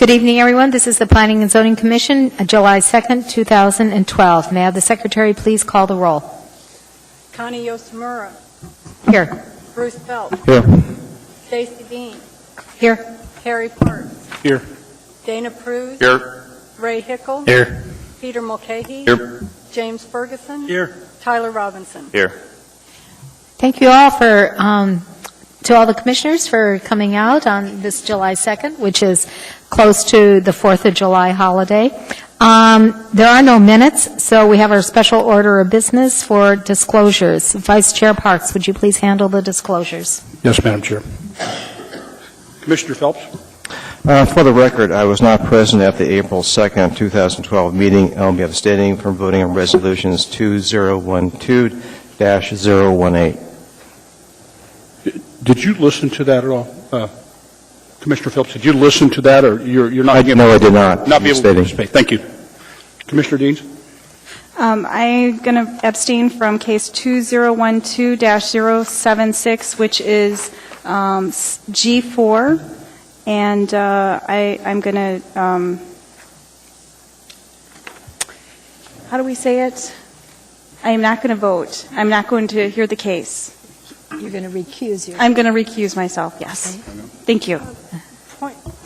Good evening, everyone. This is the Planning and Zoning Commission, July 2nd, 2012. May I have the Secretary please call the roll? Connie Yoshimura. Here. Bruce Phelps. Here. Stacy Dean. Here. Harry Parks. Here. Dana Pruse. Here. Ray Hickle. Here. Peter Mulcahy. Here. James Ferguson. Here. Tyler Robinson. Here. Thank you all to all the commissioners for coming out on this July 2nd, which is close to the 4th of July holiday. There are no minutes, so we have our special order of business for disclosures. Vice Chair Parks, would you please handle the disclosures? Yes, Madam Chair. Commissioner Phelps? For the record, I was not present at the April 2nd, 2012 meeting. I'll be abstaining from voting on resolutions 2012-018. Did you listen to that at all? Commissioner Phelps, did you listen to that, or you're not? No, I did not. Not be able to participate. Thank you. Commissioner Deans? I'm going to abstain from case 2012-076, which is G4, and I'm going to, how do we say it? I am not going to vote. I'm not going to hear the case. You're going to recuse yourself. I'm going to recuse myself, yes. Okay. Thank you.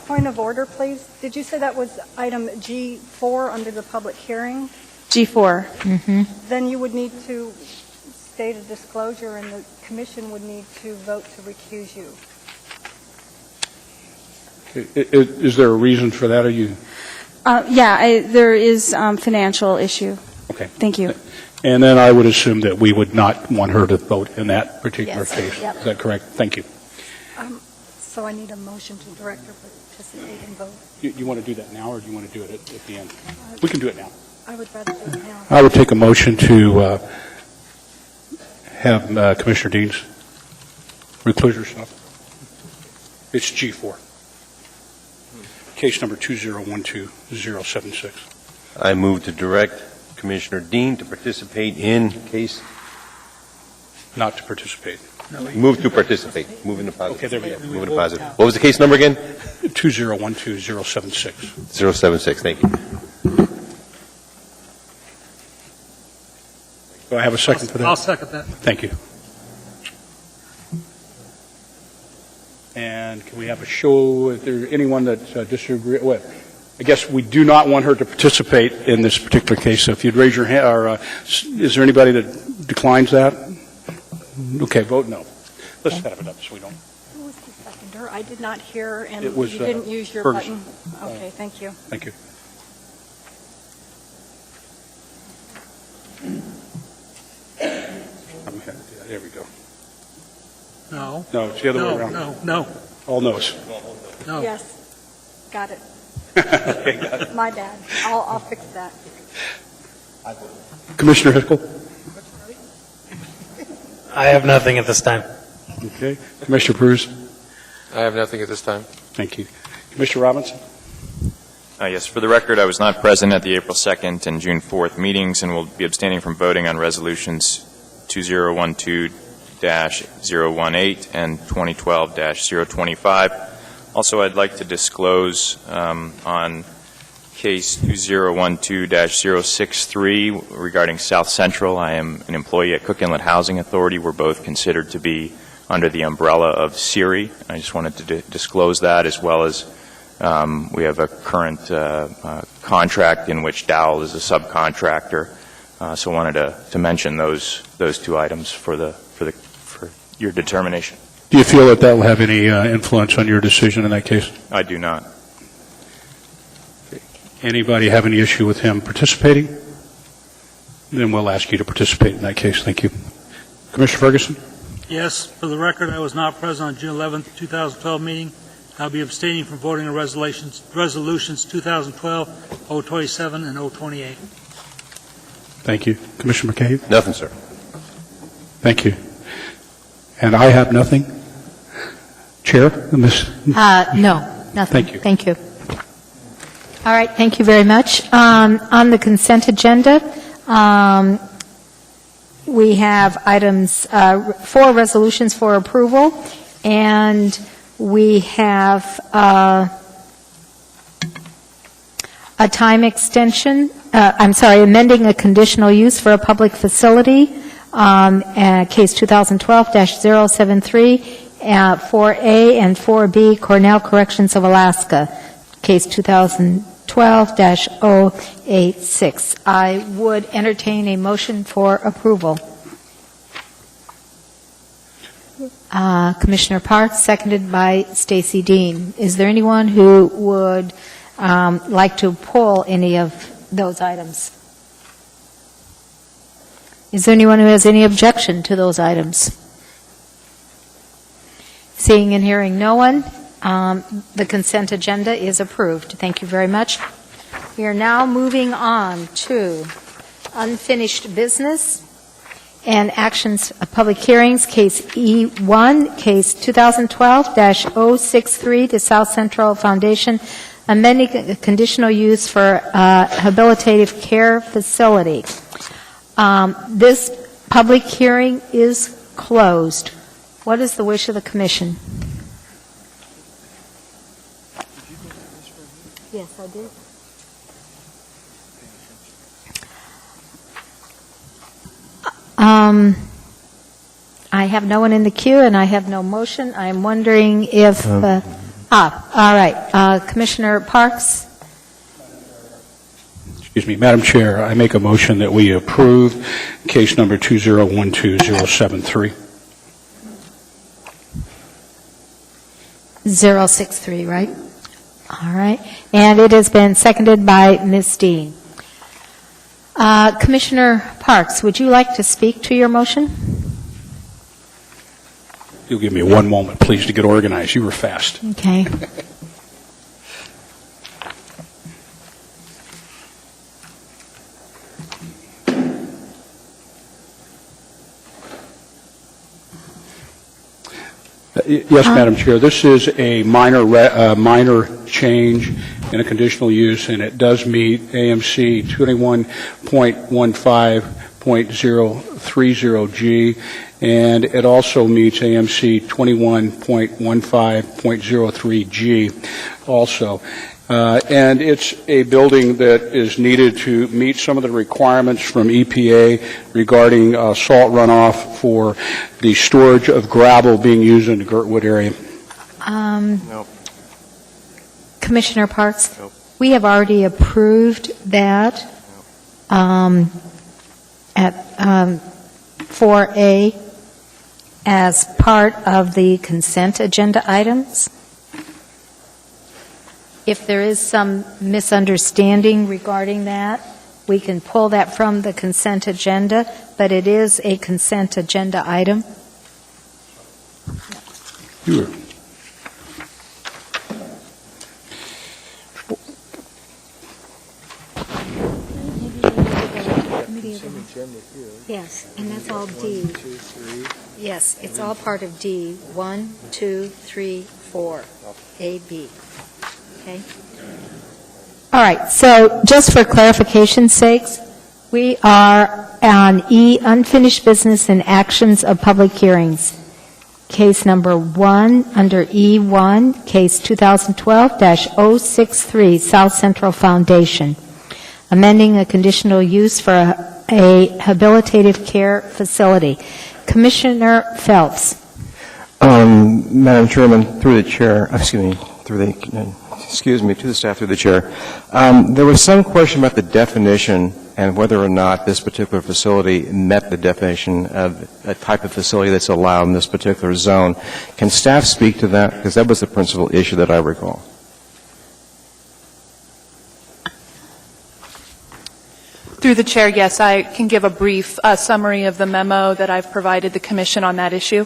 Point of order, please. Did you say that was item G4 under the public hearing? G4. Then you would need to state a disclosure, and the commission would need to vote to recuse you. Is there a reason for that? Are you? There is financial issue. Okay. Thank you. And then I would assume that we would not want her to vote in that particular Yes. case. Yep. Is that correct? Thank you. So I need a motion to direct her to participate and vote. You want to do that now, or do you want to do it at the end? We can do it now. I would rather do it now. I would take a motion to have Commissioner Deans recluse herself. It's G4. Case number 2012-076. I move to direct Commissioner Dean to participate in case. Not to participate. Move to participate. Move in the positive. Okay, there we go. Move in the positive. What was the case number again? 2012-076. 076. Thank you. Do I have a second for that? I'll second that. Thank you. And can we have a show if there's anyone that disagrees? Well, I guess we do not want her to participate in this particular case. So if you'd raise your hand, or is there anybody that declines that? Okay, vote no. Let's have it up so we don't. Who was the seconder? I did not hear, and It was, you didn't use your Ferguson. button. Okay, thank you. Thank you. There we go. No. No, it's the other way No, around. no, All no's. no. Yes, got it. Okay, got it. My bad. I'll fix that. Commissioner Hickle? I have nothing at this time. Okay. Commissioner Pruse? I have nothing at this time. Thank you. Commissioner Robinson? Yes, for the record, I was not present at the April 2nd and June 4th meetings and will be abstaining from voting on resolutions 2012-018 and 2012-025. Also, I'd like to disclose on case 2012-063 regarding South Central. I am an employee at Cook Inlet Housing Authority. We're both considered to be under the umbrella of SERI. I just wanted to disclose that, as well as we have a current contract in which Dowell is a subcontractor. So I wanted to mention those two items for your determination. Do you feel that will have any influence on your decision in that case? I do not. Anybody have any issue with him participating? Then we'll ask you to participate in that case. Thank you. Commissioner Ferguson? Yes, for the record, I was not present on June 11th, 2012 meeting. I'll be abstaining from voting on resolutions 2012-027 and 028. Thank you. Commissioner McCabe? Nothing, sir. Thank you. And I have nothing. Chair? Ms. No, nothing. Thank you. Thank you. All right, thank you very much. On the consent agenda, we have items, 4 resolutions for approval, and we have a time extension, amending a conditional use for a public facility, case 2012-073, 4A and 4B, Cornell Corrections of Alaska, case 2012-086. I would entertain a motion for approval. Commissioner Parks, seconded by Stacy Dean. Is there anyone who would like to pull any of those items? Is there anyone who has any objection to those items? Seeing and hearing no one, the consent agenda is approved. Thank you very much. We are now moving on to unfinished business and actions of public hearings, case E1, case 2012-063, the South Central Foundation, amending a conditional use for a habilitative care facility. This public hearing is closed. What is the wish of the commission? Yes, I did. I have no one in the queue, and I have no motion. I'm wondering if... all right. Commissioner Parks? Excuse me, Madam Chair, I make a motion that we approve case number 2012073. 063, right? All right. And it has been seconded by Ms. Dean. Commissioner Parks, would you like to speak to your motion? You'll give me one moment, please, to get organized. You were fast. Okay. Yes, Madam Chair. This is a minor change in a conditional use, and it does meet AMC 21.15.030G, and it also meets AMC 21.15.03G also. And it's a building that is needed to meet some of the requirements from EPA regarding salt runoff for the storage of gravel being used in the Girdwood area. Nope. Commissioner Parks? Nope. We have already approved that at 4A as part of the consent agenda items. If there is some misunderstanding regarding that, we can pull that from the consent agenda, but it is a consent agenda item. You Yes, and that's all D. Yes, it's all part of D. 1, 2, 3, 4, A, B. Okay? All right, so just for clarification's sakes, we are on E, unfinished business and actions of public hearings. Case number 1 under E1, case 2012-063, South Central Foundation, amending a conditional use for a habilitative care facility. Commissioner Phelps. Madam Chairman, through the chair, to the staff through the chair. There was some question about the definition and whether or not this particular facility met the definition of a type of facility that's allowed in this particular zone. Can staff speak to that? Because that was the principal issue that I recall. Through the chair, yes, I can give a brief summary of the memo that I've provided the Commission on that issue.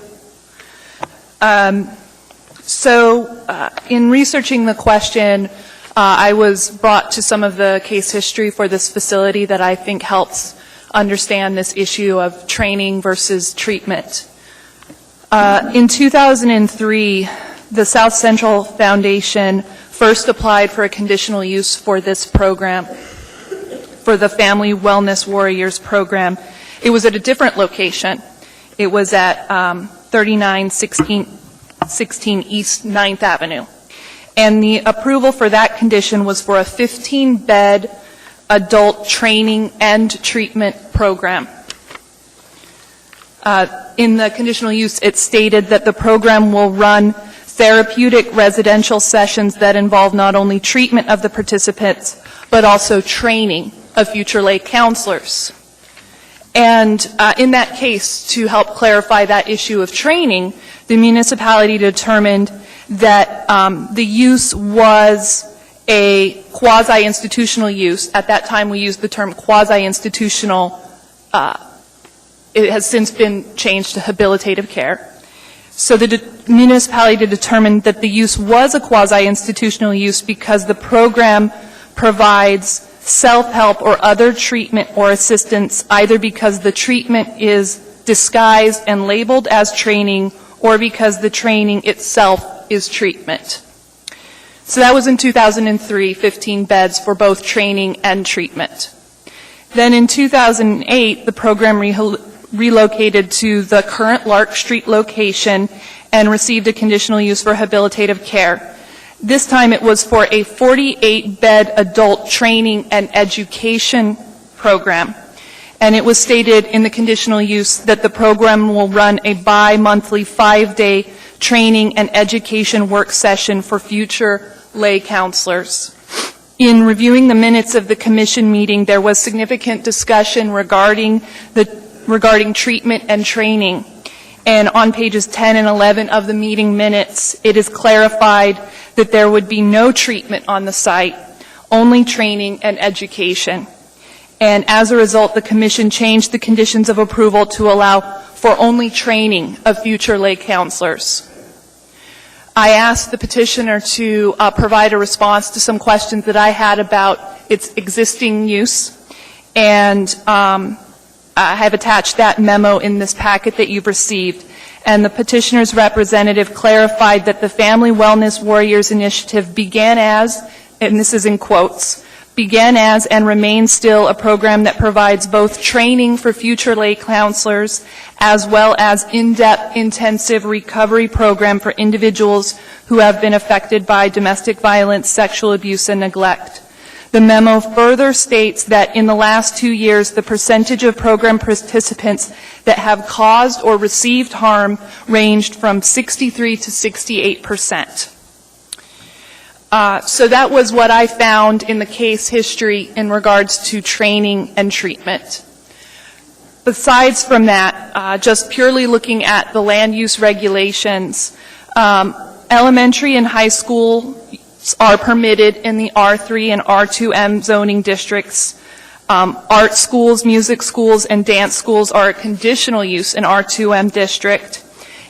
In researching the question, I was brought to some of the case history for this facility that I think helps understand this issue of training versus treatment. In 2003, the South Central Foundation first applied for a conditional use for this program, for the Family Wellness Warriors program. It was at a different location. It was at 3916 East 9th Avenue. and the approval for that condition was for a 15-bed adult training and treatment program. In the conditional use, it stated that the program will run therapeutic residential sessions that involve not only treatment of the participants, but also training of future lay counselors. And in that case, to help clarify that issue of training, the municipality determined that the use was a quasi-institutional use. At that time, we used the term quasi-institutional. It has since been changed to habilitative care. So the municipality determined that the use was a quasi-institutional use because the program provides self-help or other treatment or assistance, either because the treatment is disguised and labeled as training or because the training itself is treatment. So that was in 2003, 15 beds for both training and treatment. Then in 2008, the program relocated to the current Lark Street location and received a conditional use for habilitative care. This time it was for a 48-bed adult training and education program. And it was stated in the conditional use that the program will run a bi-monthly 5-day training and education work session for future lay counselors. In reviewing the minutes of the commission meeting, there was significant discussion regarding treatment and training. And on pages 10 and 11 of the meeting minutes, it is clarified that there would be no treatment on the site, only training and education. And as a result, the commission changed the conditions of approval to allow for only training of future lay counselors. I asked the petitioner to provide a response to some questions that I had about its existing use, and I have attached that memo in this packet that you've received. And the petitioner's representative clarified that the Family Wellness Warriors Initiative began as, and this is in quotes, began as and remains still a program that provides both training for future lay counselors as well as in-depth intensive recovery program for individuals who have been affected by domestic violence, sexual abuse, and neglect. The memo further states that in the last 2 years, the percentage of program participants that have caused or received harm ranged from 63 to 68%. So that was what I found in the case history in regards to training and treatment. Besides from that, just purely looking at the land use regulations, elementary and high school are permitted in the R3 and R2M zoning districts. Art schools, music schools, and dance schools are a conditional use in R2M district.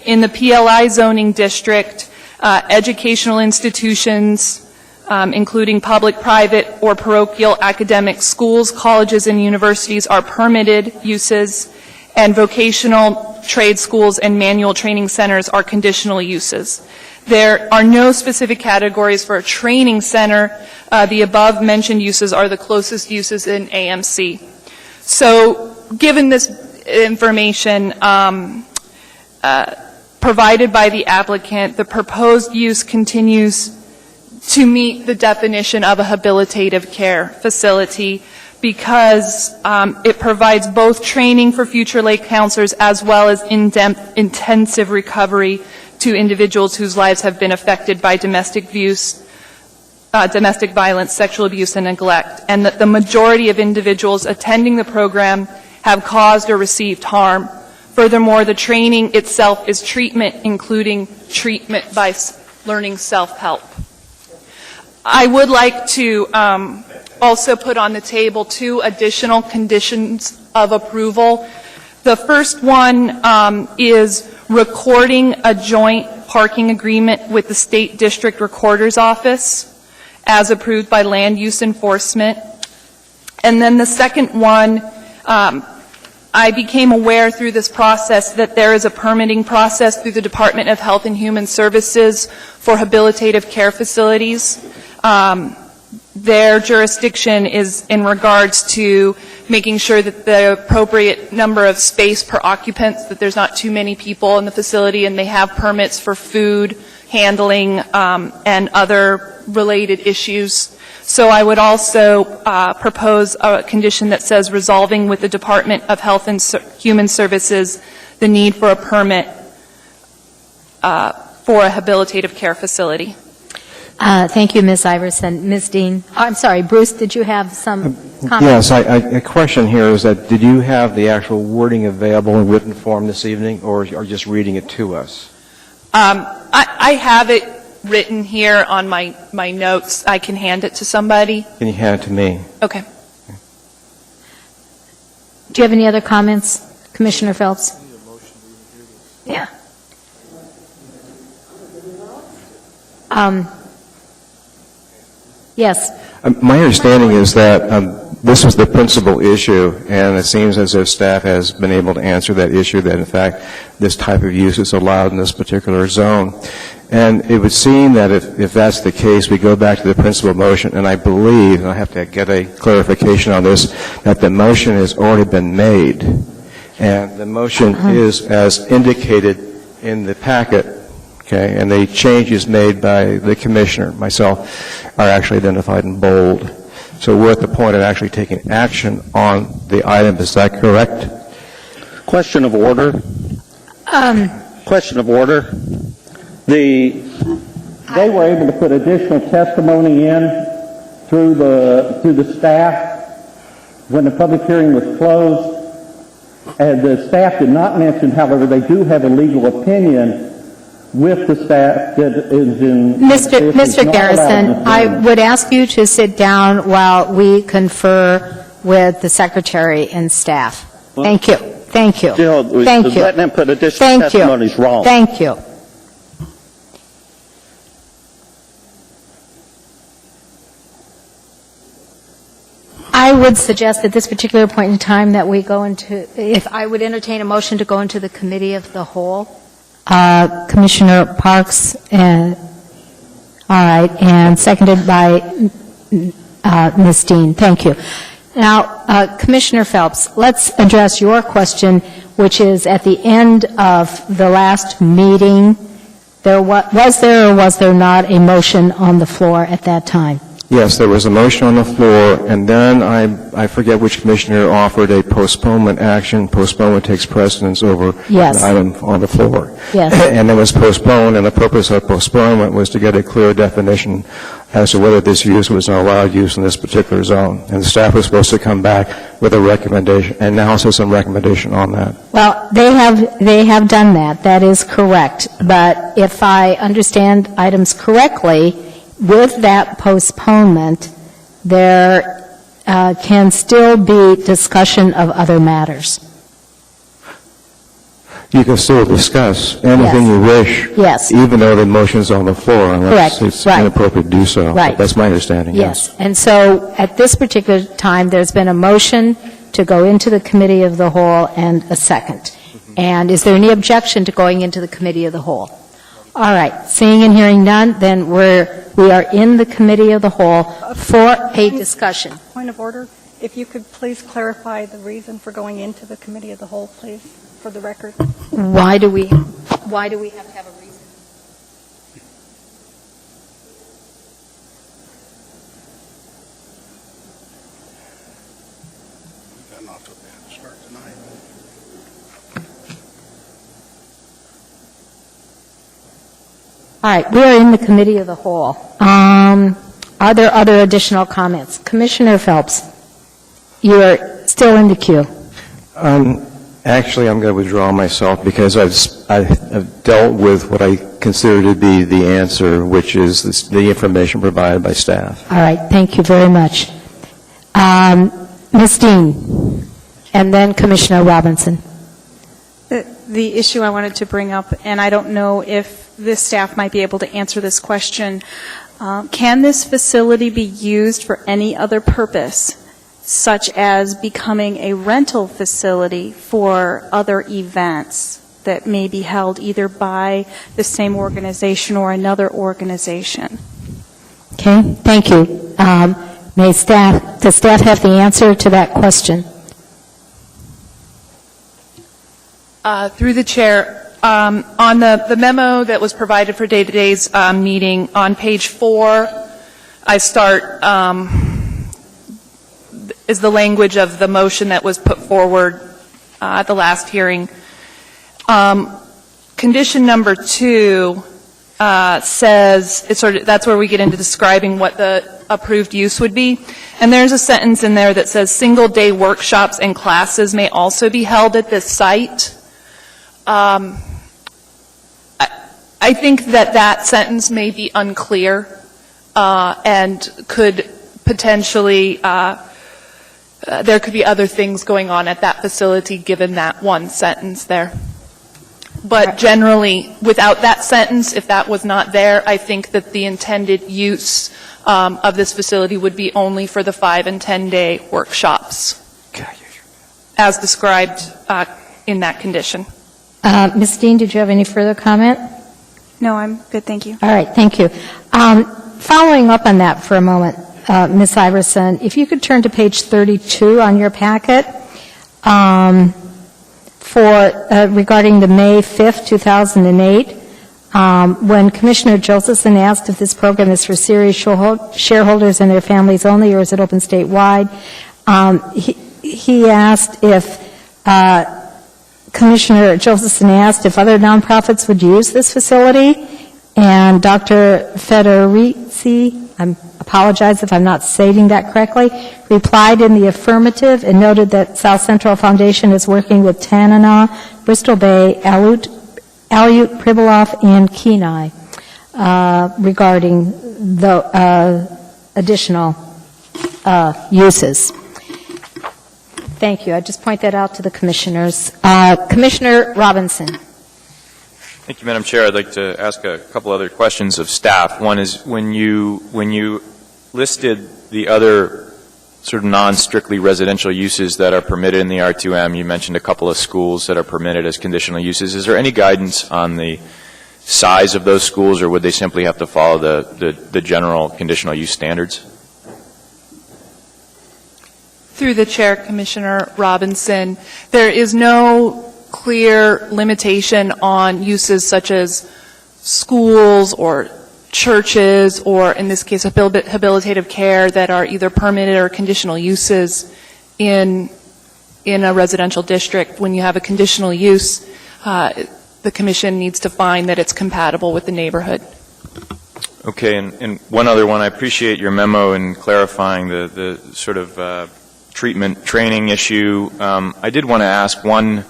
In the PLI zoning district, educational institutions, including public, private, or parochial academic schools, colleges, and universities are permitted uses, and vocational trade schools and manual training centers are conditional uses. There are no specific categories for a training center. The above-mentioned uses are the closest uses in AMC. So given this information provided by the applicant, the proposed use continues to meet the definition of a habilitative care facility because it provides both training for future lay counselors as well as in-depth intensive recovery to individuals whose lives have been affected by domestic violence, sexual abuse, and neglect, and that the majority of individuals attending the program have caused or received harm. Furthermore, the training itself is treatment, including treatment by learning self-help. I would like to also put on the table 2 additional conditions of approval. The first one is recording a joint parking agreement with the State District Recorder's Office as approved by Land Use Enforcement. And then the second one, I became aware through this process that there is a permitting process through the Department of Health and Human Services for habilitative care facilities. Their jurisdiction is in regards to making sure that the appropriate number of space per occupants, that there's not too many people in the facility, and they have permits for food, handling, and other related issues. So I would also propose a condition that says resolving with the Department of Health and Human Services the need for a permit for a habilitative care facility. Thank you, Ms. Iverson. Ms. Dean, I'm sorry, Bruce, did you have some Yes, comments? a question here is that did you have the actual wording available in written form this evening, or are you just reading it to us? I have it written here on my notes. I can hand it to somebody. Can you hand it to me? Okay. Do you have any other comments, Commissioner Phelps? Yeah. Yes. My understanding is that this was the principal issue, and it seems as if staff has been able to answer that issue, that in fact this type of use is allowed in this particular zone. And it would seem that if that's the case, we go back to the principal motion, and I believe, and I have to get a clarification on this, that the motion has already been made. And the motion is as indicated in the packet, okay, and the changes made by the commissioner, myself, are actually identified in bold. So we're at the point of actually taking action on the item. Is that correct? Question of order. Question of order. They were able to put additional testimony in through the staff when the public hearing was closed. And the staff did not mention, however, they do have a legal opinion with the staff that is in... Mr. Garrison, I would ask you to sit down while we confer with the Secretary and staff. Thank you. Thank you. Thank you. Letting them put additional testimony is wrong. Thank you. I would suggest at this particular point in time that we go into, if I would entertain a motion to go into the committee of the whole. Commissioner Parks, all right, and seconded by Ms. Dean. Thank you. Now, Commissioner Phelps, let's address your question, which is at the end of the last meeting, was there or was there not a motion on the floor at that time? Yes, there was a motion on the floor, and then I forget which commissioner offered a postponement action. Postponement takes precedence over Yes. the item on the floor. Yes. And it was postponed, and the purpose of postponement was to get a clear definition as to whether this use was an allowed use in this particular zone. And the staff was supposed to come back with a recommendation, analysis and recommendation on that. Well, they have done that. That is correct. But if I understand items correctly, with that postponement, there can still be discussion of other matters. You can still discuss anything you wish, Yes. even though the motion's on the floor, unless Correct. it's Right. inappropriate to do so. Right. That's my understanding, Yes. And so at this particular time, there's been a motion to go into the committee of the whole and a second. And is there any objection to going into the committee of the whole? All right. Seeing and hearing none, then we are in the committee of the whole for a discussion. Point of order. If you could please clarify the reason for going into the committee of the whole, please, for the record. Why do we have to have a reason? All right, we are in the committee of the whole. Are there other additional comments? Commissioner Phelps, you are still in the queue. Actually, I'm going to withdraw myself because I've dealt with what I consider to be the answer, which is the information provided by staff. All right, thank you very much. Ms. Dean, and then Commissioner Robinson. The issue I wanted to bring up, and I don't know if this staff might be able to answer this question, can this facility be used for any other purpose, such as becoming a rental facility for other events that may be held either by the same organization or another organization? Okay, thank you. Does staff have the answer to that question? Through the chair, On the memo that was provided for today's meeting, on page 4, I start, is the language of the motion that was put forward at the last hearing. Condition number 2 says, that's where we get into describing what the approved use would be. And there's a sentence in there that says, single-day workshops and classes may also be held at this site. I think that sentence may be unclear and could potentially, there could be other things going on at that facility given that one sentence there. But generally, without that sentence, if that was not there, I think that the intended use of this facility would be only for the 5- and 10-day workshops, as described in that condition. Ms. Dean, did you have any further comment? No, I'm good, thank you. All right, thank you. Following up on that for a moment, Ms. Iverson, if you could turn to page 32 on your packet regarding the May 5th, 2008, when Commissioner Josephson asked if this program is for serious shareholders and their families only, or is it open statewide, he asked if Commissioner Josephson asked if other nonprofits would use this facility, and Dr. Federici, I apologize if I'm not stating that correctly, replied in the affirmative and noted that South Central Foundation is working with Tanana, Bristol Bay, Aleut, Pribilof, and Kenai regarding the additional uses. Thank you. I just point that out to the commissioners. Commissioner Robinson. Thank you, Madam Chair. I'd like to ask a couple other questions of staff. One is, when you listed the other sort of non-strictly residential uses that are permitted in the R2M, you mentioned a couple of schools that are permitted as conditional uses. Is there any guidance on the size of those schools, or would they simply have to follow the general conditional use standards? Through the chair, Commissioner Robinson, there is no clear limitation on uses such as schools or churches, or in this case, habilitative care, that are either permitted or conditional uses in a residential district. When you have a conditional use, the commission needs to find that it's compatible with the neighborhood. Okay, and one other one. I appreciate your memo in clarifying the sort of treatment training issue. I did want to ask one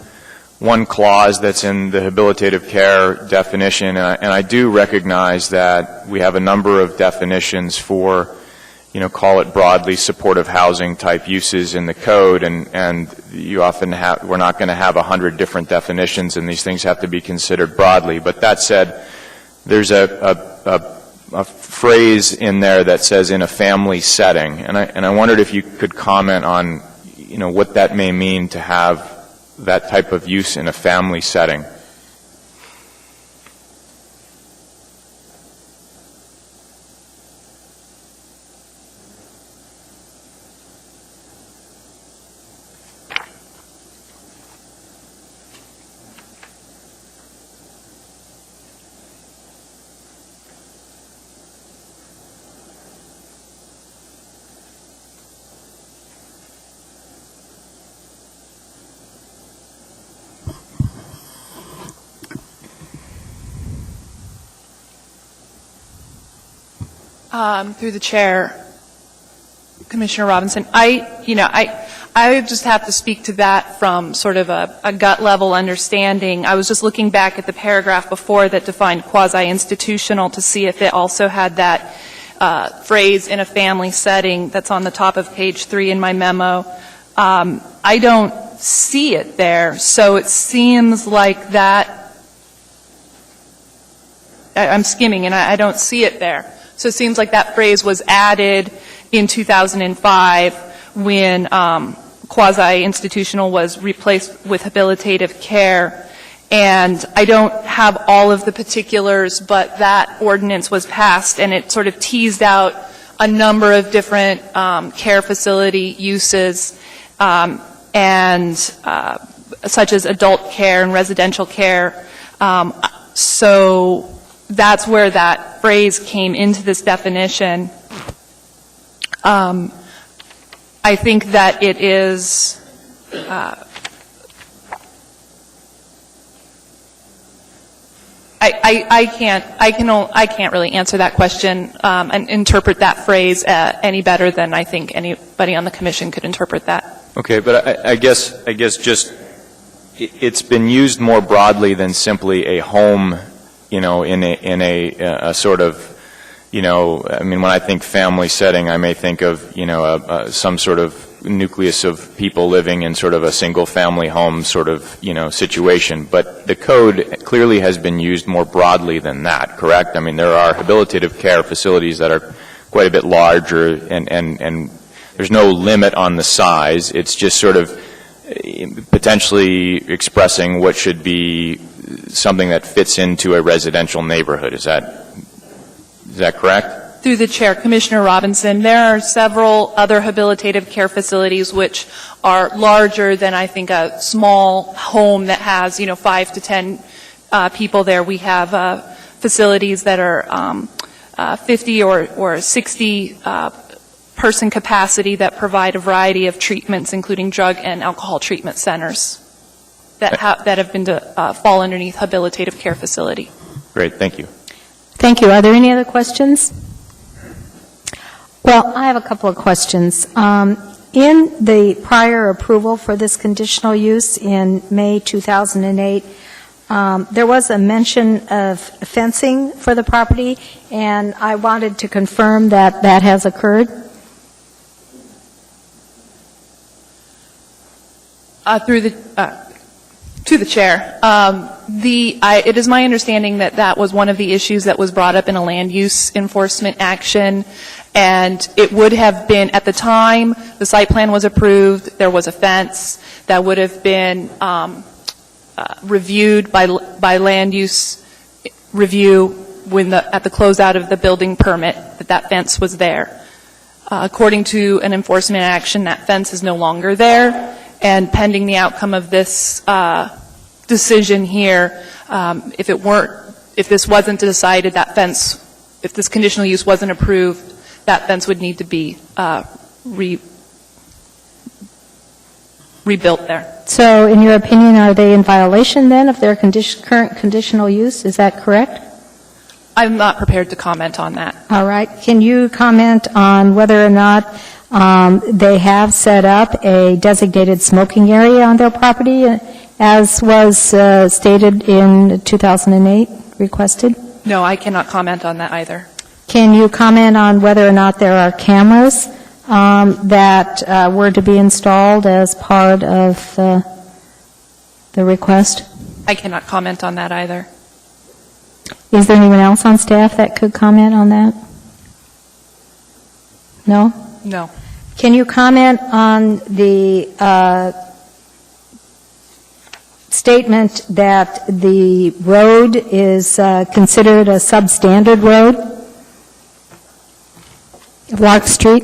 clause that's in the habilitative care definition, and I do recognize that we have a number of definitions for, call it broadly supportive housing type uses in the code, and you often we're not going to have 100 different definitions, and these things have to be considered broadly. But that said, there's a phrase in there that says in a family setting, and I wondered if you could comment on, what that may mean to have that type of use in a family setting. Through the chair, Commissioner Robinson, I just have to speak to that from sort of a gut level understanding. I was just looking back at the paragraph before that defined quasi-institutional to see if it also had that phrase in a family setting that's on the top of page 3 in my memo. I don't see it there, so it seems like that, I'm skimming and I don't see it there. So it seems like that phrase was added in 2005 when quasi-institutional was replaced with habilitative care. And I don't have all of the particulars, but that ordinance was passed and it sort of teased out a number of different care facility uses, and such as adult care and residential care. So that's where that phrase came into this definition. I think that it is I can't really answer that question and interpret that phrase any better than I think anybody on the commission could interpret that. Okay, but I guess just it's been used more broadly than simply a home, in a sort of, I mean, when I think family setting, I may think of, some sort of nucleus of people living in sort of a single family home sort of, situation. But the code clearly has been used more broadly than that, correct? I mean, there are habilitative care facilities that are quite a bit larger and there's no limit on the size. It's just sort of potentially expressing what should be something that fits into a residential neighborhood. Is that correct? Through the chair, Commissioner Robinson, there are several other habilitative care facilities which are larger than, I think, a small home that has, 5 to 10 people there. We have facilities that are 50 or 60 person capacity that provide a variety of treatments, including drug and alcohol treatment centers that have been to fall underneath habilitative care facility. Great, thank you. Thank you. Are there any other questions? Well, I have a couple of questions. In the prior approval for this conditional use in May 2008, there was a mention of fencing for the property, and I wanted to confirm that that has occurred. To the chair, it is my understanding that that was one of the issues that was brought up in a land use enforcement action, and it would have been, at the time the site plan was approved, there was a fence that would have been reviewed by land use review at the closeout of the building permit, that fence was there. According to an enforcement action, that fence is no longer there. And pending the outcome of this decision here, if this wasn't decided, that fence, if this conditional use wasn't approved, that fence would need to be rebuilt there. So, in your opinion, are they in violation then of their current conditional use? Is that correct? I'm not prepared to comment on that. All right. Can you comment on whether or not they have set up a designated smoking area on their property, as was stated in 2008, requested? No, I cannot comment on that either. Can you comment on whether or not there are cameras that were to be installed as part of the request? I cannot comment on that either. Is there anyone else on staff that could comment on that? No? No. Can you comment on the statement that the road is considered a substandard road? Lark Street?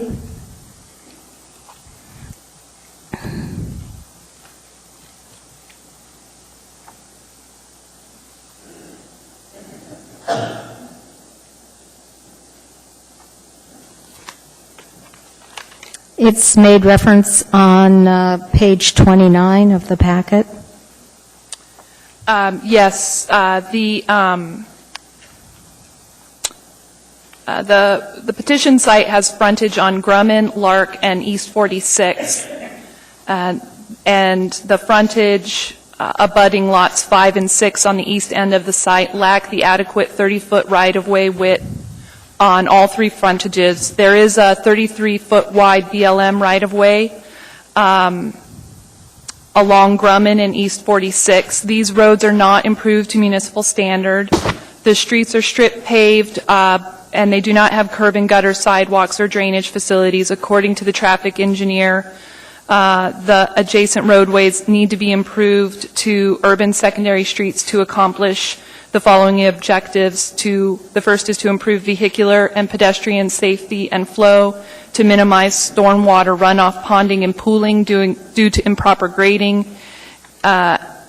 It's made reference on page 29 of the packet. Yes, the petition site has frontage on Grumman, Lark, and East 46, and the frontage abutting lots 5 and 6 on the east end of the site lack the adequate 30-foot right-of-way width on all 3 frontages. There is a 33-foot wide BLM right-of-way along Grumman and East 46. These roads are not improved to municipal standard. The streets are strip paved, and they do not have curb and gutter sidewalks or drainage facilities. According to the traffic engineer, the adjacent roadways need to be improved to urban secondary streets to accomplish the following objectives. The first is to improve vehicular and pedestrian safety and flow, to minimize stormwater runoff, ponding, and pooling due to improper grading,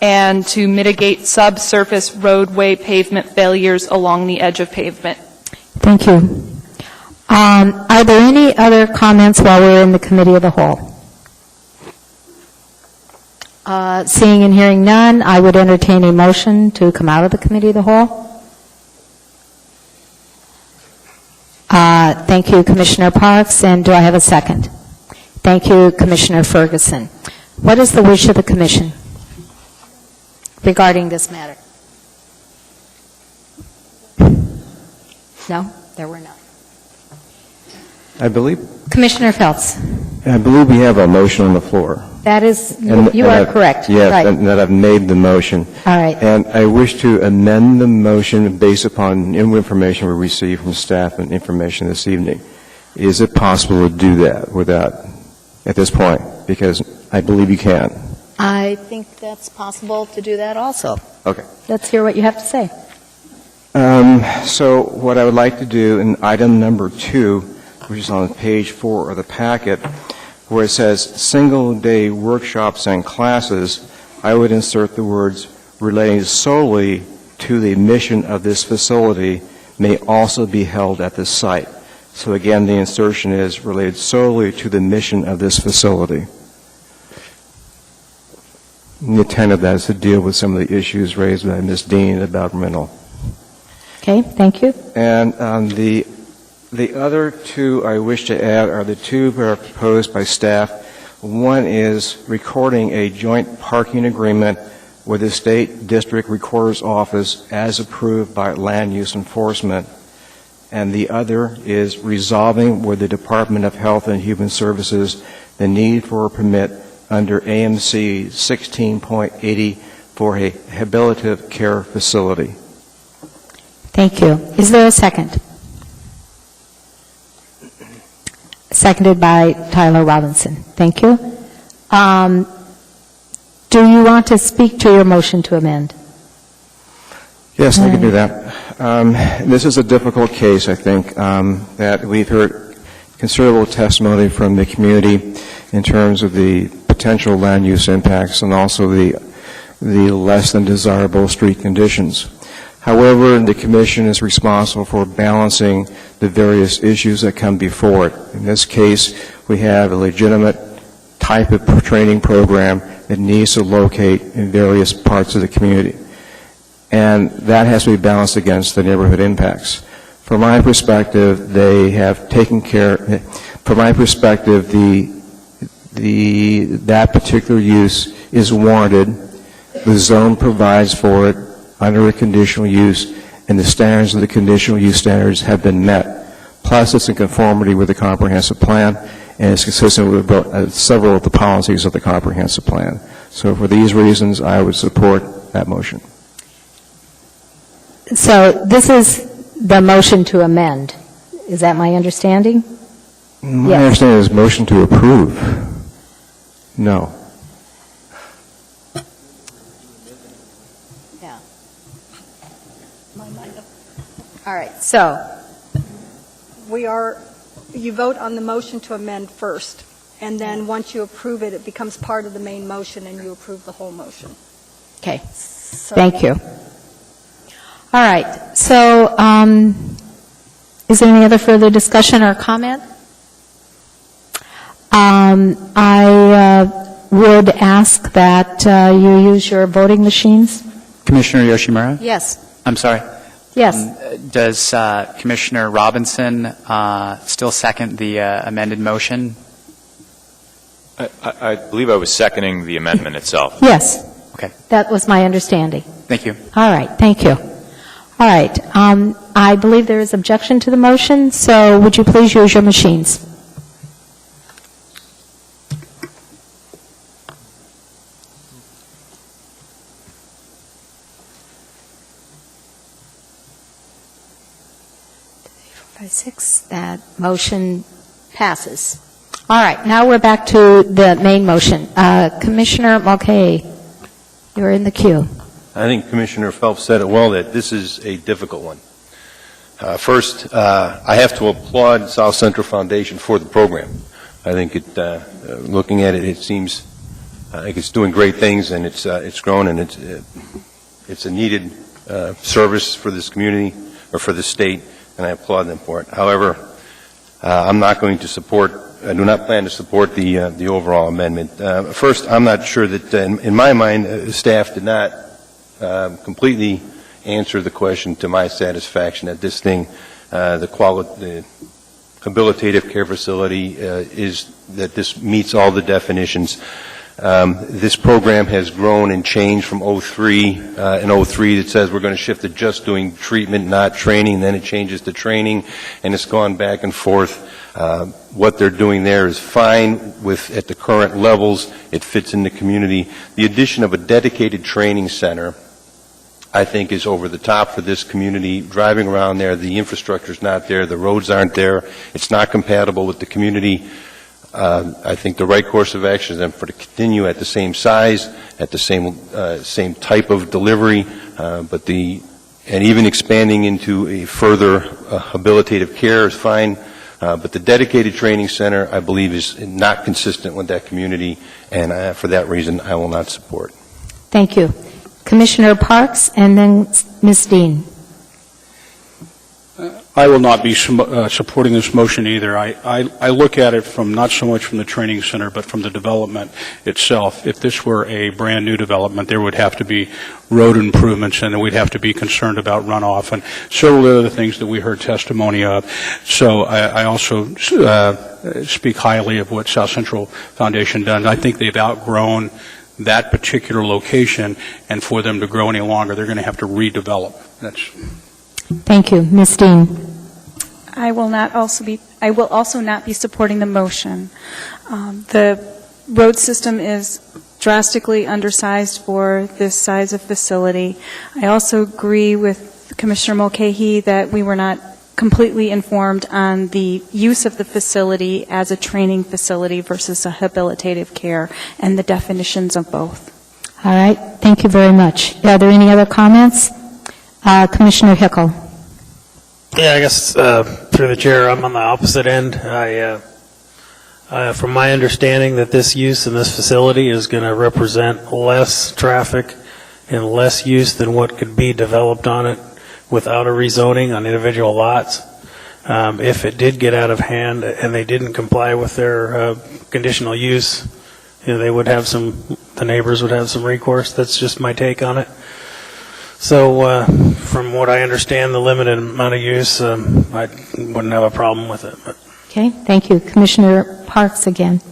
and to mitigate subsurface roadway pavement failures along the edge of pavement. Thank you. Are there any other comments while we're in the committee of the whole? Seeing and hearing none, I would entertain a motion to come out of the committee of the whole. Thank you, Commissioner Parks, and do I have a second? Thank you, Commissioner Ferguson. What is the wish of the commission regarding this matter? No, there were none. I believe Commissioner Phelps, we have a motion on the floor. that is, And- you and are I've- correct. Yes, Right. and that I've made the motion. All right. And I wish to amend the motion based upon new information we received from staff and information this evening. Is it possible to do that at this point? Because I believe you can. I think that's possible to do that also. Okay. Let's hear what you have to say. So what I would like to do in item number 2, which is on page 4 of the packet, where it says single-day workshops and classes, I would insert the words relating solely to the mission of this facility may also be held at this site. So again, the insertion is related solely to the mission of this facility. And the intent of that is to deal with some of the issues raised by Ms. Dean about rental. Okay, thank you. And the other two I wish to add are the two that are proposed by staff. One is recording a joint parking agreement with the State District Recorder's Office as approved by Land Use Enforcement. And the other is resolving with the Department of Health and Human Services the need for a permit under AMC 16.80 for a rehabilitative care facility. Thank you. Is there a second? Seconded by Tyler Robinson. Thank you. Do you want to speak to your motion to amend? Yes, I can do that. This is a difficult case, I think, that we've heard considerable testimony from the community in terms of the potential land use impacts and also the less than desirable street conditions. However, the Commission is responsible for balancing the various issues that come before it. In this case, we have a legitimate type of training program that needs to locate in various parts of the community. And that has to be balanced against the neighborhood impacts. From my perspective, they have taken care, from my perspective, that particular use is warranted. The zone provides for it under a conditional use, and the standards of the conditional use standards have been met. Plus, it's in conformity with the comprehensive plan, and it's consistent with several of the policies of the comprehensive plan. So for these reasons, I would support that motion. So this is the motion to amend. Is that my understanding? My Yes. understanding is motion to approve. No. Yeah. All right, so, You vote on the motion to amend first, and then once you approve it, it becomes part of the main motion, and you approve the whole motion. okay, So- thank you. All right, so is there any other further discussion or comment? I would ask that you use your voting machines. Commissioner Yoshimura? Yes. I'm sorry. Yes. Does Commissioner Robinson still second the amended motion? I believe I was seconding the amendment itself. Yes. Okay. That was my understanding. Thank you. All right, thank you. All right, I believe there is objection to the motion, so would you please use your machines? By 6, that motion passes. All right, now we're back to the main motion. Commissioner Mulcahy, you're in the queue. I think Commissioner Phelps said it well, that this is a difficult one. First, I have to applaud South Central Foundation for the program. I think looking at it, it seems I think it's doing great things, and it's grown, and it's a needed service for this community or for the state, and I applaud them for it. However, I'm not going to support. I do not plan to support the overall amendment. First, I'm not sure that, in my mind, staff did not completely answer the question to my satisfaction that this thing, the habilitative care facility, is that this meets all the definitions. This program has grown and changed from 03. In 03, it says we're going to shift to just doing treatment, not training. Then it changes to training, and it's gone back and forth. What they're doing there is fine at the current levels. It fits in the community. The addition of a dedicated training center, I think, is over the top for this community. Driving around there, the infrastructure's not there, the roads aren't there. It's not compatible with the community. I think the right course of action is for to continue at the same size, at the same type of delivery, and even expanding into a further habilitative care is fine. But the dedicated training center, I believe, is not consistent with that community, and for that reason, I will not support. Thank you. Commissioner Parks, and then Ms. Dean. I will not be supporting this motion either. I look at it from not so much from the training center, but from the development itself. If this were a brand-new development, there would have to be road improvements, and we'd have to be concerned about runoff and several other things that we heard testimony of. So I also speak highly of what South Central Foundation does. I think they've outgrown that particular location, and for them to grow any longer, they're going to have to redevelop. Thank you. Ms. Dean. I will also not be supporting the motion. The road system is drastically undersized for this size of facility. I also agree with Commissioner Mulcahy that we were not completely informed on the use of the facility as a training facility versus a habilitative care and the definitions of both. All right. Thank you very much. Are there any other comments? Commissioner Hickel. Yeah, I guess through the chair, I'm on the opposite end. From my understanding that this use in this facility is going to represent less traffic and less use than what could be developed on it without a rezoning on individual lots. If it did get out of hand and they didn't comply with their conditional use, they would have the neighbors would have some recourse. That's just my take on it. So from what I understand, the limited amount of use, I wouldn't have a problem with it. But. Okay, thank you. Commissioner Parks again.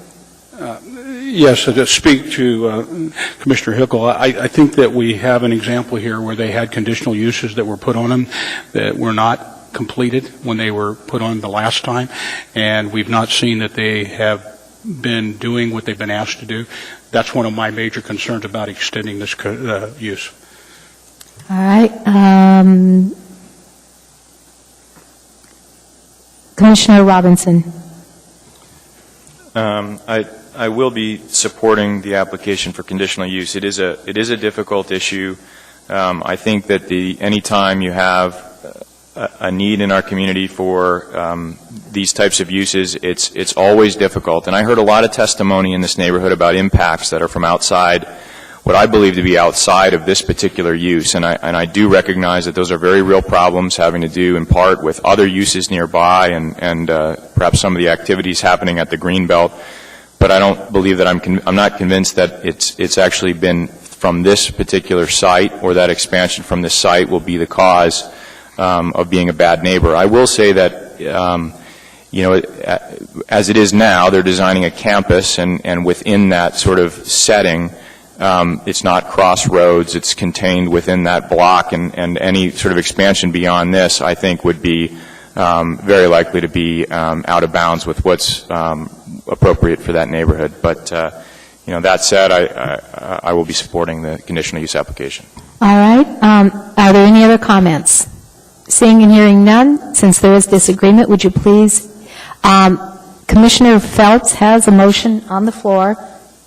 Yes, to speak to Commissioner Hickel, I think that we have an example here where they had conditional uses that were put on them that were not completed when they were put on the last time, and we've not seen that they have been doing what they've been asked to do. That's one of my major concerns about extending this use. All right. Commissioner Robinson. I will be supporting the application for conditional use. It is a difficult issue. I think that any time you have a need in our community for these types of uses, it's always difficult. And I heard a lot of testimony in this neighborhood about impacts that are from outside, what I believe to be outside of this particular use. And I do recognize that those are very real problems having to do in part with other uses nearby and perhaps some of the activities happening at the Greenbelt. But I don't believe that I'm not convinced that it's actually been from this particular site or that expansion from this site will be the cause of being a bad neighbor. I will say that, as it is now, they're designing a campus, and within that sort of setting, it's not crossroads, it's contained within that block, and any sort of expansion beyond this, I think, would be very likely to be out of bounds with what's appropriate for that neighborhood. But, that said, I will be supporting the conditional use application. All right. Are there any other comments? Seeing and hearing none, since there is disagreement, would you please? Commissioner Phelps has a motion on the floor.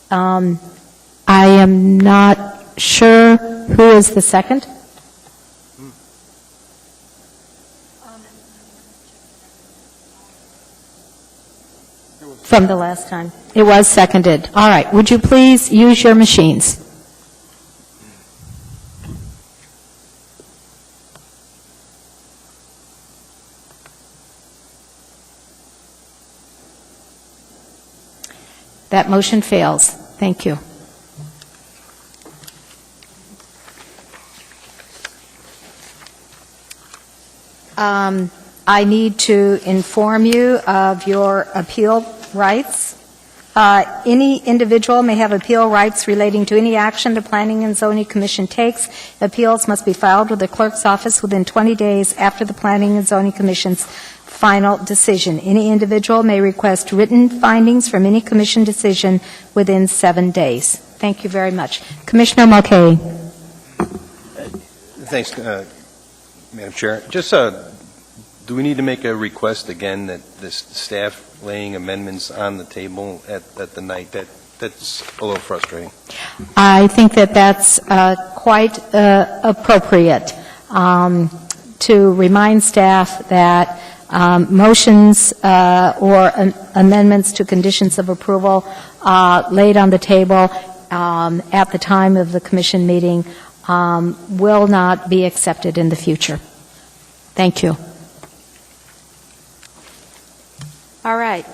I am not sure who is the second. From the last time. It was seconded. All right. Would you please use your machines? That motion fails. Thank you. I need to inform you of your appeal rights. Any individual may have appeal rights relating to any action the Planning and Zoning Commission takes. Appeals must be filed with the clerk's office within 20 days after the Planning and Zoning Commission's final decision. Any individual may request written findings from any commission decision within 7 days. Thank you very much. Commissioner Mulcahy. Thanks, Madam Chair. Just, do we need to make a request again that the staff laying amendments on the table at the night? That's a little frustrating. I think that that's quite appropriate to remind staff that motions or amendments to conditions of approval laid on the table at the time of the commission meeting will not be accepted in the future. Thank you. All right.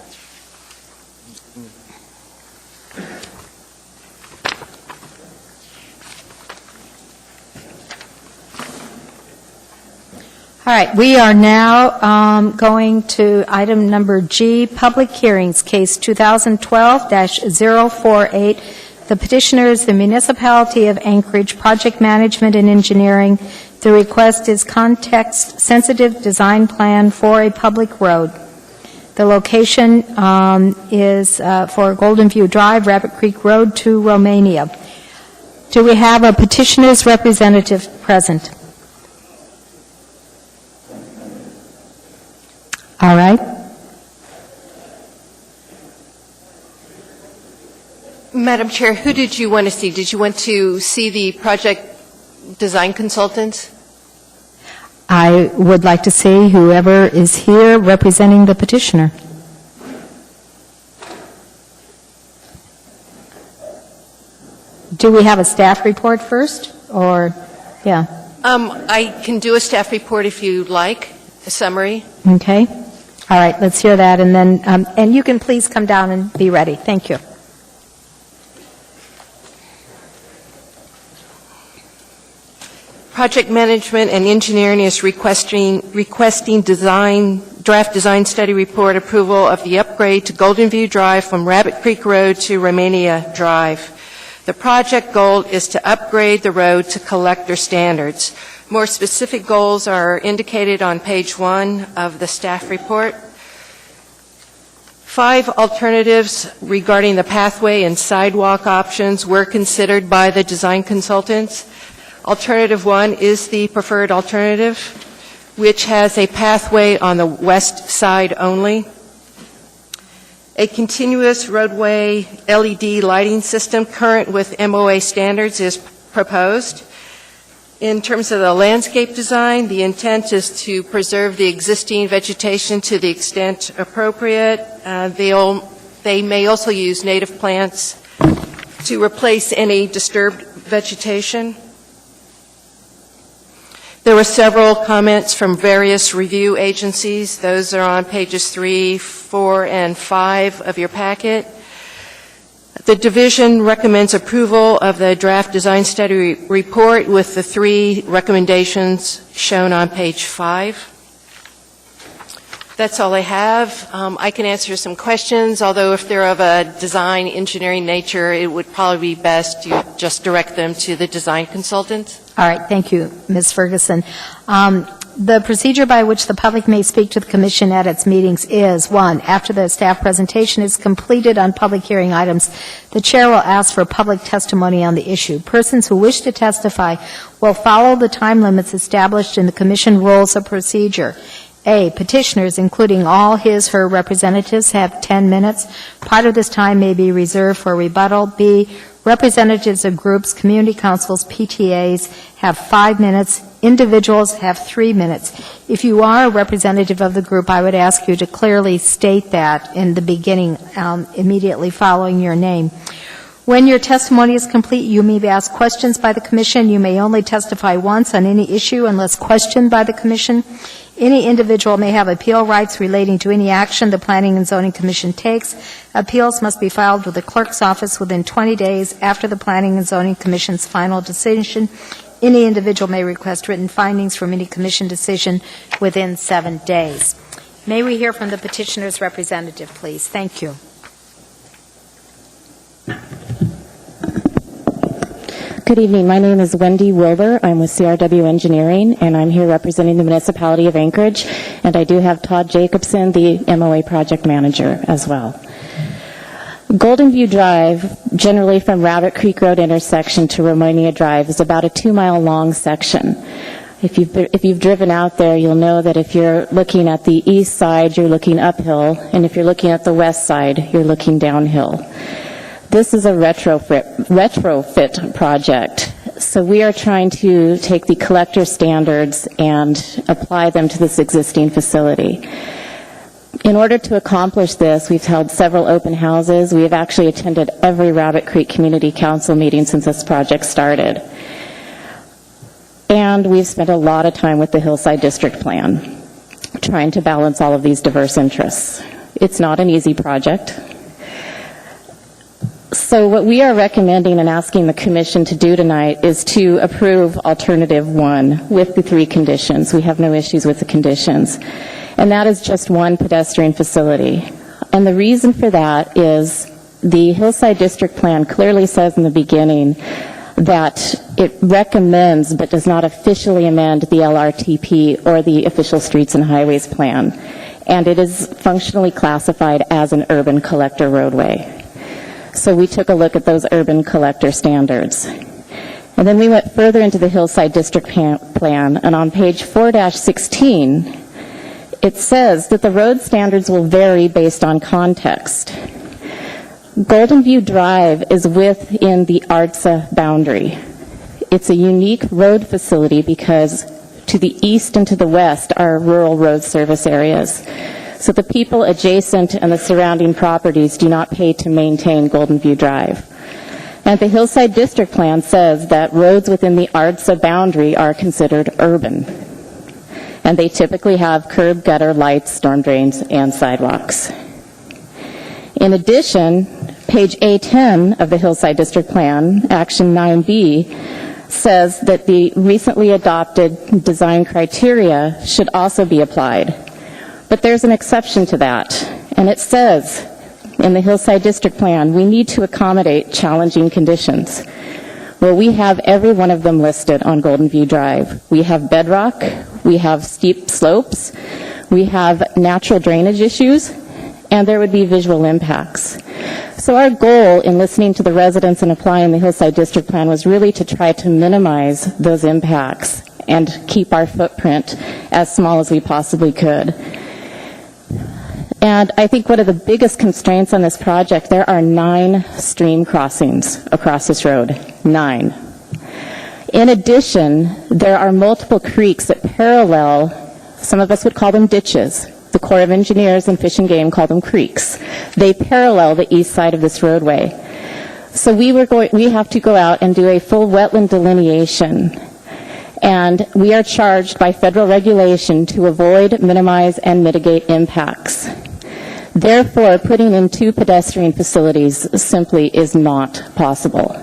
All right, we are now going to item number G, public hearings, case 2012-048. The petitioner is the Municipality of Anchorage, Project Management and Engineering. The request is context-sensitive design plan for a public road. The location is for Golden View Drive, Rabbit Creek Road to Romania. Do we have a petitioner's representative present? All right. Madam Chair, who did you want to see? Did you want to see the project design consultant? I would like to see whoever is here representing the petitioner. Do we have a staff report first, or, yeah? I can do a staff report if you'd like, a summary. Okay. All right, let's hear that, and then, and you can please come down and be ready. Thank you. Project Management and Engineering is requesting draft design study report approval of the upgrade to Golden View Drive from Rabbit Creek Road to Romania Drive. The project goal is to upgrade the road to collector standards. More specific goals are indicated on page 1 of the staff report. 5 alternatives regarding the pathway and sidewalk options were considered by the design consultants. Alternative 1 is the preferred alternative, which has a pathway on the west side only. A continuous roadway LED lighting system current with MOA standards is proposed. In terms of the landscape design, the intent is to preserve the existing vegetation to the extent appropriate. They may also use native plants to replace any disturbed vegetation. There were several comments from various review agencies. Those are on pages 3, 4, and 5 of your packet. The division recommends approval of the draft design study report with the 3 recommendations shown on page 5. That's all I have. I can answer some questions, although if they're of a design engineering nature, it would probably be best to just direct them to the design consultant. All right, thank you, Ms. Ferguson. The procedure by which the public may speak to the Commission at its meetings is, 1, after the staff presentation is completed on public hearing items, the Chair will ask for public testimony on the issue. Persons who wish to testify will follow the time limits established in the Commission rules of procedure. A, petitioners, including all his/her representatives, have 10 minutes. Part of this time may be reserved for rebuttal. B, representatives of groups, community councils, PTAs have 5 minutes. Individuals have 3 minutes. If you are a representative of the group, I would ask you to clearly state that in the beginning, immediately following your name. When your testimony is complete, you may ask questions by the Commission. You may only testify once on any issue unless questioned by the Commission. Any individual may have appeal rights relating to any action the Planning and Zoning Commission takes. Appeals must be filed with the clerk's office within 20 days after the Planning and Zoning Commission's final decision. Any individual may request written findings from any Commission decision within 7 days. May we hear from the petitioner's representative, please? Thank you. Good evening. My name is Wendy Wilbur. I'm with CRW Engineering, and I'm here representing the municipality of Anchorage. And I do have Todd Jacobson, the MOA project manager, as well. Golden View Drive, generally from Rabbit Creek Road intersection to Ramonia Drive, is about a 2-mile long section. If you've driven out there, you'll know that if you're looking at the east side, you're looking uphill, and if you're looking at the west side, you're looking downhill. This is a retrofit project, so we are trying to take the collector standards and apply them to this existing facility. In order to accomplish this, we've held several open houses. We have actually attended every Rabbit Creek Community Council meeting since this project started. And we've spent a lot of time with the Hillside District Plan, trying to balance all of these diverse interests. It's not an easy project. So what we are recommending and asking the Commission to do tonight is to approve Alternative 1 with the 3 conditions. We have no issues with the conditions. And that is just one pedestrian facility. And the reason for that is the Hillside District Plan clearly says in the beginning that it recommends but does not officially amend the LRTP or the Official Streets and Highways Plan. And it is functionally classified as an urban collector roadway. So we took a look at those urban collector standards. And then we went further into the Hillside District Plan, and on page 4-16, it says that the road standards will vary based on context. Golden View Drive is within the ARTSA boundary. It's a unique road facility because to the east and to the west are rural road service areas. So the people adjacent and the surrounding properties do not pay to maintain Golden View Drive. And the Hillside District Plan says that roads within the ARTSA boundary are considered urban. And they typically have curb, gutter, lights, storm drains, and sidewalks. In addition, page A10 of the Hillside District Plan, Action 9B, says that the recently adopted design criteria should also be applied. But there's an exception to that, and it says in the Hillside District Plan, we need to accommodate challenging conditions. Well, we have every one of them listed on Golden View Drive. We have bedrock, we have steep slopes, we have natural drainage issues, and there would be visual impacts. So our goal in listening to the residents and applying the Hillside District Plan was really to try to minimize those impacts and keep our footprint as small as we possibly could. And I think one of the biggest constraints on this project, there are 9 stream crossings across this road. 9. In addition, there are multiple creeks that parallel, some of us would call them ditches. The Corps of Engineers and Fish and Game call them creeks. They parallel the east side of this roadway. So we have to go out and do a full wetland delineation. And we are charged by federal regulation to avoid, minimize, and mitigate impacts. Therefore, putting in 2 pedestrian facilities simply is not possible.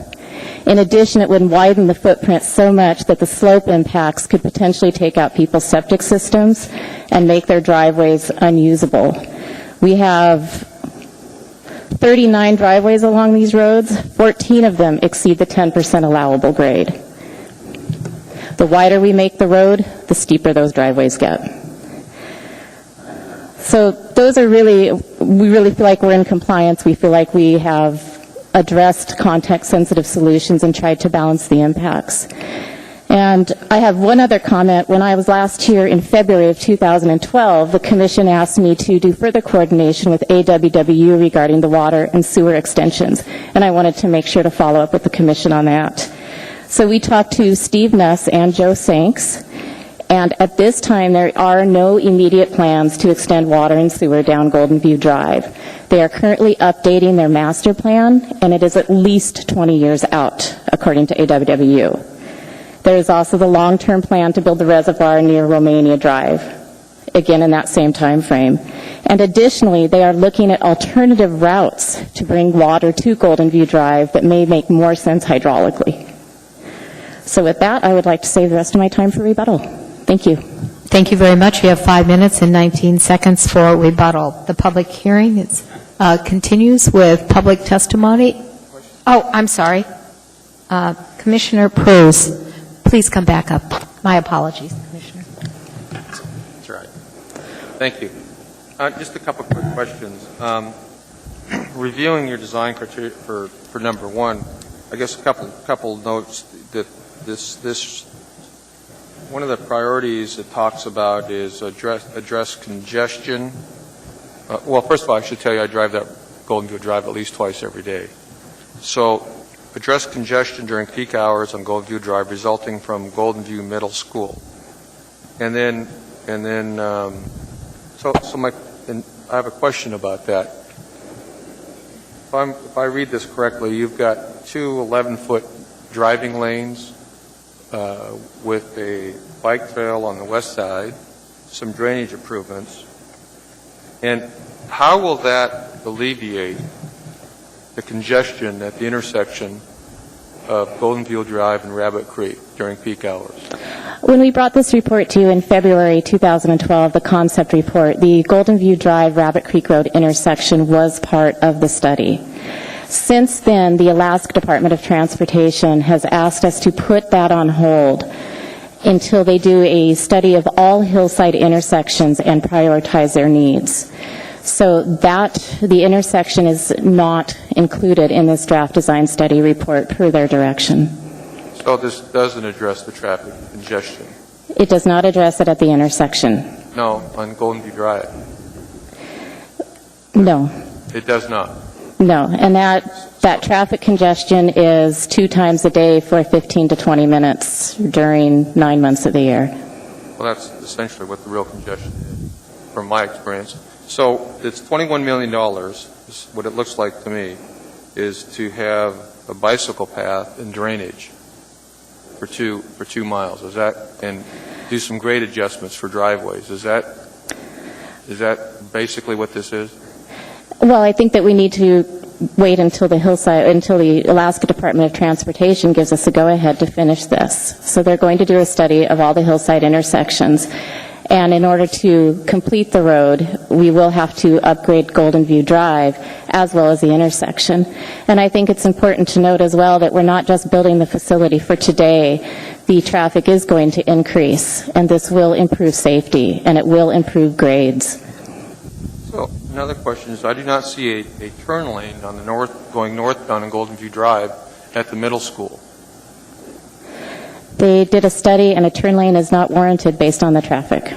In addition, it would widen the footprint so much that the slope impacts could potentially take out people's septic systems and make their driveways unusable. We have 39 driveways along these roads. 14 of them exceed the 10% allowable grade. The wider we make the road, the steeper those driveways get. So those are we really feel like we're in compliance. We feel like we have addressed context-sensitive solutions and tried to balance the impacts. And I have one other comment. When I was last here in February of 2012, the Commission asked me to do further coordination with AWWU regarding the water and sewer extensions, and I wanted to make sure to follow up with the Commission on that. So we talked to Steve Nuss and Joe Sanks, and at this time there are no immediate plans to extend water and sewer down Golden View Drive. They are currently updating their master plan, and it is at least 20 years out, according to AWWU. There is also the long-term plan to build the reservoir near Romania Drive, again in that same time frame. And additionally, they are looking at alternative routes to bring water to Golden View Drive that may make more sense hydraulically. So with that, I would like to save the rest of my time for rebuttal. Thank you. Thank you very much. You have 5 minutes and 19 seconds for rebuttal. The public hearing continues with public testimony. Oh, I'm sorry. Commissioner Pruse. Please come back up. My apologies, Commissioner. That's right. Thank you. Just a couple quick questions. Reviewing your design criteria for number one, I guess a couple notes that this one of the priorities it talks about is address congestion. Well, first of all, I should tell you I drive that Golden View Drive at least twice every day. So address congestion during peak hours on Golden View Drive resulting from Golden View Middle School. And then I have a question about that. If I read this correctly, you've got two 11-foot driving lanes with a bike trail on the west side, some drainage improvements. And how will that alleviate the congestion at the intersection of Golden View Drive and Rabbit Creek during peak hours? When we brought this report to you in February 2012, the concept report, the Golden View Drive Rabbit Creek Road intersection was part of the study. Since then, the Alaska Department of Transportation has asked us to put that on hold until they do a study of all hillside intersections and prioritize their needs. So the intersection is not included in this draft design study report per their direction. So this doesn't address the traffic congestion? It does not address it at the intersection. No, on Golden View Drive? No. It does not? No, and that traffic congestion is 2 times a day for 15 to 20 minutes during 9 months of the year. Well, that's essentially what the real congestion is, from my experience. So it's $21 million, is what it looks like to me, is to have a bicycle path and drainage for 2 miles. Is that, and do some grade adjustments for driveways. Is that basically what this is? Well, I think that we need to wait until the Alaska Department of Transportation gives us a go-ahead to finish this. So they're going to do a study of all the hillside intersections. And in order to complete the road, we will have to upgrade Golden View Drive as well as the intersection. And I think it's important to note as well that we're not just building the facility for today. The traffic is going to increase, and this will improve safety, and it will improve grades. So another question is, I do not see a turn lane on the going northbound on Golden View Drive at the middle school. They did a study, and a turn lane is not warranted based on the traffic.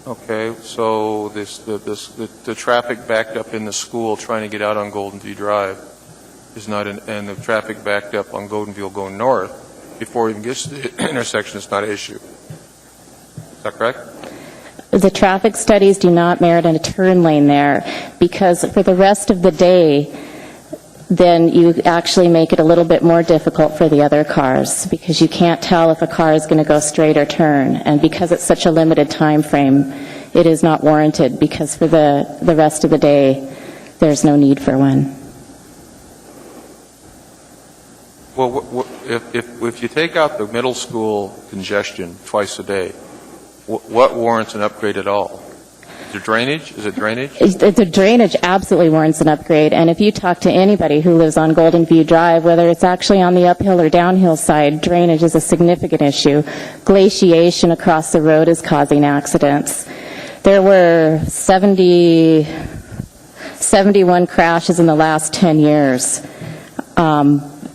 Okay, so the traffic backed up in the school trying to get out on Golden View Drive is not, and the traffic backed up on Golden View going north before it even gets to the intersection is not an issue. Is that correct? The traffic studies do not merit a turn lane there because for the rest of the day, then you actually make it a little bit more difficult for the other cars because you can't tell if a car is going to go straight or turn. And because it's such a limited time frame, it is not warranted because for the rest of the day, there's no need for one. Well, if you take out the middle school congestion twice a day, what warrants an upgrade at all? Is it drainage? Is it drainage? The drainage absolutely warrants an upgrade. And if you talk to anybody who lives on Golden View Drive, whether it's actually on the uphill or downhill side, drainage is a significant issue. Glaciation across the road is causing accidents. There were 71 crashes in the last 10 years.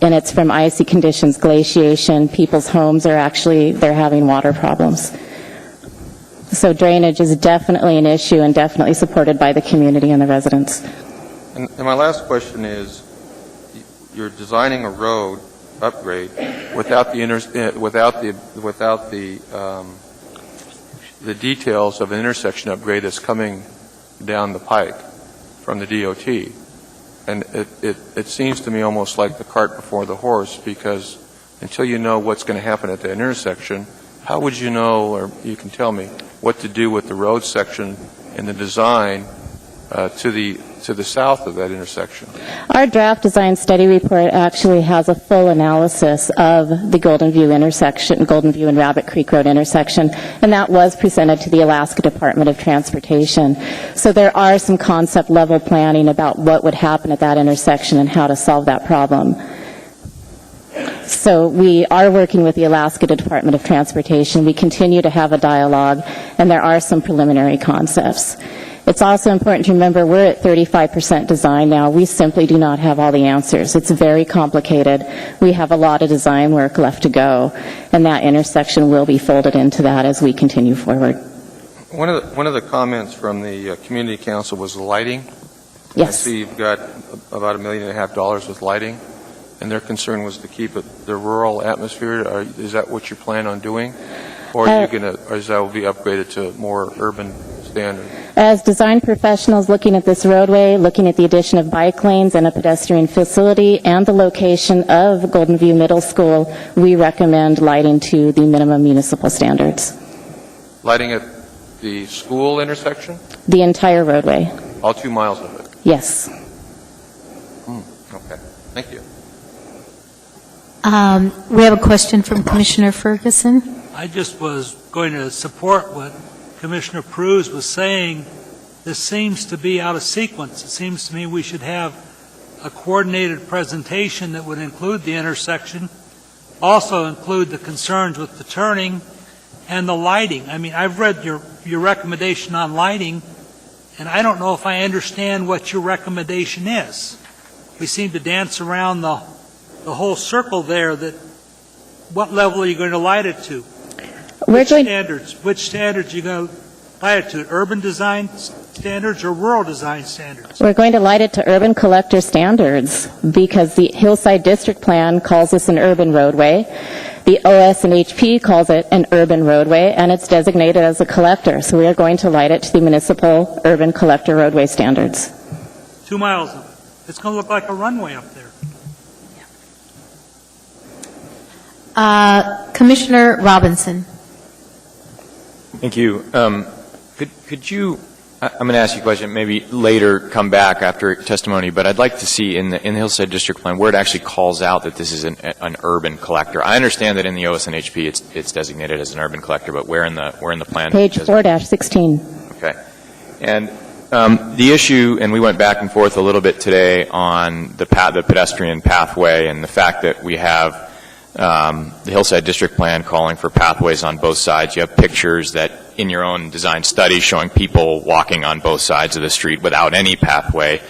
and it's from icy conditions, glaciation. People's homes are they're having water problems. So drainage is definitely an issue and definitely supported by the community and the residents. And my last question is, you're designing a road upgrade without the details of an intersection upgrade that's coming down the pike from the DOT. And it seems to me almost like the cart before the horse, because until you know what's going to happen at that intersection, how would you know, or you can tell me, what to do with the road section and the design to the south of that intersection? Our draft design study report actually has a full analysis of the Golden View intersection, Golden View and Rabbit Creek Road intersection, and that was presented to the Alaska Department of Transportation. So there are some concept level planning about what would happen at that intersection and how to solve that problem. So we are working with the Alaska Department of Transportation. We continue to have a dialogue, and there are some preliminary concepts. It's also important to remember we're at 35% design now. We simply do not have all the answers. It's very complicated. We have a lot of design work left to go, and that intersection will be folded into that as we continue forward. One of the comments from the Community Council was the lighting. Yes. I see you've got about $1.5 million with lighting, and their concern was to keep it the rural atmosphere. Is that what you plan on doing, or are you or is that will be upgraded to more urban standards? As design professionals looking at this roadway, looking at the addition of bike lanes and a pedestrian facility and the location of Golden View Middle School, we recommend lighting to the minimum municipal standards. Lighting at the school intersection? The entire roadway. All 2 miles of it? Yes. Okay. Thank you. We have a question from Commissioner Ferguson. I just was going to support what Commissioner Pruz was saying. This seems to be out of sequence. It seems to me we should have a coordinated presentation that would include the intersection, also include the concerns with the turning and the lighting. I mean, I've read your recommendation on lighting, and I don't know if I understand what your recommendation is. We seem to dance around the whole circle there. That what level are you going to light it to? Which standards are you going to light it to? Urban design standards or rural design standards? We're going to light it to urban collector standards because the Hillside District Plan calls this an urban roadway. The OS and HP calls it an urban roadway, and it's designated as a collector. So we are going to light it to the municipal urban collector roadway standards. 2 miles of it. It's going to look like a runway up there. Commissioner Robinson. Thank you. Could you, I'm going to ask you a question, maybe later come back after testimony, but I'd like to see in the Hillside District Plan where it actually calls out that this is an urban collector. I understand that in the OS&HP it's designated as an urban collector, but where in the plan? Page 4-16. Okay. And the issue, and we went back and forth a little bit today on the pedestrian pathway and the fact that we have the Hillside District Plan calling for pathways on both sides. You have pictures that in your own design study showing people walking on both sides of the street without any pathway.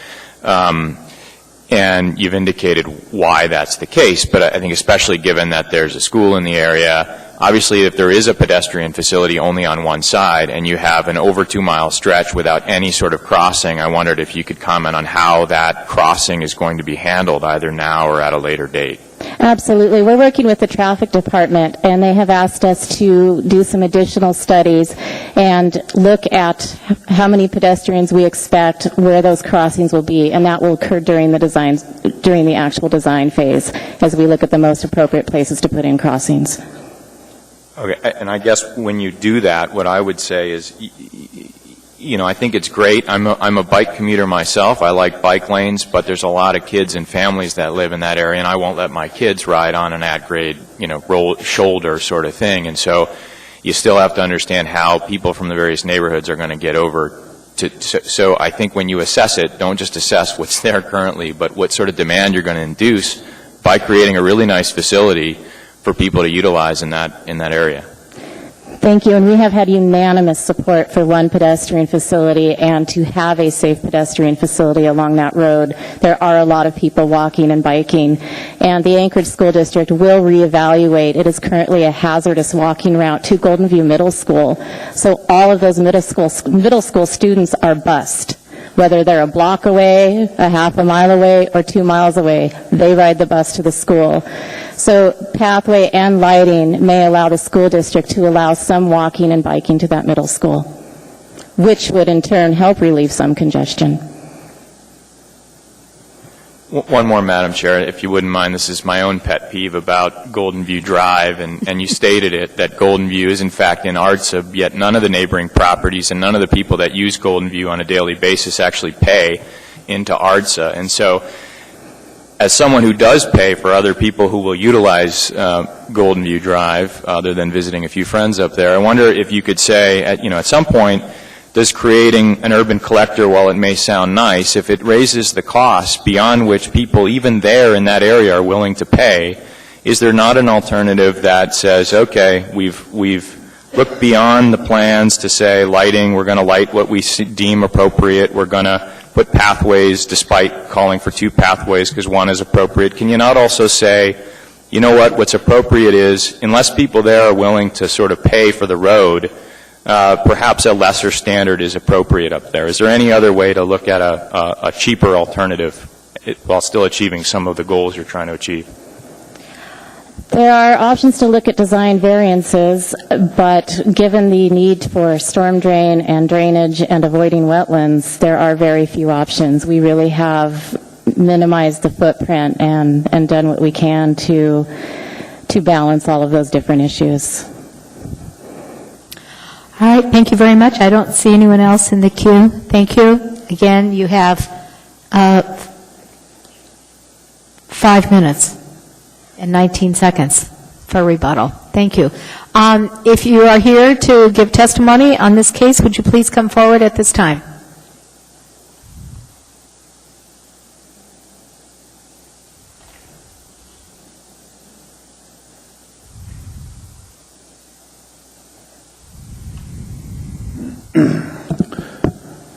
And you've indicated why that's the case, but I think especially given that there's a school in the area, obviously if there is a pedestrian facility only on one side and you have an over 2 mile stretch without any sort of crossing, I wondered if you could comment on how that crossing is going to be handled either now or at a later date. Absolutely. We're working with the traffic department, and they have asked us to do some additional studies and look at how many pedestrians we expect, where those crossings will be, and that will occur during the actual design phase as we look at the most appropriate places to put in crossings. Okay, and I guess when you do that, what I would say is, I think it's great. I'm a bike commuter myself. I like bike lanes, but there's a lot of kids and families that live in that area, and I won't let my kids ride on an at-grade, shoulder sort of thing. And so you still have to understand how people from the various neighborhoods are going to get over to. So I think when you assess it, don't just assess what's there currently, but what sort of demand you're going to induce by creating a really nice facility for people to utilize in that area. Thank you, and we have had unanimous support for one pedestrian facility and to have a safe pedestrian facility along that road. There are a lot of people walking and biking, and the Anchorage School District will reevaluate. It is currently a hazardous walking route to Golden View Middle School, so all of those middle school students are bused. Whether they're a block away, a half a mile away, or 2 miles away, they ride the bus to the school. So pathway and lighting may allow the school district to allow some walking and biking to that middle school, which would in turn help relieve some congestion. One more, Madam Chair, if you wouldn't mind. This is my own pet peeve about Golden View Drive, and you stated it, that Golden View is in fact in ARDSA, yet none of the neighboring properties and none of the people that use Golden View on a daily basis actually pay into ARDSA. And so, as someone who does pay for other people who will utilize Golden View Drive, other than visiting a few friends up there, I wonder if you could say, at some point, does creating an urban collector, while it may sound nice, if it raises the cost beyond which people even there in that area are willing to pay, is there not an alternative that says, okay, we've looked beyond the plans to say lighting, we're going to light what we deem appropriate, we're going to put pathways despite calling for 2 pathways because 1 is appropriate. Can you not also say, you know what's appropriate is, unless people there are willing to sort of pay for the road, perhaps a lesser standard is appropriate up there. Is there any other way to look at a cheaper alternative while still achieving some of the goals you're trying to achieve? There are options to look at design variances, but given the need for storm drain and drainage and avoiding wetlands, there are very few options. We really have minimized the footprint and done what we can to balance all of those different issues. All right, thank you very much. I don't see anyone else in the queue. Thank you. Again, you have 5 minutes and 19 seconds for rebuttal. Thank you. If you are here to give testimony on this case, would you please come forward at this time?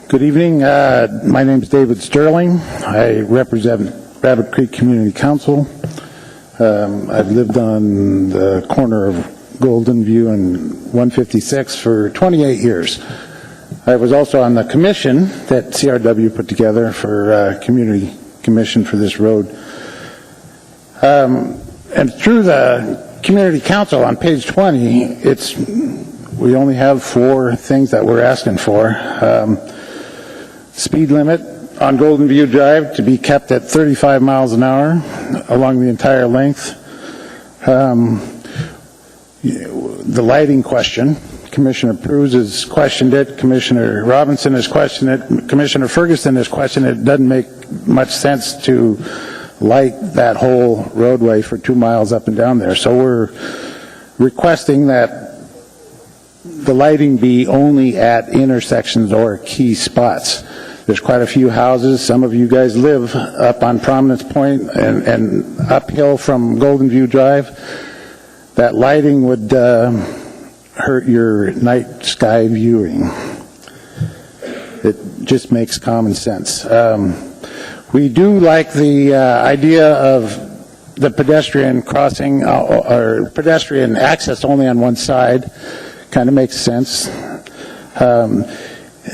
Good evening. My name is David Sterling. I represent Rabbit Creek Community Council. I've lived on the corner of Golden View and 156 for 28 years. I was also on the commission that CRW put together for Community Commission for this road. And through the Community Council on page 20, we only have 4 things that we're asking for. Speed limit on Golden View Drive to be kept at 35 miles an hour along the entire length. The lighting question, Commissioner Pruz has questioned it, Commissioner Robinson has questioned it, Commissioner Ferguson has questioned it. It doesn't make much sense to light that whole roadway for 2 miles up and down there. So we're requesting that the lighting be only at intersections or key spots. There's quite a few houses. Some of you guys live up on Prominence Point and uphill from Golden View Drive. That lighting would hurt your night sky viewing. It just makes common sense. We do like the idea of the pedestrian crossing or pedestrian access only on one side. Kind of makes sense.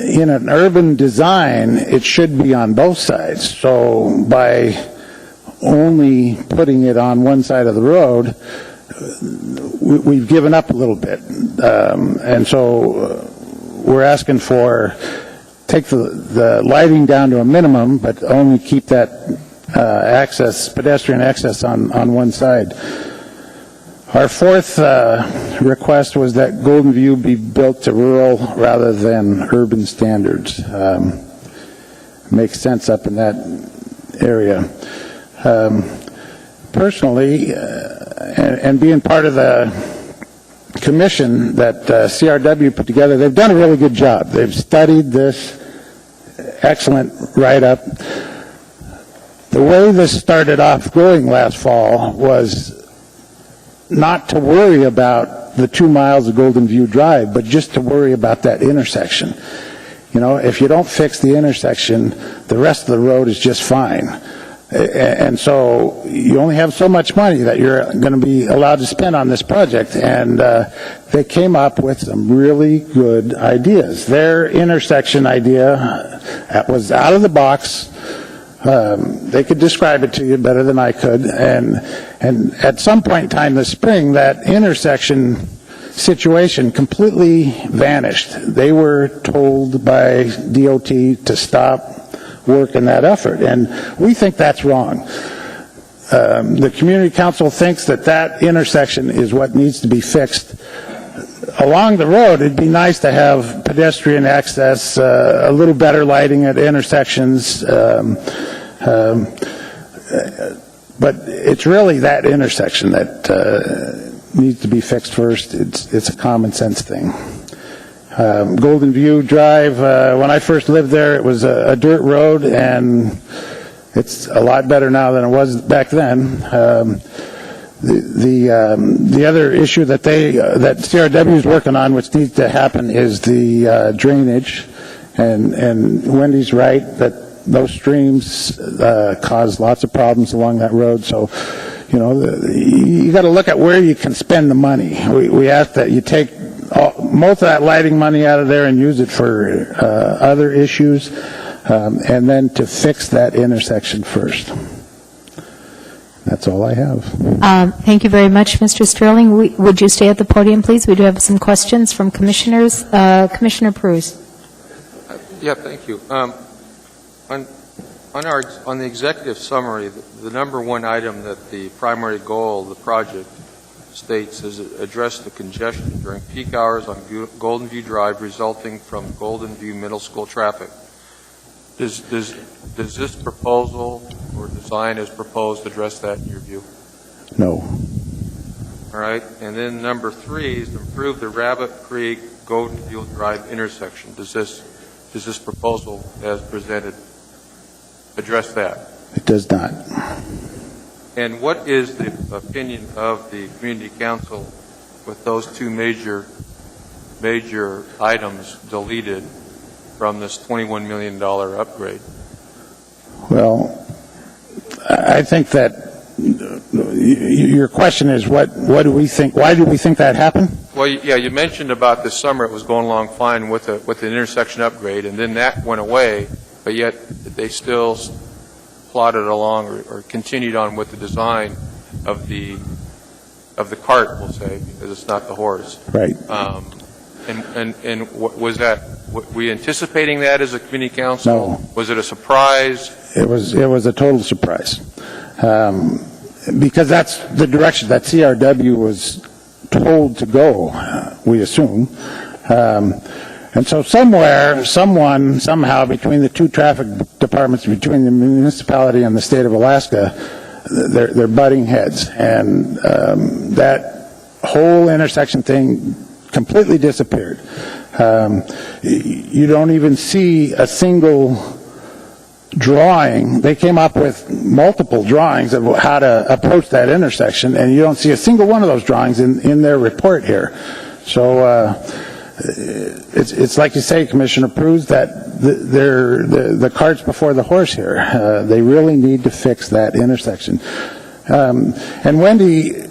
In an urban design, it should be on both sides. So by only putting it on one side of the road, we've given up a little bit. And so we're asking for, take the lighting down to a minimum, but only keep that pedestrian access on one side. Our 4th request was that Golden View be built to rural rather than urban standards. Makes sense up in that area. Personally, and being part of the commission that CRW put together, they've done a really good job. They've studied this excellent write-up. The way this started off going last fall was not to worry about the 2 miles of Golden View Drive, but just to worry about that intersection. You know, if you don't fix the intersection, the rest of the road is just fine. And so you only have so much money that you're going to be allowed to spend on this project. And they came up with some really good ideas. Their intersection idea was out of the box. They could describe it to you better than I could. And at some point in time this spring, that intersection situation completely vanished. They were told by DOT to stop work in that effort, and we think that's wrong. The Community Council thinks that that intersection is what needs to be fixed. Along the road, it'd be nice to have pedestrian access, a little better lighting at intersections, but it's really that intersection that needs to be fixed first. It's a common sense thing. Golden View Drive, when I first lived there, it was a dirt road, and it's a lot better now than it was back then. The other issue that that CRW is working on, which needs to happen, is the drainage, and Wendy's right that those streams cause lots of problems along that road. So, you know, you got to look at where you can spend the money. We ask that you take most of that lighting money out of there and use it for other issues, and then to fix that intersection first. That's all I have. Thank you very much, Mr. Sterling. Would you stay at the podium, please? We do have some questions from commissioners. Commissioner Pruz. Yeah, thank you. On the executive summary, the number one item that the primary goal of the project states is address the congestion during peak hours on Golden View Drive resulting from Golden View Middle School traffic. Does this proposal or design as proposed address that in your view? No. All right. And then number 3 is improve the Rabbit Creek Golden View Drive intersection. Does this proposal as presented address that? It does not. And what is the opinion of the Community Council with those two major items deleted from this $21 million upgrade? Well, I think that your question is what do we think? Why do we think that happened? Well, yeah, you mentioned about this summer it was going along fine with the intersection upgrade, and then that went away, but yet they still plodded along or continued on with the design of the cart, we'll say, because it's not the horse. Right. And was that, were we anticipating that as a community council? No. Was it a surprise? It was a total surprise, because that's the direction that CRW was told to go, we assume. And so someone, somehow, between the two traffic departments, between the municipality and the state of Alaska, they're butting heads. And that whole intersection thing completely disappeared. You don't even see a single drawing. They came up with multiple drawings of how to approach that intersection, and you don't see a single one of those drawings in their report here. So it's like you say, Commissioner Pruz, that the cart's before the horse here. They really need to fix that intersection. And Wendy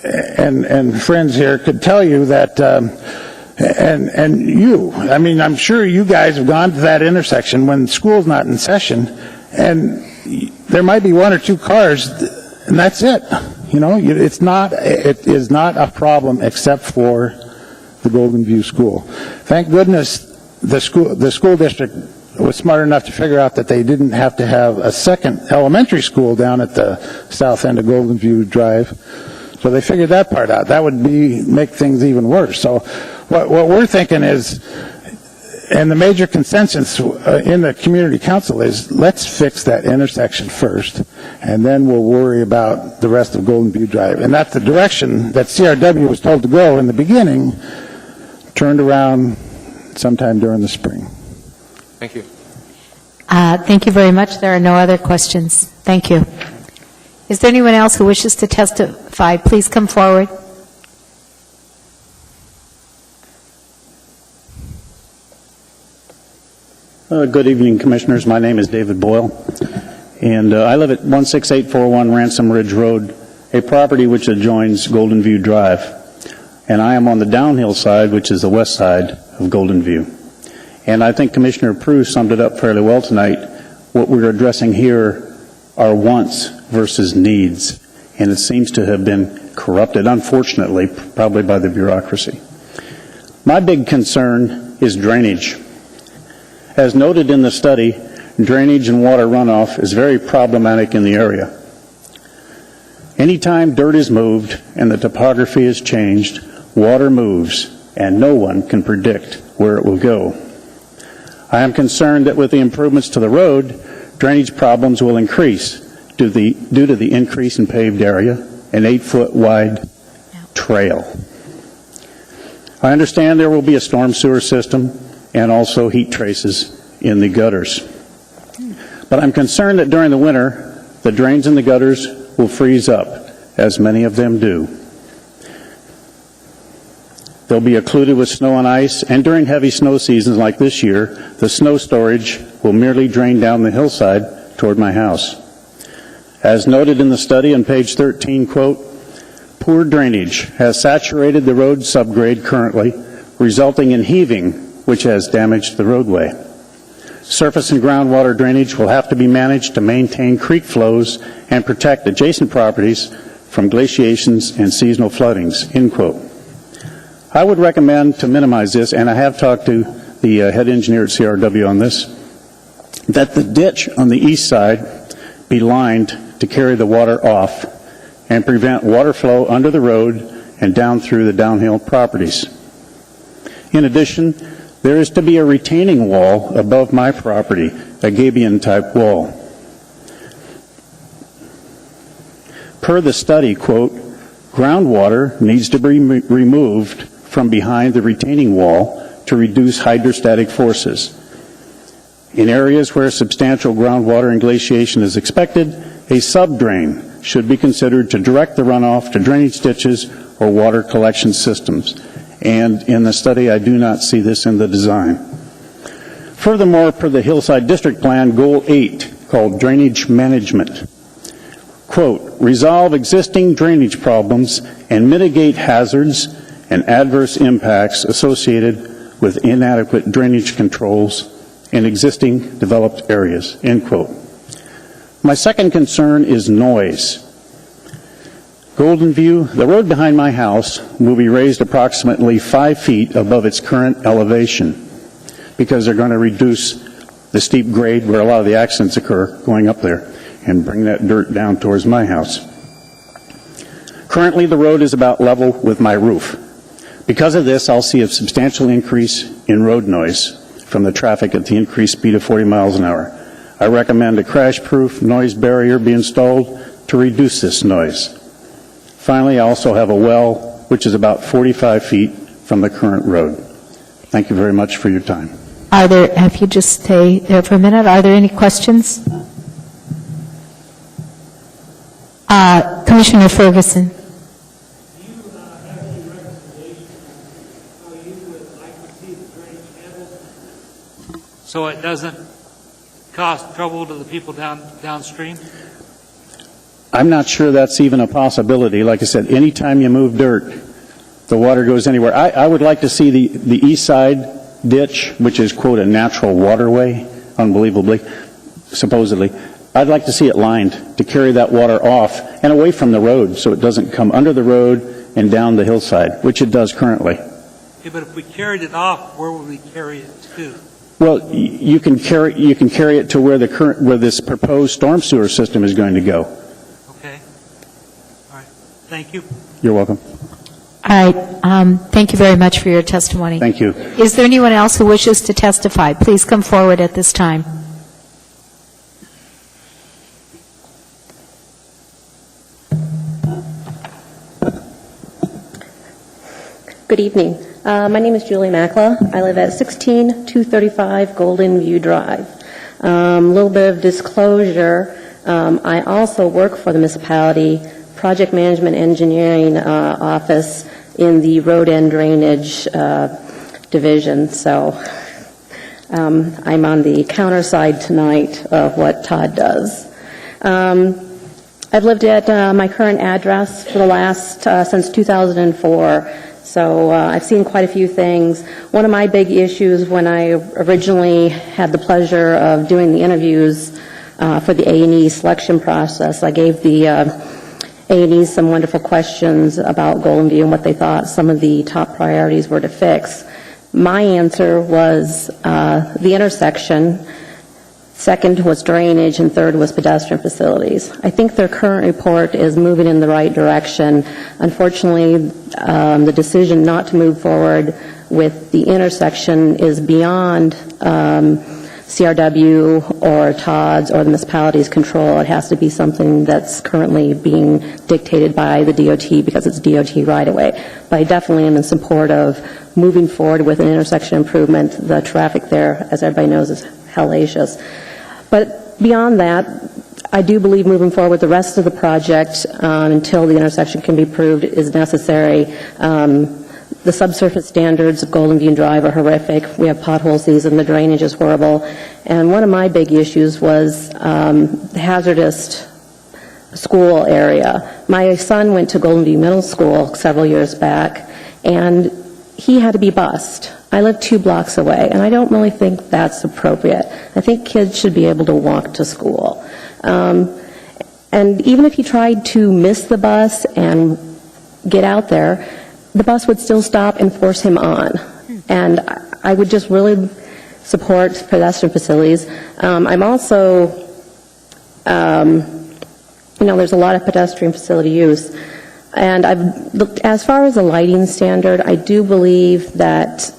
and friends here could tell you that, and you, I mean, I'm sure you guys have gone to that intersection when school's not in session, and there might be one or two cars, and that's it. You know, it is not a problem except for the Golden View School. Thank goodness the school district was smart enough to figure out that they didn't have to have a second elementary school down at the south end of Golden View Drive. So they figured that part out. That would make things even worse. So what we're thinking is, and the major consensus in the community council is, let's fix that intersection first, and then we'll worry about the rest of Golden View Drive. And that's the direction that CRW was told to go in the beginning, turned around sometime during the spring. Thank you. Thank you very much. There are no other questions. Thank you. Is there anyone else who wishes to testify? Please come forward. Good evening, Commissioners. My name is David Boyle, and I live at 16841 Ransom Ridge Road, a property which adjoins Golden View Drive, and I am on the downhill side, which is the west side of Golden View. And I think Commissioner Prue summed it up fairly well tonight. What we're addressing here are wants versus needs, and it seems to have been corrupted, unfortunately, probably by the bureaucracy. My big concern is drainage. As noted in the study, drainage and water runoff is very problematic in the area. Anytime dirt is moved and the topography is changed, water moves, and no one can predict where it will go. I am concerned that with the improvements to the road, drainage problems will increase due to the increase in paved area, an 8-foot wide trail. I understand there will be a storm sewer system and also heat traces in the gutters. But I'm concerned that during the winter, the drains in the gutters will freeze up, as many of them do. They'll be occluded with snow and ice, and during heavy snow seasons like this year, the snow storage will merely drain down the hillside toward my house. As noted in the study on page 13, quote, poor drainage has saturated the road subgrade currently, resulting in heaving, which has damaged the roadway. Surface and groundwater drainage will have to be managed to maintain creek flows and protect adjacent properties from glaciations and seasonal floodings, end quote. I would recommend to minimize this, and I have talked to the head engineer at CRW on this, that the ditch on the east side be lined to carry the water off and prevent water flow under the road and down through the downhill properties. In addition, there is to be a retaining wall above my property, a gabion-type wall. Per the study, quote, groundwater needs to be removed from behind the retaining wall to reduce hydrostatic forces. In areas where substantial groundwater and glaciation is expected, a subdrain should be considered to direct the runoff to drainage ditches or water collection systems. And in the study, I do not see this in the design. Furthermore, per the Hillside District Plan, Goal 8, called Drainage Management, quote, resolve existing drainage problems and mitigate hazards and adverse impacts associated with inadequate drainage controls in existing developed areas, end quote. My second concern is noise. Golden View, the road behind my house will be raised approximately 5 feet above its current elevation because they're going to reduce the steep grade where a lot of the accidents occur going up there and bring that dirt down towards my house. Currently, the road is about level with my roof. Because of this, I'll see a substantial increase in road noise from the traffic at the increased speed of 40 miles an hour. I recommend a crash-proof noise barrier be installed to reduce this noise. Finally, I also have a well, which is about 45 feet from the current road. Thank you very much for your time. If you just stay there for a minute, are there any questions? Commissioner Ferguson. So it doesn't cause trouble to the people downstream? I'm not sure that's even a possibility. Like I said, anytime you move dirt, the water goes anywhere. I would like to see the east side ditch, which is, quote, a natural waterway, unbelievably, supposedly. I'd like to see it lined to carry that water off and away from the road so it doesn't come under the road and down the hillside, which it does currently. Yeah, but if we carried it off, where would we carry it to? Well, you can carry it to where this proposed storm sewer system is going to go. Okay. All right. Thank you. You're welcome. All right. Thank you very much for your testimony. Thank you. Is there anyone else who wishes to testify? Please come forward at this time. Good evening. My name is Julie Mackla. I live at 16235 Golden View Drive. A little bit of disclosure. I also work for the municipality project management engineering office in the road and drainage division. So I'm on the counter side tonight of what Todd does. I've lived at my current address for the last, since 2004, so I've seen quite a few things. One of my big issues when I originally had the pleasure of doing the interviews for the A&E selection process, I gave the A&E some wonderful questions about Golden View and what they thought some of the top priorities were to fix. My answer was the intersection, second was drainage, and third was pedestrian facilities. I think their current report is moving in the right direction. Unfortunately, the decision not to move forward with the intersection is beyond CRW or Todd's or the municipality's control. It has to be something that's currently being dictated by the DOT because it's DOT right-of-way. But I definitely am in support of moving forward with an intersection improvement. The traffic there, as everybody knows, is hellacious. But beyond that, I do believe moving forward with the rest of the project until the intersection can be approved is necessary. The subsurface standards of Golden View Drive are horrific. We have pothole season, the drainage is horrible. And one of my big issues was the hazardous school area. My son went to Golden View Middle School several years back, and he had to be bused. I live 2 blocks away, and I don't really think that's appropriate. I think kids should be able to walk to school. And even if he tried to miss the bus and get out there, the bus would still stop and force him on. And I would just really support pedestrian facilities. I'm also, there's a lot of pedestrian facility use. And I've looked, as far as the lighting standard, I do believe that,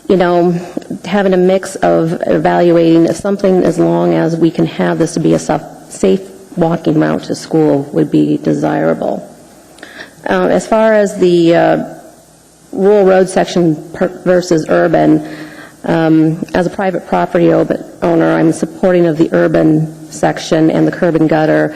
having a mix of evaluating something as long as we can have this to be a safe walking route to school would be desirable. As far as the rural road section versus urban, as a private property owner, I'm supporting of the urban section and the curb and gutter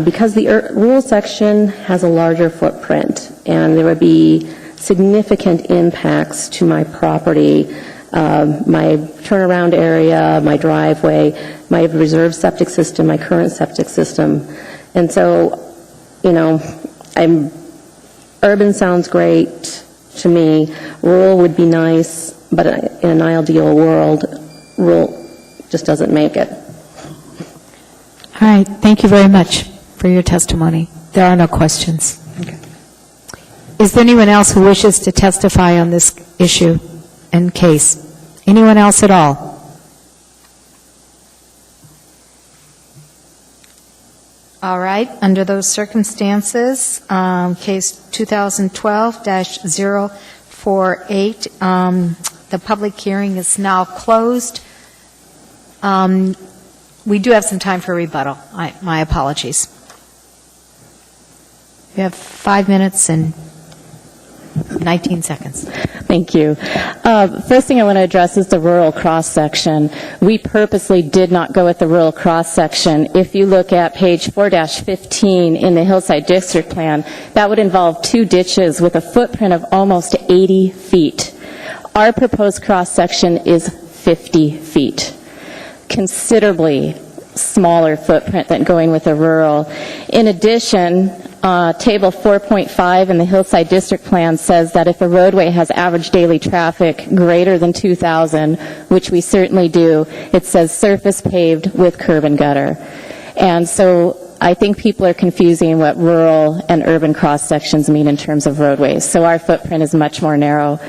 because the rural section has a larger footprint and there would be significant impacts to my property, my turnaround area, my driveway, my reserve septic system, my current septic system. And so, urban sounds great to me. Rural would be nice, but in an ideal world, rural just doesn't make it. All right, thank you very much for your testimony. There are no questions. Okay. Is there anyone else who wishes to testify on this issue and case? Anyone else at all? All right, under those circumstances, case 2012-048, the public hearing is now closed. We do have some time for rebuttal. My apologies. You have 5 minutes and 19 seconds. Thank you. First thing I want to address is the rural cross-section. We purposely did not go with the rural cross-section. If you look at page 4-15 in the Hillside District Plan, that would involve 2 ditches with a footprint of almost 80 feet. Our proposed cross-section is 50 feet. Considerably smaller footprint than going with a rural. In addition, Table 4.5 in the Hillside District Plan says that if a roadway has average daily traffic greater than 2,000, which we certainly do, it says surface paved with curb and gutter. And so I think people are confusing what rural and urban cross-sections mean in terms of roadways. So our footprint is much more narrow.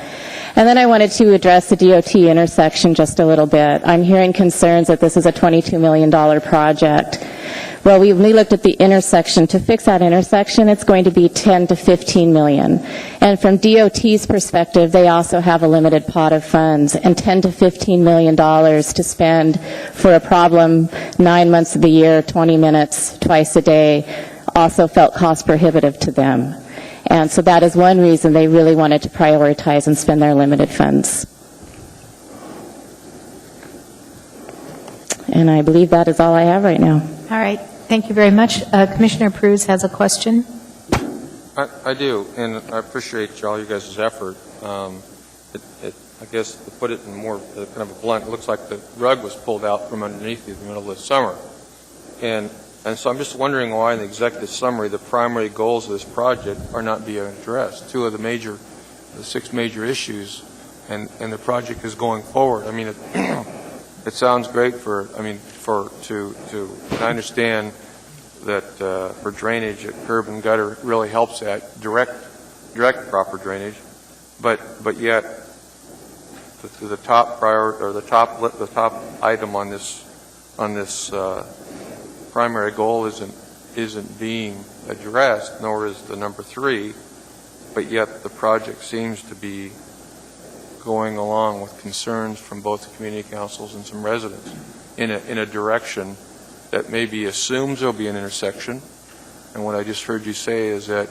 And then I wanted to address the DOT intersection just a little bit. I'm hearing concerns that this is a $22 million project. Well, we looked at the intersection. To fix that intersection, it's going to be 10 to 15 million. And from DOT's perspective, they also have a limited pot of funds, and 10 to 15 million dollars to spend for a problem 9 months of the year, 20 minutes, twice a day, also felt cost prohibitive to them. And so that is one reason they really wanted to prioritize and spend their limited funds. And I believe that is all I have right now. All right. Thank you very much. Commissioner Pruz has a question. I do, and I appreciate all you guys' effort. I I guess to put it in more kind of a blunt, it looks like the rug was pulled out from underneath you in the middle of the summer. And so I'm just wondering why in the executive summary the primary goals of this project are not being addressed. Two of the 6 major issues, and the project is going forward. I mean, it sounds great I understand that for drainage, curb and gutter really helps that direct proper drainage, but yet the top item on this primary goal isn't being addressed, nor is the number 3, but yet the project seems to be going along with concerns from both the community councils and some residents in a direction that maybe assumes there'll be an intersection. And what I just heard you say is that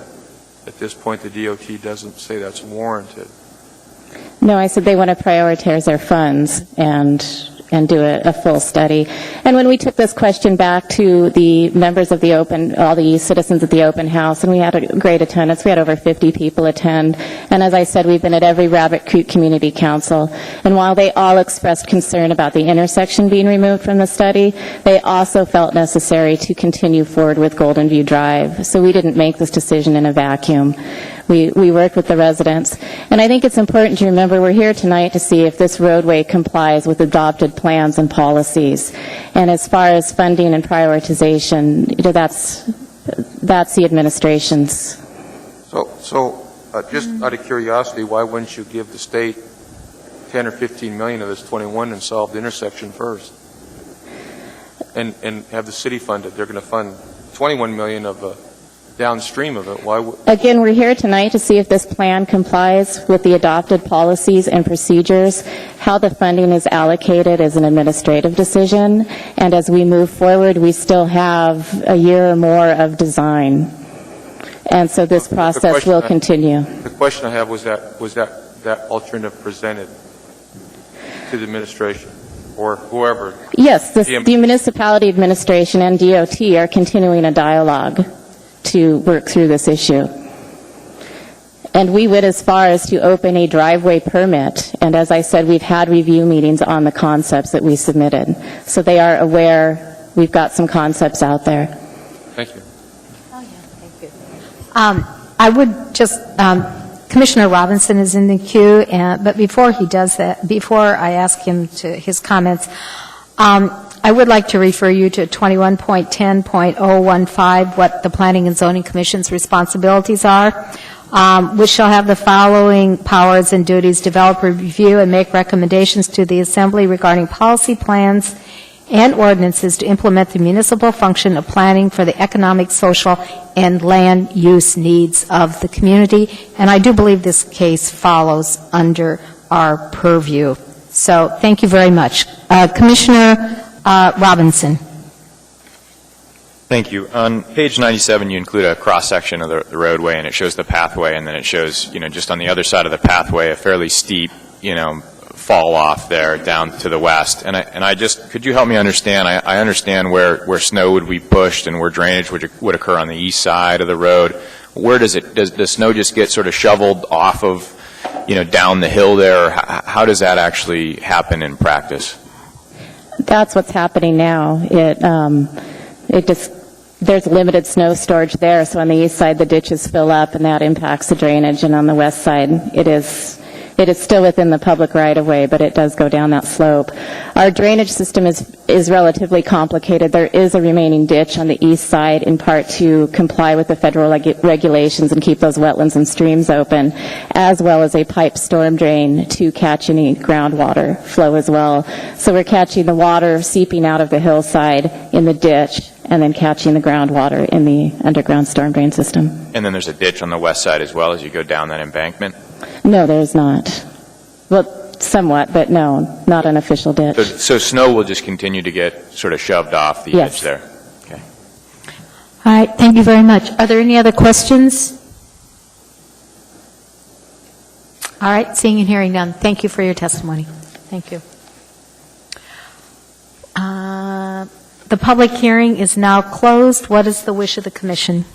at this point the DOT doesn't say that's warranted. No, I said they want to prioritize their funds and do a full study. And when we took this question back to the members of all the citizens at the open house, and we had a great attendance, we had over 50 people attend, and as I said, we've been at every Rabbit Creek Community Council, and while they all expressed concern about the intersection being removed from the study, they also felt necessary to continue forward with Golden View Drive. So we didn't make this decision in a vacuum. We worked with the residents. And I think it's important to remember we're here tonight to see if this roadway complies with adopted plans and policies. And as far as funding and prioritization, that's the administration's. So just out of curiosity, why wouldn't you give the state 10 or 15 million of this 21 and solve the intersection first? And have the city fund it? They're going to fund 21 million of downstream of it. Again, we're here tonight to see if this plan complies with the adopted policies and procedures. How the funding is allocated is an administrative decision, and as we move forward, we still have a year or more of design. And so this process will continue. The question I have was that alternative presented to the administration or whoever? Yes, the municipality administration and DOT are continuing a dialogue to work through this issue. And we went as far as to open a driveway permit, and as I said, we've had review meetings on the concepts that we submitted. So they are aware we've got some concepts out there. Thank you. I would just, Commissioner Robinson is in the queue, but before he does that, before I ask him to his comments, I would like to refer you to 21.10.015, what the Planning and Zoning Commission's responsibilities are, which shall have the following powers and duties: develop, review, and make recommendations to the Assembly regarding policy plans and ordinances to implement the municipal function of planning for the economic, social, and land use needs of the community. And I do believe this case follows under our purview. So thank you very much. Commissioner Robinson. Thank you. On page 97, you include a cross-section of the roadway, and it shows the pathway, and then it shows, just on the other side of the pathway, a fairly steep, fall off there down to the west. And I just, could you help me understand? I understand where snow would be pushed and where drainage would occur on the east side of the road. Where does the snow just get sort of shoveled off of, down the hill there? Or how does that actually happen in practice? That's what's happening now. There's limited snow storage there, so on the east side the ditches fill up and that impacts the drainage, and on the west side it is still within the public right-of-way, but it does go down that slope. Our drainage system is relatively complicated. There is a remaining ditch on the east side, in part to comply with the federal regulations and keep those wetlands and streams open, as well as a pipe storm drain to catch any groundwater flow as well. So we're catching the water seeping out of the hillside in the ditch, and then catching the groundwater in the underground storm drain system. And then there's a ditch on the west side as well as you go down that embankment? No, there's not. Well, somewhat, but no, not an official ditch. So snow will just continue to get sort of shoved off the edge there? Okay. All right, thank you very much. Are there any other questions? All right, seeing and hearing none. Thank you for your testimony. Thank you. The public hearing is now closed. What is the wish of the commission?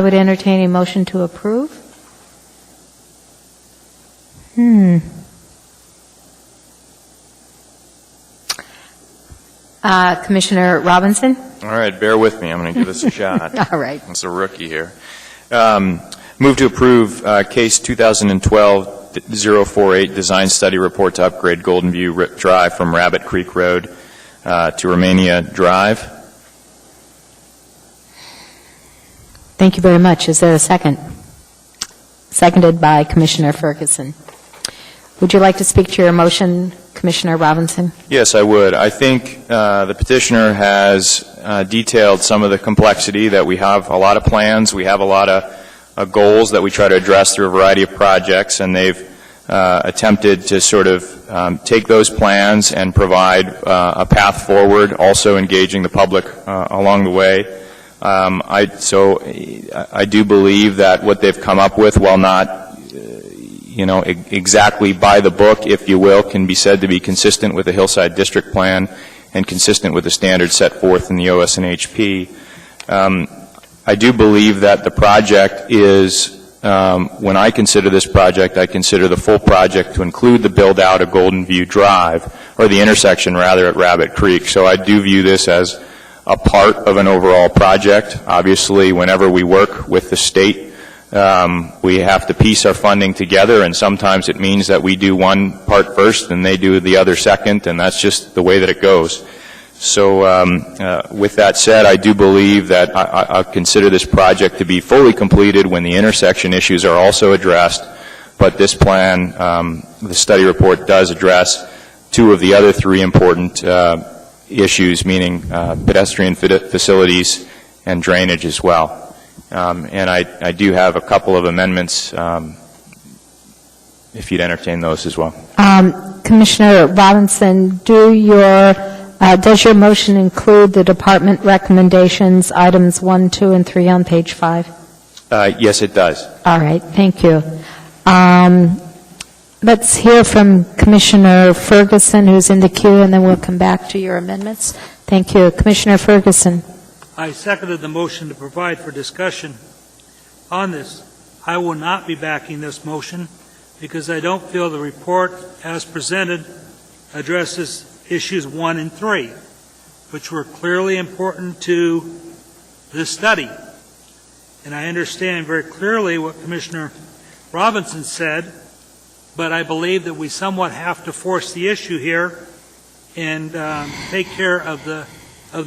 I would entertain a motion to approve. Commissioner Robinson? All right, bear with me. I'm going to give this a shot. All right. It's a rookie here. Move to approve case 2012-048 design study report to upgrade Golden View Drive from Rabbit Creek Road to Romania Drive. Thank you very much. Is there a second? Seconded by Commissioner Ferguson. Would you like to speak to your motion, Commissioner Robinson? Yes, I would. I think the petitioner has detailed some of the complexity that we have a lot of plans, we have a lot of goals that we try to address through a variety of projects, and they've attempted to sort of take those plans and provide a path forward, also engaging the public along the way. I do believe that what they've come up with, while not exactly by the book, if you will, can be said to be consistent with the Hillside District Plan and consistent with the standards set forth in the OS&HP. I do believe that the project is, when I consider this project, I consider the full project to include the build-out of Golden View Drive, or the intersection, rather, at Rabbit Creek. So I do view this as a part of an overall project. Obviously, whenever we work with the state, we have to piece our funding together, and sometimes it means that we do one part first and they do the other second, and that's just the way that it goes. So with that said, I do believe that I consider this project to be fully completed when the intersection issues are also addressed, but this plan, the study report, does address two of the other three important issues, meaning pedestrian facilities and drainage as well. And I do have a couple of amendments, if you'd entertain those as well. Commissioner Robinson, does your motion include the department recommendations, items 1, 2, and 3 on page 5? Yes, it does. All right, thank you. Let's hear from Commissioner Ferguson, who's in the queue, and then we'll come back to your amendments. Thank you. Commissioner Ferguson. I seconded the motion to provide for discussion on this. I will not be backing this motion because I don't feel the report as presented addresses issues 1 and 3, which were clearly important to this study. And I understand very clearly what Commissioner Robinson said, but I believe that we somewhat have to force the issue here and take care of the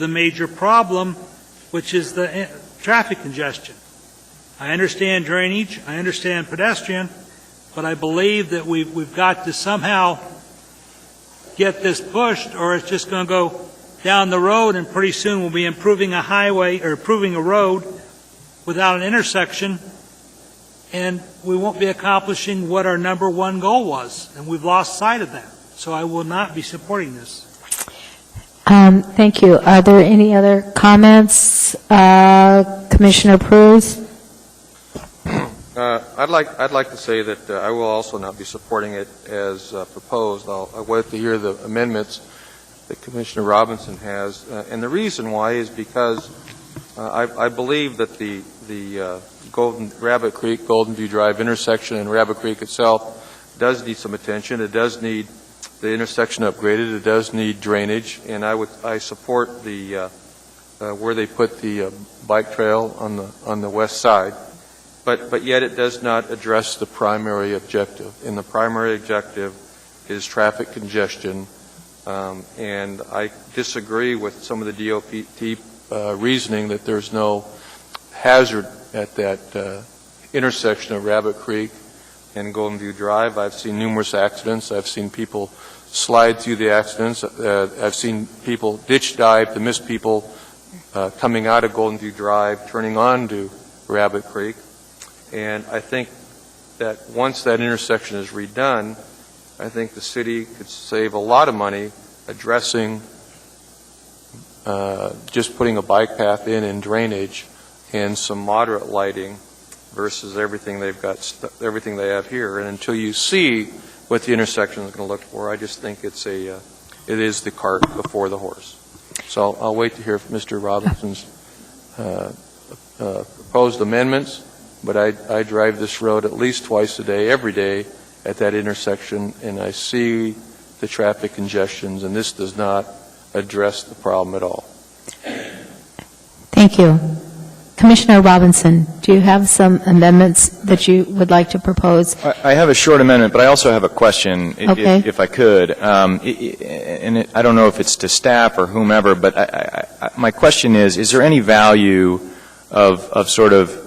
major problem, which is the traffic congestion. I understand drainage, I understand pedestrian, but I believe that we've got to somehow get this pushed, or it's just going to go down the road, and pretty soon we'll be improving a highway or improving a road without an intersection, and we won't be accomplishing what our number one goal was, and we've lost sight of that. So I will not be supporting this. Thank you. Are there any other comments? Commissioner Pruz? I'd like to say that I will also not be supporting it as proposed. I'll wait to hear the amendments that Commissioner Robinson has, and the reason why is because I believe that the Rabbit Creek, Golden View Drive intersection and Rabbit Creek itself does need some attention. It does need the intersection upgraded. It does need drainage, and I support the where they put the bike trail on the west side. But yet it does not address the primary objective. And the primary objective is traffic congestion. And I disagree with some of the DOT reasoning that there's no hazard at that intersection of Rabbit Creek and Golden View Drive. I've seen numerous accidents. I've seen people slide through the accidents. I've seen people ditch dive to miss people coming out of Golden View Drive, turning onto Rabbit Creek. And I think that once that intersection is redone, I think the city could save a lot of money addressing just putting a bike path in and drainage and some moderate lighting versus everything they have here. And until you see what the intersection is going to look for, I just think it is the cart before the horse. So I'll wait to hear from Mr. Robinson's proposed amendments, but I drive this road at least twice a day, every day, at that intersection, and I see the traffic congestions, and this does not address the problem at all. Thank you. Commissioner Robinson, do you have some amendments that you would like to propose? I have a short amendment, but I also have a question, Okay. if I could. I don't know if it's to staff or whomever, but my question is there any value of sort of,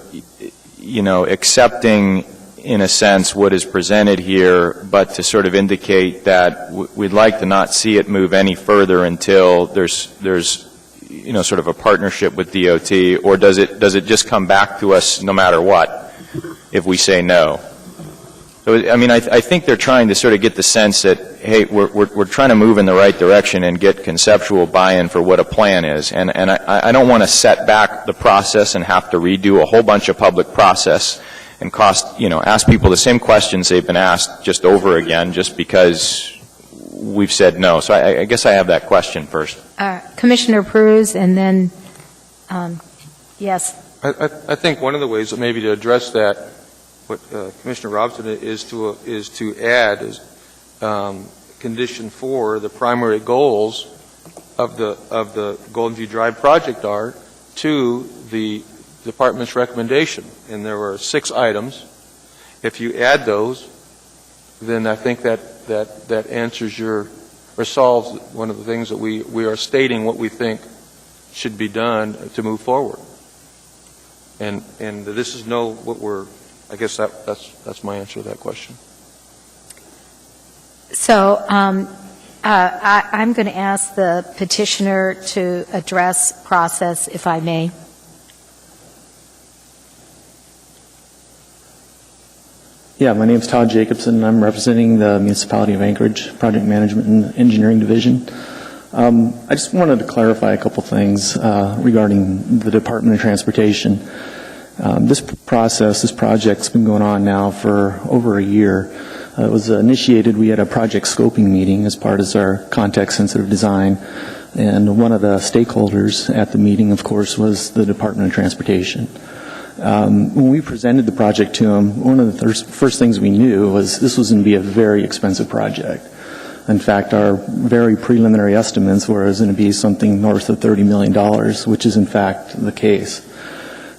accepting, in a sense, what is presented here, but to sort of indicate that we'd like to not see it move any further until there's sort of a partnership with DOT, or does it just come back to us no matter what if we say no? So, I think they're trying to sort of get the sense that, hey, we're trying to move in the right direction and get conceptual buy-in for what a plan is. And I don't want to set back the process and have to redo a whole bunch of public process and ask people the same questions they've been asked just over again just because we've said no. So I guess I have that question first. Commissioner Peruz, and then, yes. I think one of the ways that maybe to address that, what Commissioner Robinson is to add is condition 4, the primary goals of the Golden View Drive project are to the department's recommendation, and there were 6 items. If you add those, then I think that answers or solves one of the things that we are stating what we think should be done to move forward. And this is I guess that's my answer to that question. So I'm going to ask the petitioner to address process, if I may. Yeah, my name is Todd Jacobson. I'm representing the Municipality of Anchorage Project Management and Engineering Division. I just wanted to clarify a couple things regarding the Department of Transportation. This project's been going on now for over a year. It was initiated, we had a project scoping meeting as part of our context-sensitive design, and one of the stakeholders at the meeting, of course, was the Department of Transportation. When we presented the project to them, one of the first things we knew was this was going to be a very expensive project. In fact, our very preliminary estimates were it was going to be something north of $30 million, which is in fact the case.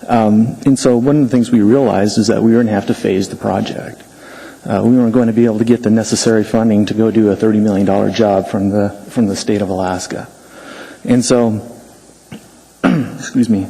And so one of the things we realized is that we were going to have to phase the project. We weren't going to be able to get the necessary funding to go do a $30 million job from the state of Alaska. And so, excuse me.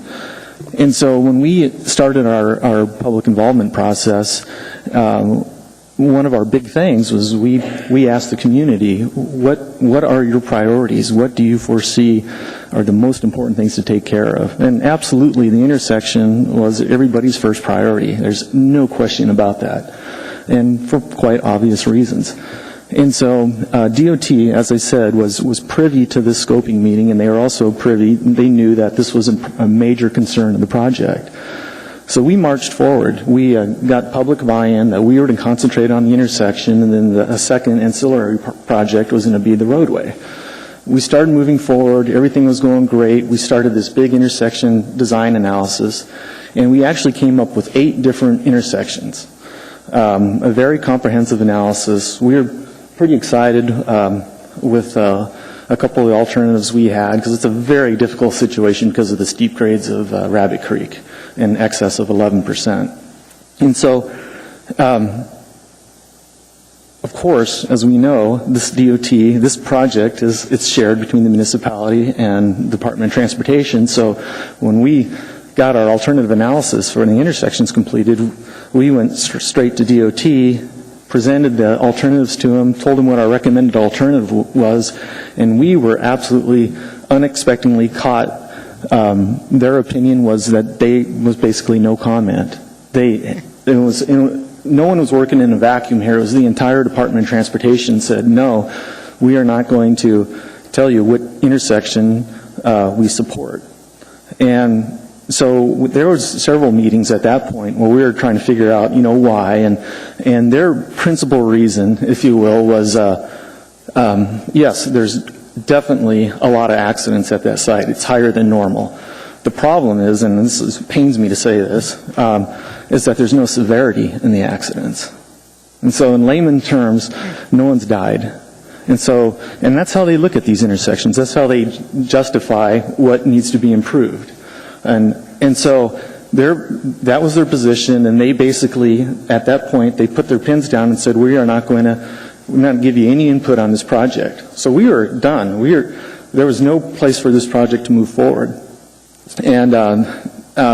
And so when we started our public involvement process, one of our big things was we asked the community, what are your priorities? What do you foresee are the most important things to take care of? And absolutely, the intersection was everybody's first priority. There's no question about that, and for quite obvious reasons. And so DOT, as I said, was privy to this scoping meeting, and they were also privy, they knew that this was a major concern of the project. So we marched forward. We got public buy-in that we were to concentrate on the intersection, and then a second ancillary project was going to be the roadway. We started moving forward. Everything was going great. We started this big intersection design analysis, and we actually came up with 8 different intersections. A very comprehensive analysis. We were pretty excited with a couple of the alternatives we had, because it's a very difficult situation because of the steep grades of Rabbit Creek in excess of 11%. And so, of course, as we know, this DOT, this project it's shared between the municipality and the Department of Transportation. So when we got our alternative analysis for the intersections completed, we went straight to DOT, presented the alternatives to them, told them what our recommended alternative was, and we were absolutely unexpectedly caught. Their opinion was that was basically no comment. No one was working in a vacuum here. It was the entire Department of Transportation said, no, we are not going to tell you what intersection we support. And so there was several meetings at that point where we were trying to figure out, why. And their principal reason, if you will, was, yes, there's definitely a lot of accidents at that site. It's higher than normal. The problem is, and pains me to say this, is that there's no severity in the accidents. And so in layman terms, no one's died. And that's how they look at these intersections. That's how they justify what needs to be improved. And so that was their position, and they basically, at that point, they put their pins down and said, we're not going to give you any input on this project. So we were done. There was no place for this project to move forward. And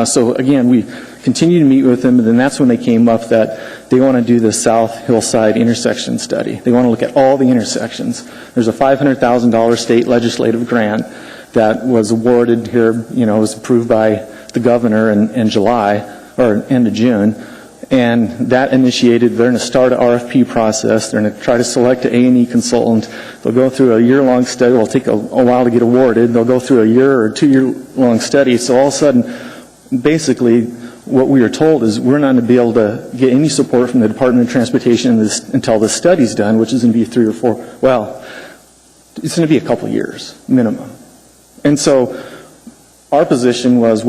so again, we continued to meet with them, and then that's when they came up that they want to do the South Hillside intersection study. They want to look at all the intersections. There's a $500,000 state legislative grant that was awarded here, was approved by the governor in July, or end of June, and that initiated, they're going to start an RFP process. They're going to try to select an A&E consultant. They'll go through a year-long study. It'll take a while to get awarded. They'll go through a year or 2-year-long study. So all of a sudden, basically, what we are told is we're not going to be able to get any support from the Department of Transportation until the study's done, which is going to be 3 or 4, it's going to be a couple years, minimum. And so our position was,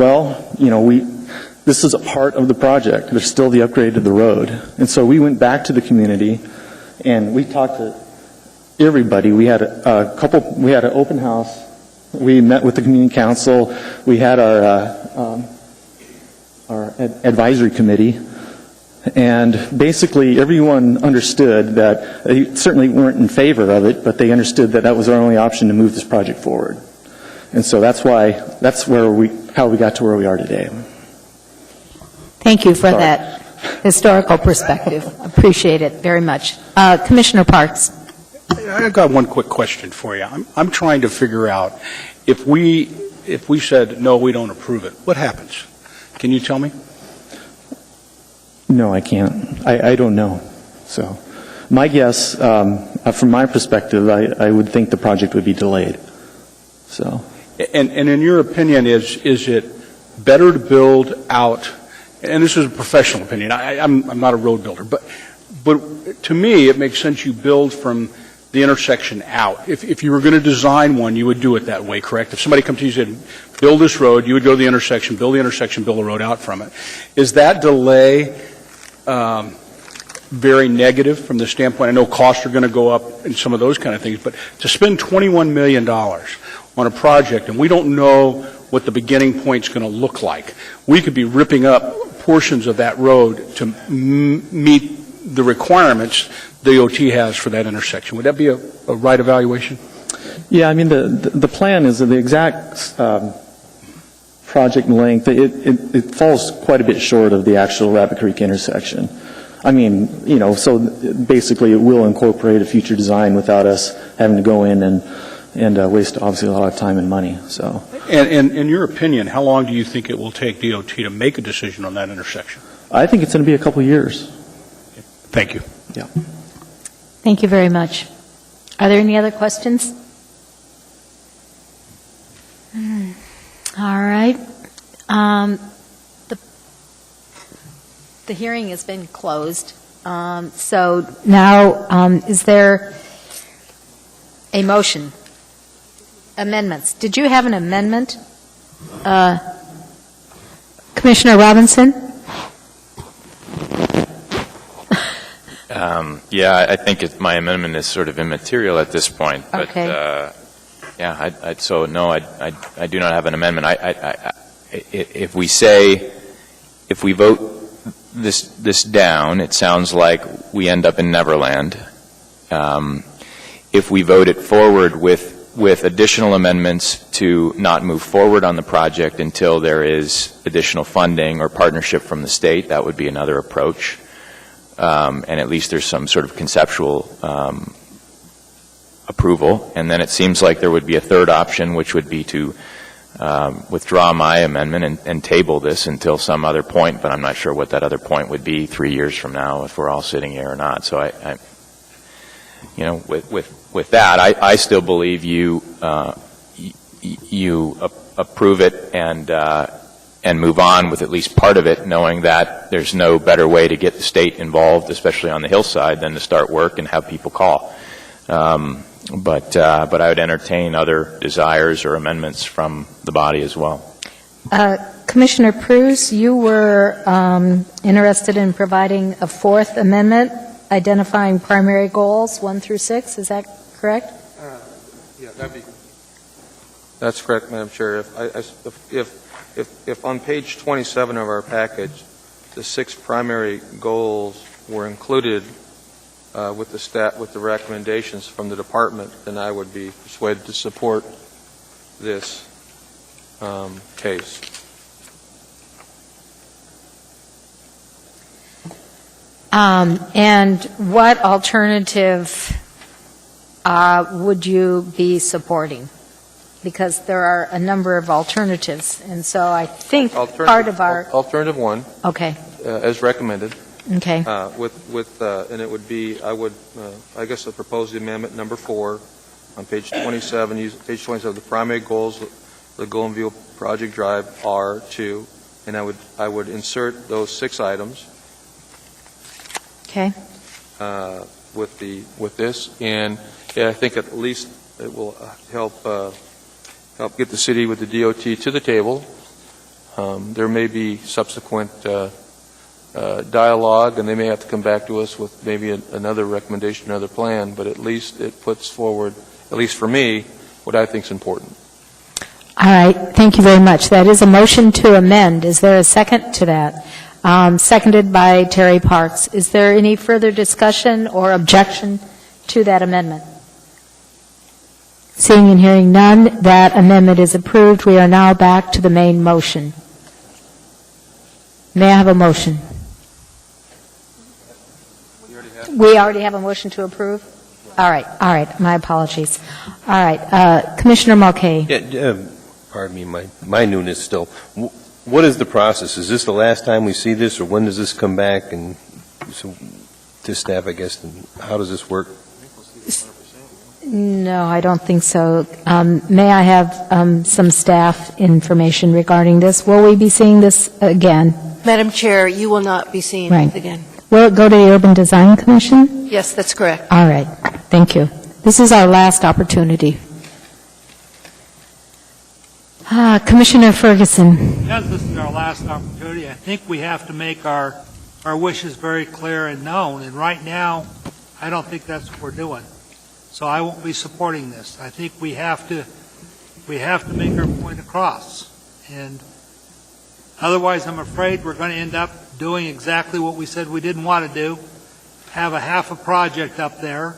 this is a part of the project. There's still the upgrade to the road. And so we went back to the community and we talked to everybody. We had an open house. We met with the community council. We had our advisory committee. And basically everyone understood that they certainly weren't in favor of it, but they understood that that was our only option to move this project forward. And so that's how we got to where we are today. Thank you for that historical perspective. Appreciate it very much. Commissioner Parks. I've got one quick question for you. I'm trying to figure out if we said, no, we don't approve it, what happens? Can you tell me? No, I can't. I don't know. So my guess, from my perspective, I would think the project would be delayed. So. And in your opinion, is it better to build out, and this is a professional opinion, I'm not a road builder, but to me it makes sense you build from the intersection out. If you were going to design one, you would do it that way, correct? If somebody comes to you and said, build this road, you would go to the intersection, build the road out from it. Is that delay very negative from the standpoint? I know costs are going to go up and some of those kind of things, but to spend $21 million on a project, and we don't know what the beginning point's going to look like. We could be ripping up portions of that road to meet the requirements DOT has for that intersection. Would that be a right evaluation? Yeah, I mean, the plan is that the exact project length, it falls quite a bit short of the actual Rabbit Creek intersection. I mean, so basically it will incorporate a future design without us having to go in and waste obviously a lot of time and money. So. And in your opinion, how long do you think it will take DOT to make a decision on that intersection? I think it's going to be a couple years. Thank you. Yeah. Thank you very much. Are there any other questions? All right. The hearing has been closed. So now, is there a motion? Amendments. Did you have an amendment? Commissioner Robinson? Yeah, I think my amendment is sort of immaterial at this point. But, okay. So no, I do not have an amendment. If we vote this down, it sounds like we end up in Neverland. If we vote it forward with additional amendments to not move forward on the project until there is additional funding or partnership from the state, that would be another approach. And at least there's some sort of conceptual approval. And then it seems like there would be a third option, which would be to withdraw my amendment and table this until some other point, but I'm not sure what that other point would be 3 years from now if we're all sitting here or not. So with that, I still believe you approve it and move on with at least part of it, knowing that there's no better way to get the state involved, especially on the hillside, than to start work and have people call. But I would entertain other desires or amendments from the body as well. Commissioner Pruse, you were interested in providing a fourth amendment identifying primary goals 1 through 6. Is that correct? Yeah, that's correct, Madam Chair. If on page 27 of our package, the 6 primary goals were included with the recommendations from the department, then I would be persuaded to support this case. And what alternative would you be supporting? Because there are a number of alternatives, and so I think part of our... Alternative 1. Okay. As recommended. Okay. And it would be, I guess I propose the amendment number 4 on page 27, page 27, the primary goals of the Golden View Project Drive are to, and I would insert those 6 items. Okay. With this, and I think at least it will help get the city with the DOT to the table. There may be subsequent dialogue, and they may have to come back to us with maybe another recommendation, another plan, but at least it puts forward, at least for me, what I think is important. All right. Thank you very much. That is a motion to amend. Is there a second to that? Seconded by Terry Parks. Is there any further discussion or objection to that amendment? Seeing and hearing none, that amendment is approved. We are now back to the main motion. May I have a motion? We already have a motion to approve? All right. All right. My apologies. All right. Commissioner Mulcahy. Yeah, pardon me, my newness still. What is the process? Is this the last time we see this, or when does this come back? And so, to staff, I guess, and how does this work? No, I don't think so. May I have some staff information regarding this? Will we be seeing this again? Madam Chair, you will not be seeing Right. it again. Will it go to the Urban Design Commission? Yes, that's correct. All right. Thank you. This is our last opportunity. Commissioner Ferguson. Because this is our last opportunity, I think we have to make our wishes very clear and known. And right now, I don't think that's what we're doing. So I won't be supporting this. I think we have to make our point across. And otherwise, I'm afraid we're going to end up doing exactly what we said we didn't want to do, have a half a project up there,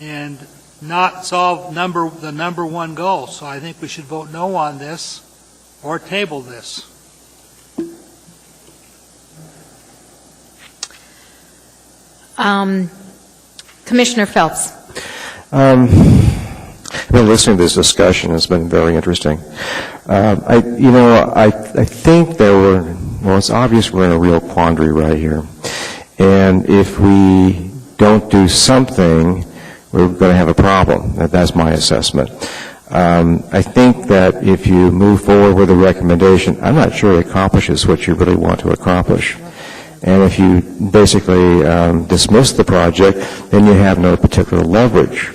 and not solve the number 1 goal. So I think we should vote no on this or table this. Commissioner Phelps. I've been listening to this discussion. It's been very interesting. I think it's obvious we're in a real quandary right here. And if we don't do something, we're going to have a problem. That's my assessment. I think that if you move forward with a recommendation, I'm not sure it accomplishes what you really want to accomplish. And if you basically dismiss the project, then you have no particular leverage.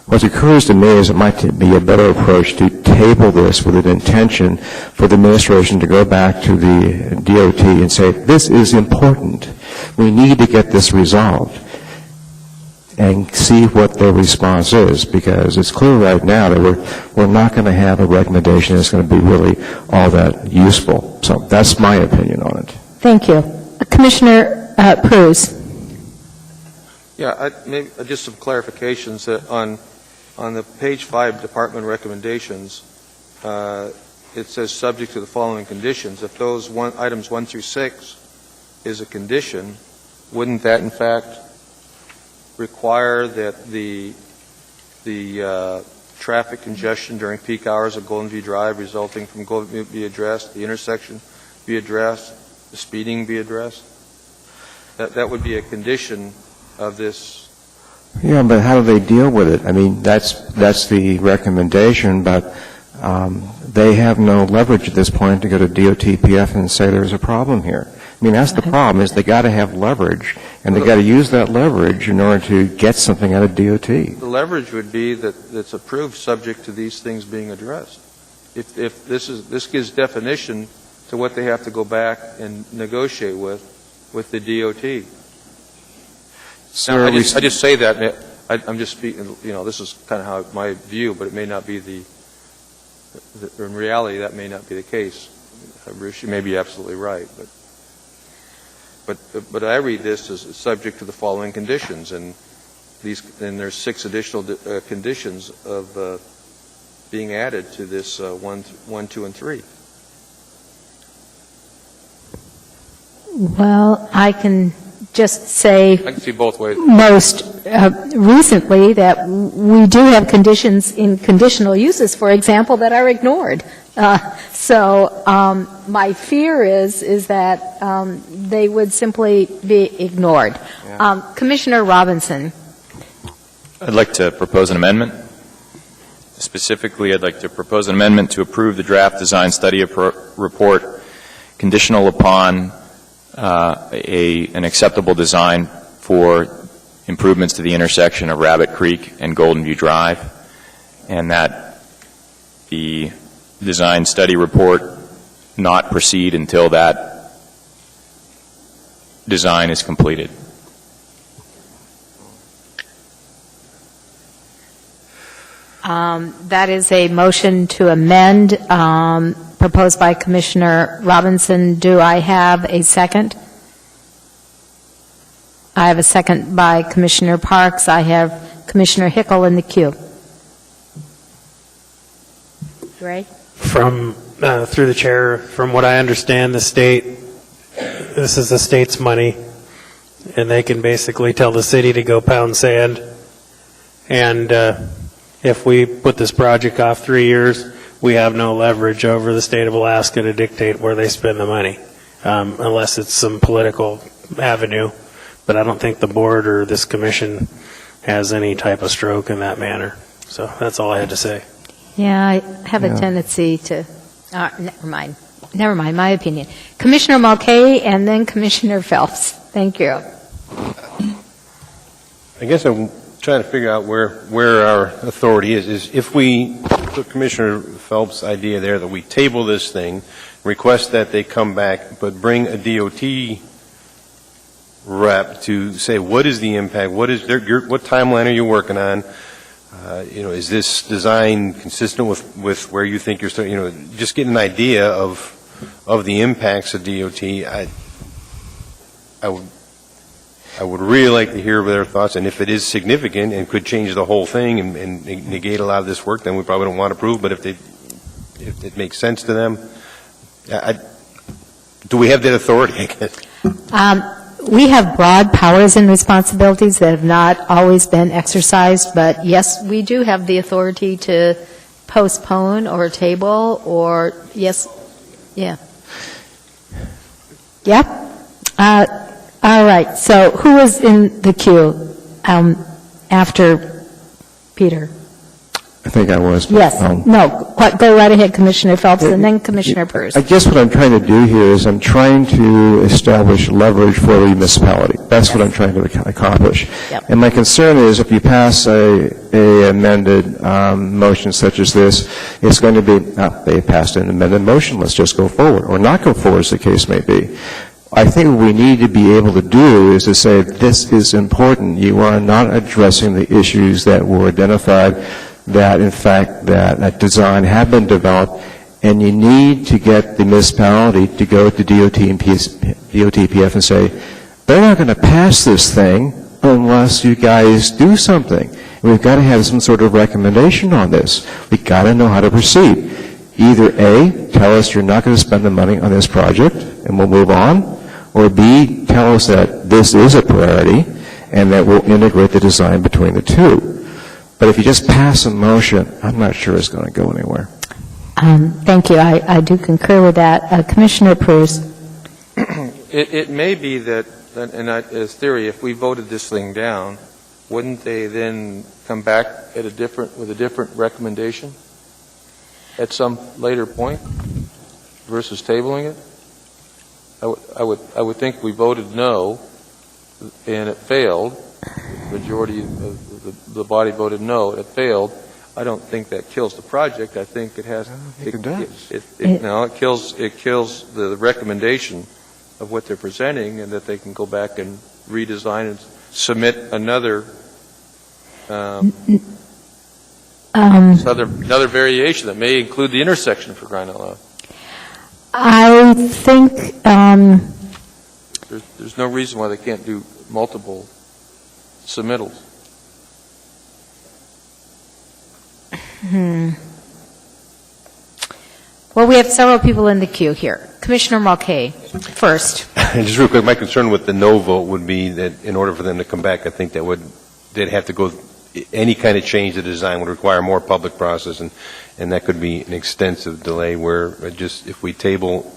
What occurs to me is it might be a better approach to table this with an intention for the administration to go back to the DOT and say, this is important. We need to get this resolved, and see what their response is, because it's clear right now that we're not going to have a recommendation that's going to be really all that useful. So that's my opinion on it. Thank you. Commissioner Pruse. Yeah, maybe just some clarifications that on the page 5 department recommendations, it says subject to the following conditions. If those items 1 through 6 is a condition, wouldn't that in fact require that the traffic congestion during peak hours of Golden View Drive resulting from Golden View be addressed, the intersection be addressed, the speeding be addressed? That would be a condition of this. Yeah, but how do they deal with it? I mean, that's the recommendation, but they have no leverage at this point to go to DOT-PF and say there's a problem here. I mean, that's the problem, is they got to have leverage, and they got to use that leverage in order to get something out of DOT. The leverage would be that it's approved subject to these things being addressed. if this gives definition to what they have to go back and negotiate with the DOT. Sir, Now, I just say that, I'm just speaking, this is kind of how my view, but it may not be in reality, that may not be the case. Bruce, you may be absolutely right, but I read this as subject to the following conditions, and there's 6 additional conditions of being added to this 1, 2, and 3. Well, I can just say I can see both ways. most recently that we do have conditions in conditional uses, for example, that are ignored. So my fear is that they would simply be ignored. Commissioner Robinson. I'd like to propose an amendment. Specifically, I'd like to propose an amendment to approve the draft design study report conditional upon an acceptable design for improvements to the intersection of Rabbit Creek and Golden View Drive, and that the design study report not proceed until that design is completed. That is a motion to amend proposed by Commissioner Robinson. Do I have a second? I have a second by Commissioner Parks. I have Commissioner Hickle in the queue. Ray? Through the chair, from what I understand, this is the state's money, and they can basically tell the city to go pound sand. And if we put this project off 3 years, we have no leverage over the state of Alaska to dictate where they spend the money, unless it's some political avenue. But I don't think the board or this commission has any type of stroke in that manner. So that's all I had to say. Yeah, I have a tendency to, never mind, my opinion. Commissioner Mulcahy and then Commissioner Phelps. Thank you. I guess I'm trying to figure out where our authority is if we took Commissioner Phelps' idea there that we table this thing, request that they come back, but bring a DOT rep to say what is the impact, what timeline are you working on, is this design consistent with where you think you're starting, just get an idea of the impacts of DOT. I would really like to hear their thoughts, and if it is significant and could change the whole thing and negate a lot of this work, then we probably don't want to approve, but if it makes sense to them, do we have that authority, I guess? We have broad powers and responsibilities that have not always been exercised, but yes, we do have the authority to postpone or table or, yes, yeah. Yeah? All right, so who is in the queue after Peter? I think I was. Yes, no, go right ahead, Commissioner Phelps, and then Commissioner Bruce. I guess what I'm trying to do here is I'm trying to establish leverage for the municipality. That's what I'm trying to accomplish. Yep. And my concern is if you pass a amended motion such as this, it's going to be, they passed an amended motion, let's just go forward, or not go forward as the case may be. I think what we need to be able to do is to say this is important. You are not addressing the issues that were identified that, in fact, that design have been developed, and you need to get the municipality to go to DOT and DOTPF and say, they're not going to pass this thing unless you guys do something. And we've got to have some sort of recommendation on this. We've got to know how to proceed. Either A, tell us you're not going to spend the money on this project, and we'll move on, or B, tell us that this is a priority, and that we'll integrate the design between the two. But if you just pass a motion, I'm not sure it's going to go anywhere. Thank you. I do concur with that. Commissioner Bruce. It may be that, and as theory, if we voted this thing down, wouldn't they then come back with a different recommendation at some later point versus tabling it? I would think we voted no, and it failed. The majority of the body voted no, it failed. I don't think that kills the project. I think it has. It does. It kills the recommendation of what they're presenting, and that they can go back and redesign and submit another another variation that may include the intersection, for crying out loud. I think, There's no reason why they can't do multiple submittals. well, we have several people in the queue here. Commissioner Mulcahy, first. Just real quick, my concern with the no vote would be that in order for them to come back, I think they'd have to go, any kind of change to the design would require more public process, and that could be an extensive delay where just if we table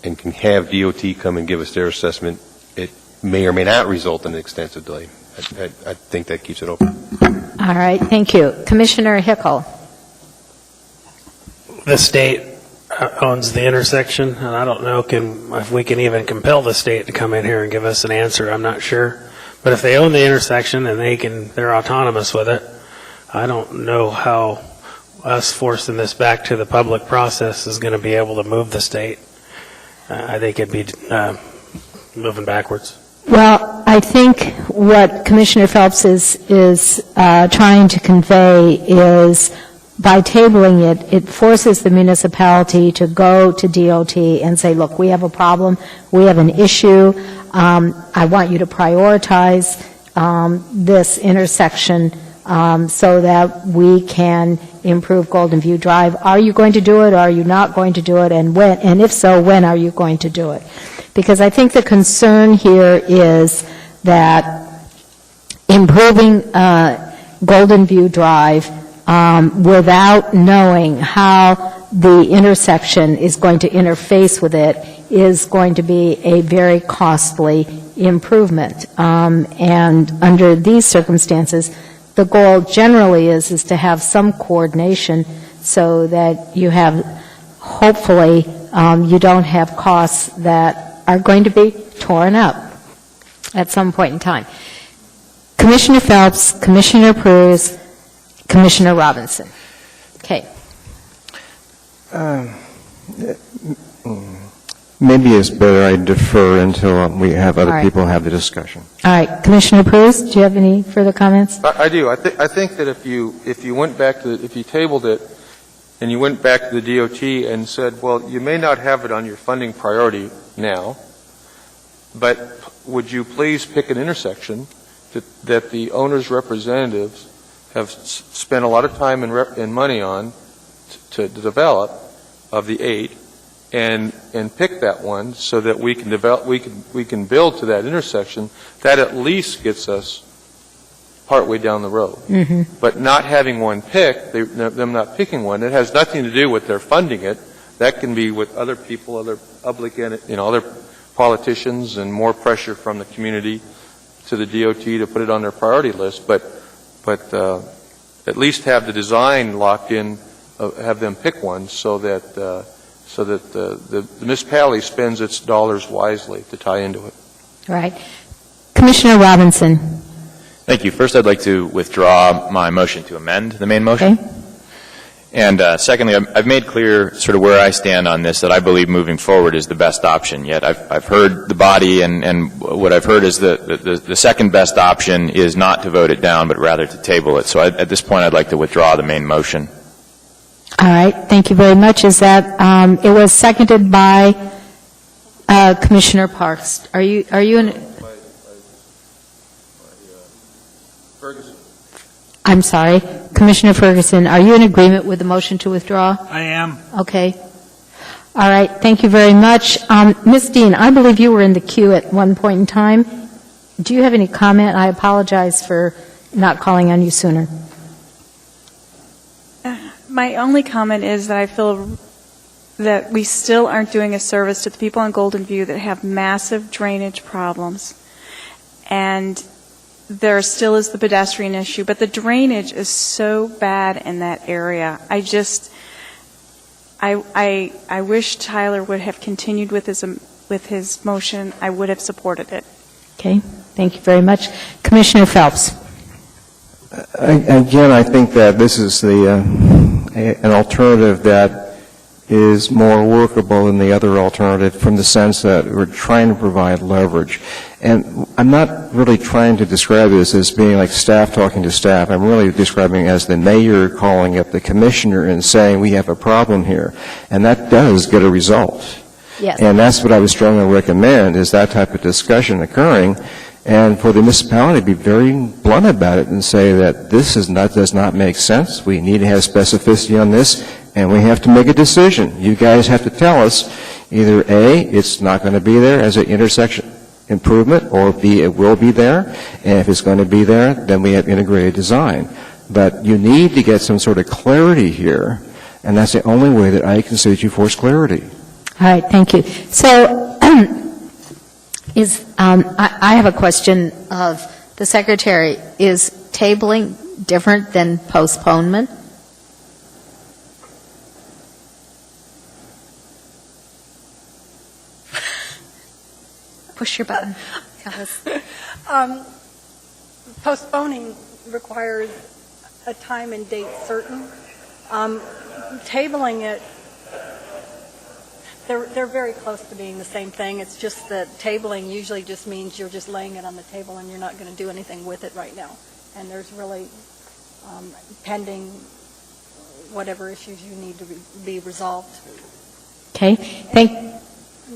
and can have DOT come and give us their assessment, it may or may not result in an extensive delay. I think that keeps it open. All right, thank you. Commissioner Hickel. The state owns the intersection, and I don't know if we can even compel the state to come in here and give us an answer. I'm not sure. But if they own the intersection and they're autonomous with it, I don't know how us forcing this back to the public process is going to be able to move the state. I think it'd be moving backwards. Well, I think what Commissioner Phelps is trying to convey is by tabling it, it forces the municipality to go to DOT and say, look, we have a problem, we have an issue, I want you to prioritize this intersection so that we can improve Golden View Drive. Are you going to do it, or are you not going to do it, and when? And if so, when are you going to do it? Because I think the concern here is that improving Golden View Drive without knowing how the intersection is going to interface with it is going to be a very costly improvement. And under these circumstances, the goal generally is to have some coordination so that you have, hopefully, you don't have costs that are going to be torn up at some point in time. Commissioner Phelps, Commissioner Pruz, Commissioner Robinson. Okay. Maybe it's better I defer until we have other All right. people have the discussion. All right. Commissioner Pruz, do you have any further comments? I do. I think that if you went back to if you tabled it and you went back to the DOT and said, well, you may not have it on your funding priority now, but would you please pick an intersection that the owner's representatives have spent a lot of time and money on to develop of the 8, and pick that one so that we can develop, we can build to that intersection. That at least gets us partway down the road. Mm-hmm. But not having one picked, them not picking one, it has nothing to do with their funding it. That can be with other people, other public, other politicians, and more pressure from the community to the DOT to put it on their priority list. But at least have the design locked in, have them pick one so that the municipality spends its dollars wisely to tie into it. Right. Commissioner Robinson. Thank you. First, I'd like to withdraw my motion to amend the main motion. Okay. And secondly, I've made clear sort of where I stand on this, that I believe moving forward is the best option. Yet I've heard the body, and what I've heard is the second best option is not to vote it down, but rather to table it. So at this point, I'd like to withdraw the main motion. All right. Thank you very much. Is that it was seconded by Commissioner Parks? Are you in? Ferguson. I'm sorry, Commissioner Ferguson. Are you in agreement with the motion to withdraw? I am. Okay. All right. Thank you very much. Ms. Dean, I believe you were in the queue at one point in time. Do you have any comment? I apologize for not calling on you sooner. My only comment is that I feel that we still aren't doing a service to the people on Golden View that have massive drainage problems. And there still is the pedestrian issue, but the drainage is so bad in that area. I wish Tyler would have continued with his motion. I would have supported it. Okay. Thank you very much. Commissioner Phelps. Again, I think that this is an alternative that is more workable than the other alternative from the sense that we're trying to provide leverage. And I'm not really trying to describe this as being like staff talking to staff. I'm really describing it as the mayor calling up the commissioner and saying we have a problem here. And that does get a result. Yes. And that's what I would strongly recommend, is that type of discussion occurring, and for the municipality to be very blunt about it and say that this does not make sense. We need to have specificity on this, and we have to make a decision. You guys have to tell us either A, it's not going to be there as an intersection improvement, or B, it will be there, and if it's going to be there, then we have integrated design. But you need to get some sort of clarity here, and that's the only way that I can say that you force clarity. All right, thank you. So I have a question of the Secretary. Is tabling different than postponement? Push your button. Tell us. Postponing requires a time and date certain. Tabling it, they're very close to being the same thing. It's just that tabling usually just means you're just laying it on the table and you're not going to do anything with it right now. And there's really pending whatever issues you need to be resolved. Okay.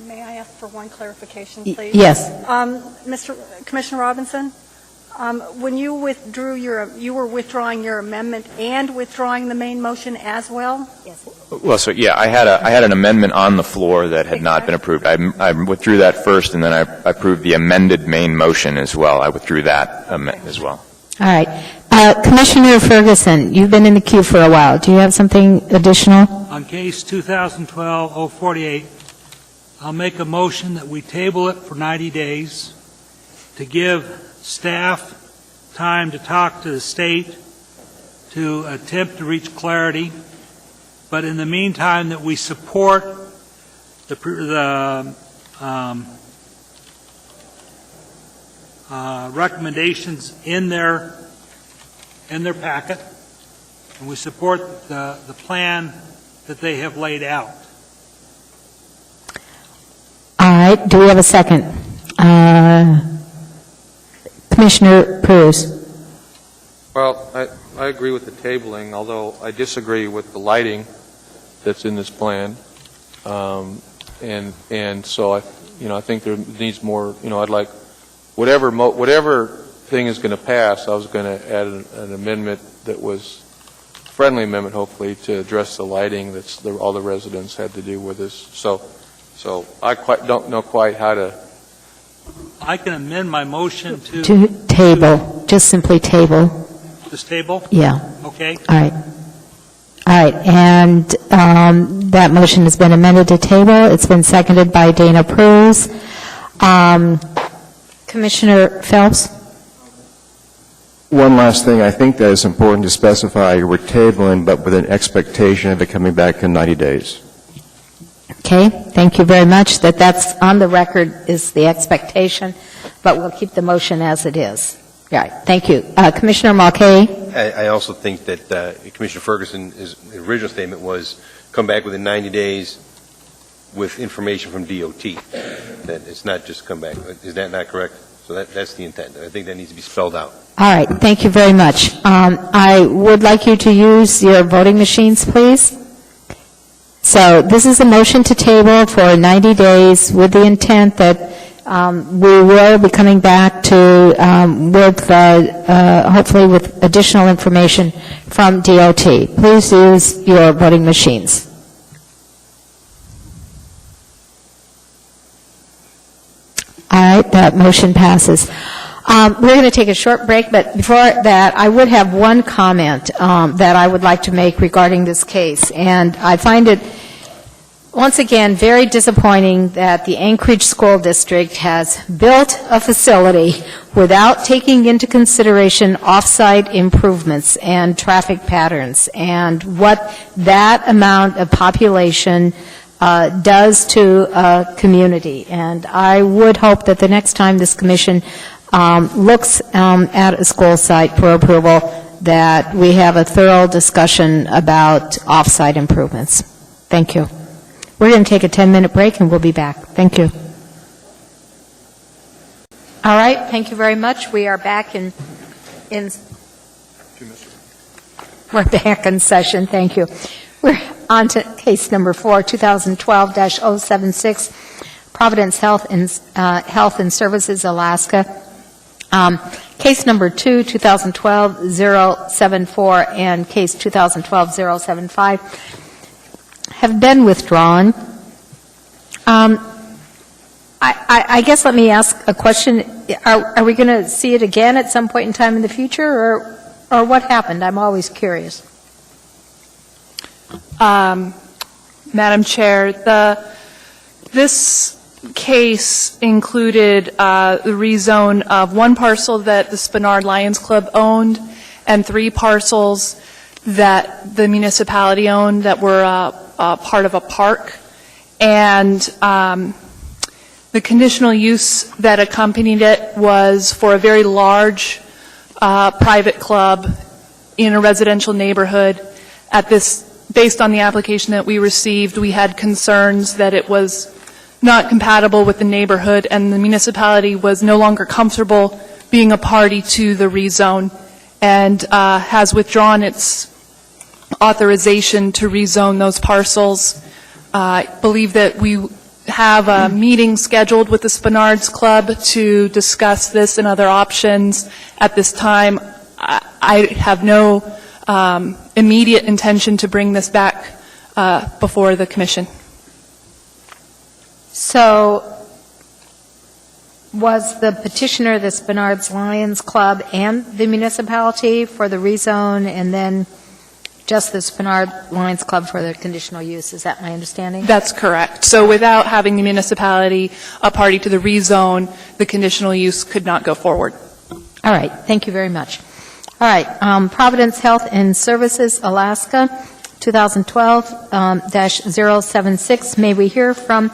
May I ask for one clarification, please? Yes. Commissioner Robinson, when you withdrew you were withdrawing your amendment and withdrawing the main motion as well? Yes. Well, so yeah, I had an amendment on the floor that had not been approved. I withdrew that first, and then I approved the amended main motion as well. I withdrew that as well. All right. Commissioner Ferguson, you've been in the queue for a while. Do you have something additional? On case 2012-048, I'll make a motion that we table it for 90 days to give staff time to talk to the state to attempt to reach clarity, but in the meantime that we support the recommendations in their packet, and we support the plan that they have laid out. All right. Do we have a second? Commissioner Cruz. Well, I agree with the tabling, although I disagree with the lighting that's in this plan. And so I think there needs more, I'd like whatever thing is going to pass, I was going to add an amendment that was a friendly amendment, hopefully, to address the lighting that all the residents had to do with this. So I don't know quite how to. I can amend my motion to table. Just simply table. This table? Yeah. Okay. All right. All right. And that motion has been amended to table. It's been seconded by Dana Cruz. Commissioner Phelps? One last thing. I think that it's important to specify we're tabling, but with an expectation of it coming back in 90 days. Okay, thank you very much. That's on the record is the expectation, but we'll keep the motion as it is. All right, thank you. Commissioner Mulcahy? I also think that Commissioner Ferguson's original statement was come back within 90 days with information from DOT. That it's not just come back. Is that not correct? So that's the intent. I think that needs to be spelled out. All right, thank you very much. I would like you to use your voting machines, please. So this is a motion to table for 90 days with the intent that we will be coming back to hopefully with additional information from DOT. Please use your voting machines. All right, that motion passes. We're going to take a short break, but before that, I would have one comment that I would like to make regarding this case. And I find it, once again, very disappointing that the Anchorage School District has built a facility without taking into consideration off-site improvements and traffic patterns and what that amount of population does to a community. And I would hope that the next time this commission looks at a school site for approval, that we have a thorough discussion about off-site improvements. Thank you. We're going to take a 10-minute break, and we'll be back. Thank you. All right, thank you very much. We are back in we're back in session. Thank you. We're on to case number 4, 2012-076, Providence Health and Services, Alaska. Case number 2, 2012-074, and case 2012-075 have been withdrawn. I guess let me ask a question. Are we going to see it again at some point in time in the future, or what happened? I'm always curious. Madam Chair, this case included the rezone of one parcel that the Spenard Lions Club owned and 3 parcels that the municipality owned that were part of a park. And the conditional use that accompanied it was for a very large private club in a residential neighborhood. Based on the application that we received, we had concerns that it was not compatible with the neighborhood, and the municipality was no longer comfortable being a party to the rezone and has withdrawn its authorization to rezone those parcels. I believe that we have a meeting scheduled with the Spenards Club to discuss this and other options. At this time, I have no immediate intention to bring this back before the Commission. So was the petitioner the Spenards Lions Club and the municipality for the rezone, and then just the Spenard Lions Club for the conditional use? Is that my understanding? That's correct. So without having the municipality a party to the rezone, the conditional use could not go forward. All right. Thank you very much. All right. Providence Health and Services, Alaska, 2012-076. May we hear from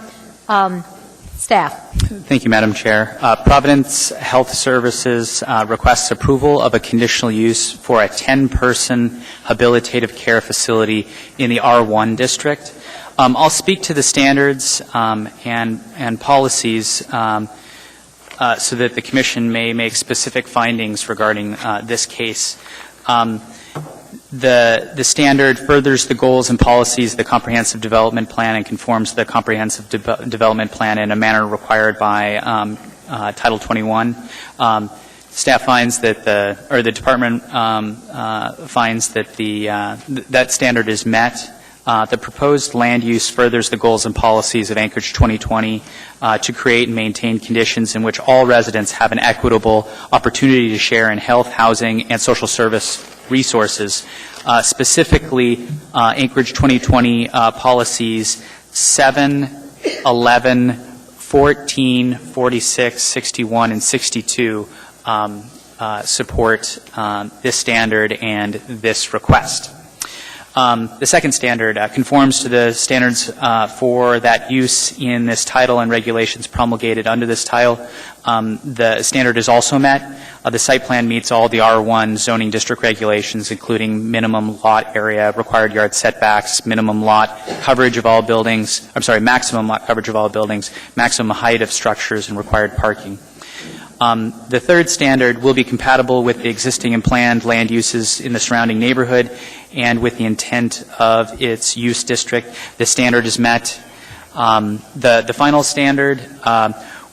staff? Thank you, Madam Chair. Providence Health Services requests approval of a conditional use for a 10-person habilitative care facility in the R1 district. I'll speak to the standards and policies so that the Commission may make specific findings regarding this case. The standard furthers the goals and policies of the Comprehensive Development Plan and conforms to the Comprehensive Development Plan in a manner required by Title 21. Staff finds that the Department finds that that standard is met. The proposed land use furthers the goals and policies of Anchorage 2020 to create and maintain conditions in which all residents have an equitable opportunity to share in health, housing, and social service resources. Specifically, Anchorage 2020 policies 7, 11, 14, 46, 61, and 62 support this standard and this request. The second standard conforms to the standards for that use in this title and regulations promulgated under this title. The standard is also met. The site plan meets all the R1 zoning district regulations, including minimum lot area, required yard setbacks, minimum lot coverage of all buildings, maximum lot coverage of all buildings, maximum height of structures, and required parking. The third standard will be compatible with the existing and planned land uses in the surrounding neighborhood and with the intent of its use district. The standard is met. The final standard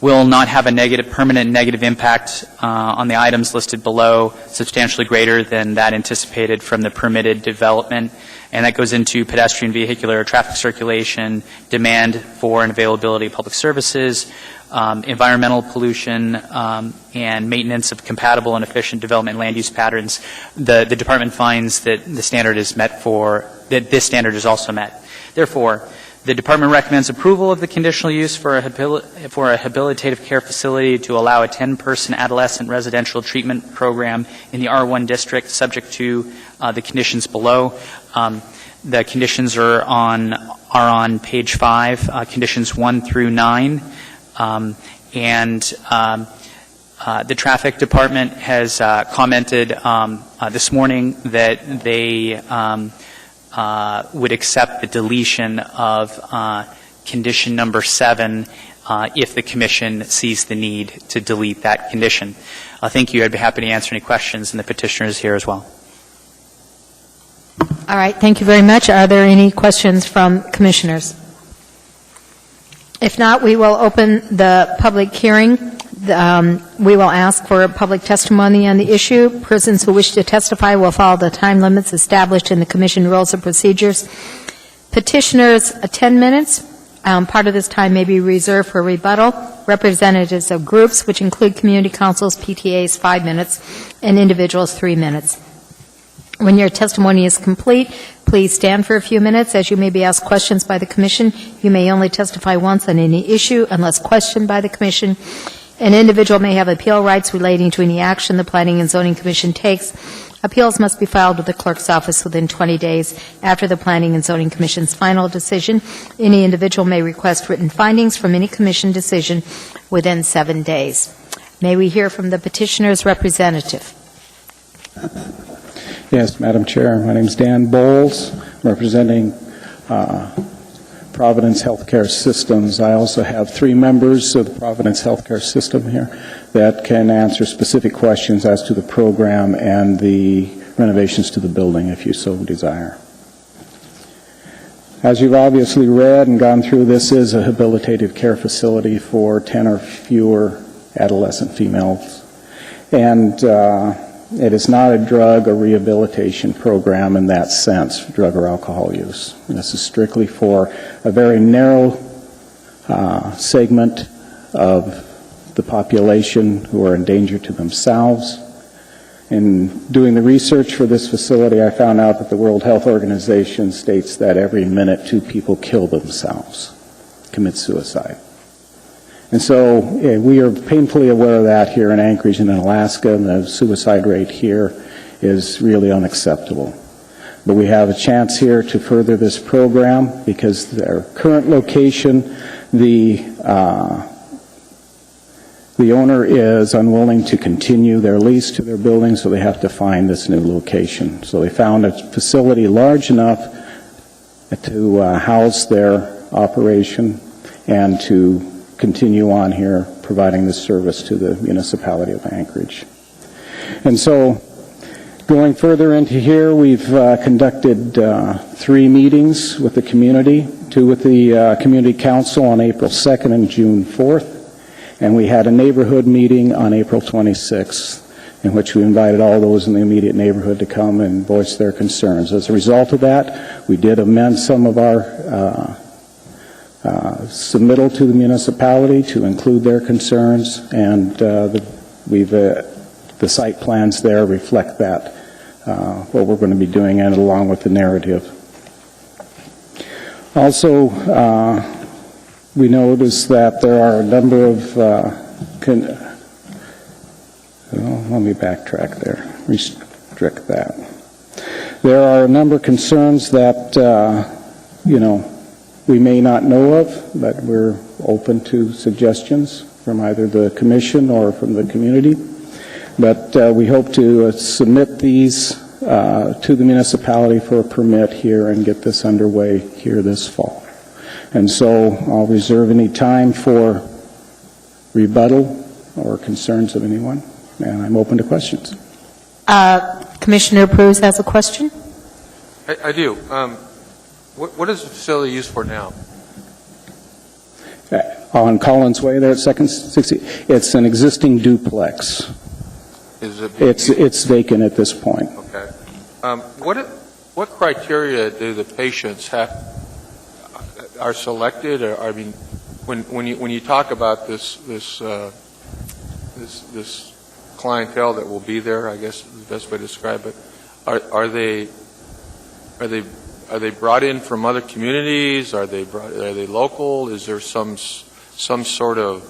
will not have a permanent negative impact on the items listed below, substantially greater than that anticipated from the permitted development. And that goes into pedestrian, vehicular, traffic circulation, demand for and availability of public services, environmental pollution, and maintenance of compatible and efficient development land use patterns. The Department finds that the standard is met that this standard is also met. Therefore, the Department recommends approval of the conditional use for a habilitative care facility to allow a 10-person adolescent residential treatment program in the R1 district, subject to the conditions below. The conditions are on page 5, conditions 1 through 9. The traffic department has commented this morning that they would accept the deletion of condition number 7 if the commission sees the need to delete that condition. Thank you. I'd be happy to answer any questions, and the petitioner is here as well. All right, thank you very much. Are there any questions from commissioners? If not, we will open the public hearing. We will ask for public testimony on the issue. Persons who wish to testify will follow the time limits established in the Commission Rules of Procedures. Petitioners, 10 minutes. Part of this time may be reserved for rebuttal. Representatives of groups, which include community councils, PTAs, 5 minutes, and individuals, 3 minutes. When your testimony is complete, please stand for a few minutes as you may be asked questions by the Commission. You may only testify once on any issue unless questioned by the Commission. An individual may have appeal rights relating to any action the Planning and Zoning Commission takes. Appeals must be filed with the clerk's office within 20 days after the Planning and Zoning Commission's final decision. Any individual may request written findings from any Commission decision within 7 days. May we hear from the petitioner's representative? Yes, Madam Chair. My name is Dan Bowles, representing Providence Healthcare Systems. I also have 3 members of the Providence Healthcare System here that can answer specific questions as to the program and the renovations to the building, if you so desire. As you've obviously read and gone through, this is a habilitative care facility for 10 or fewer adolescent females. And it is not a drug or rehabilitation program in that sense, drug or alcohol use. This is strictly for a very narrow segment of the population who are in danger to themselves. In doing the research for this facility, I found out that the World Health Organization states that every minute 2 people kill themselves, commit suicide. And so we are painfully aware of that here in Anchorage and in Alaska, and the suicide rate here is really unacceptable. But we have a chance here to further this program because their current location, the owner is unwilling to continue their lease to their building, so they have to find this new location. So they found a facility large enough to house their operation and to continue on here providing this service to the municipality of Anchorage. And so going further into here, we've conducted 3 meetings with the community, 2 with the Community Council on April 2nd and June 4th, and we had a neighborhood meeting on April 26th in which we invited all those in the immediate neighborhood to come and voice their concerns. As a result of that, we did amend some of our submittal to the municipality to include their concerns, and the site plans there reflect that, what we're going to be doing, and along with the narrative. Also, we noticed that there are a number of, let me backtrack there, restrict that. There are a number of concerns that, we may not know of, but we're open to suggestions from either the Commission or from the community. But we hope to submit these to the municipality for a permit here and get this underway here this fall. And so I'll reserve any time for rebuttal or concerns of anyone, and I'm open to questions. Commissioner Pruz has a question. I do. What is the facility used for now? On Collins Way there at 2nd 60, it's an existing duplex. Is it it's vacant at this point. Okay. What criteria do the patients are selected? Or, I mean, when you talk about this clientele that will be there, I guess is the best way to describe it. Are they brought in from other communities? Are they local? Is there some sort of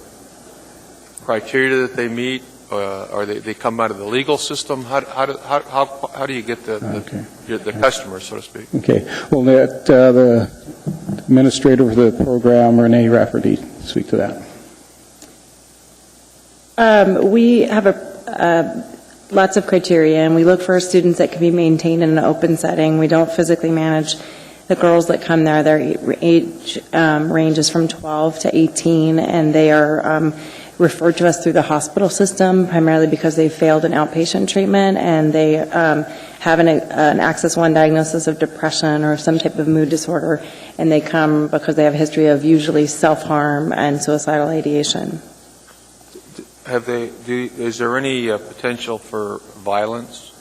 criteria that they meet? Or they come out of the legal system? How do you get the customer, so to speak? Okay. Well, the administrator of the program, Renee Rafferty, speak to that. We have lots of criteria, and we look for students that can be maintained in an open setting. We don't physically manage the girls that come there. Their age ranges from 12 to 18, and they are referred to us through the hospital system, primarily because they failed an outpatient treatment, and they have an Axis 1 diagnosis of depression or some type of mood disorder, and they come because they have a history of usually self-harm and suicidal ideation. Is there any potential for violence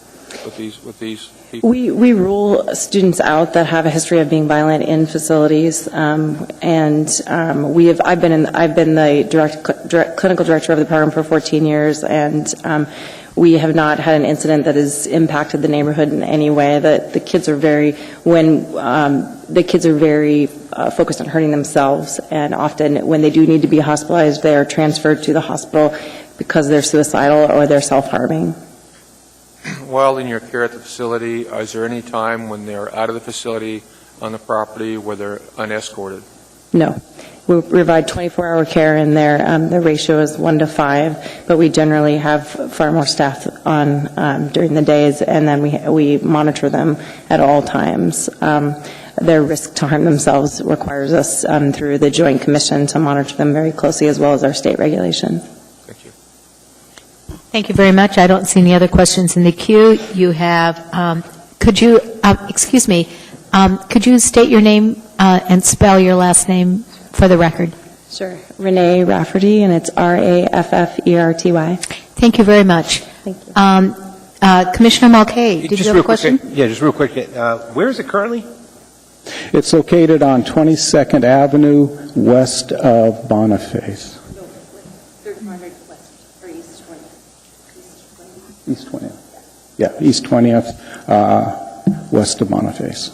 with these people? We rule students out that have a history of being violent in facilities, and I've been the clinical director of the program for 14 years, and we have not had an incident that has impacted the neighborhood in any way. The kids are very focused on hurting themselves, and often when they do need to be hospitalized, they are transferred to the hospital because they're suicidal or they're self-harming. While in your care at the facility, is there any time when they're out of the facility on the property where they're unescorted? No. We provide 24-hour care in there. The ratio is 1 to 5, but we generally have far more staff on during the days, and then we monitor them at all times. Their risk to harm themselves requires us through the Joint Commission to monitor them very closely, as well as our state regulation. Thank you. Thank you very much. I don't see any other questions in the queue. You have, could you state your name and spell your last name for the record? Sure. Renee Rafferty, and it's Rafferty. Thank you very much. Thank you. Commissioner Mulcahy, did you have a question? Just real quick. Where is it currently? It's located on 22nd Avenue, west of Boniface. East 20th. Yeah, East 20th, west of Boniface.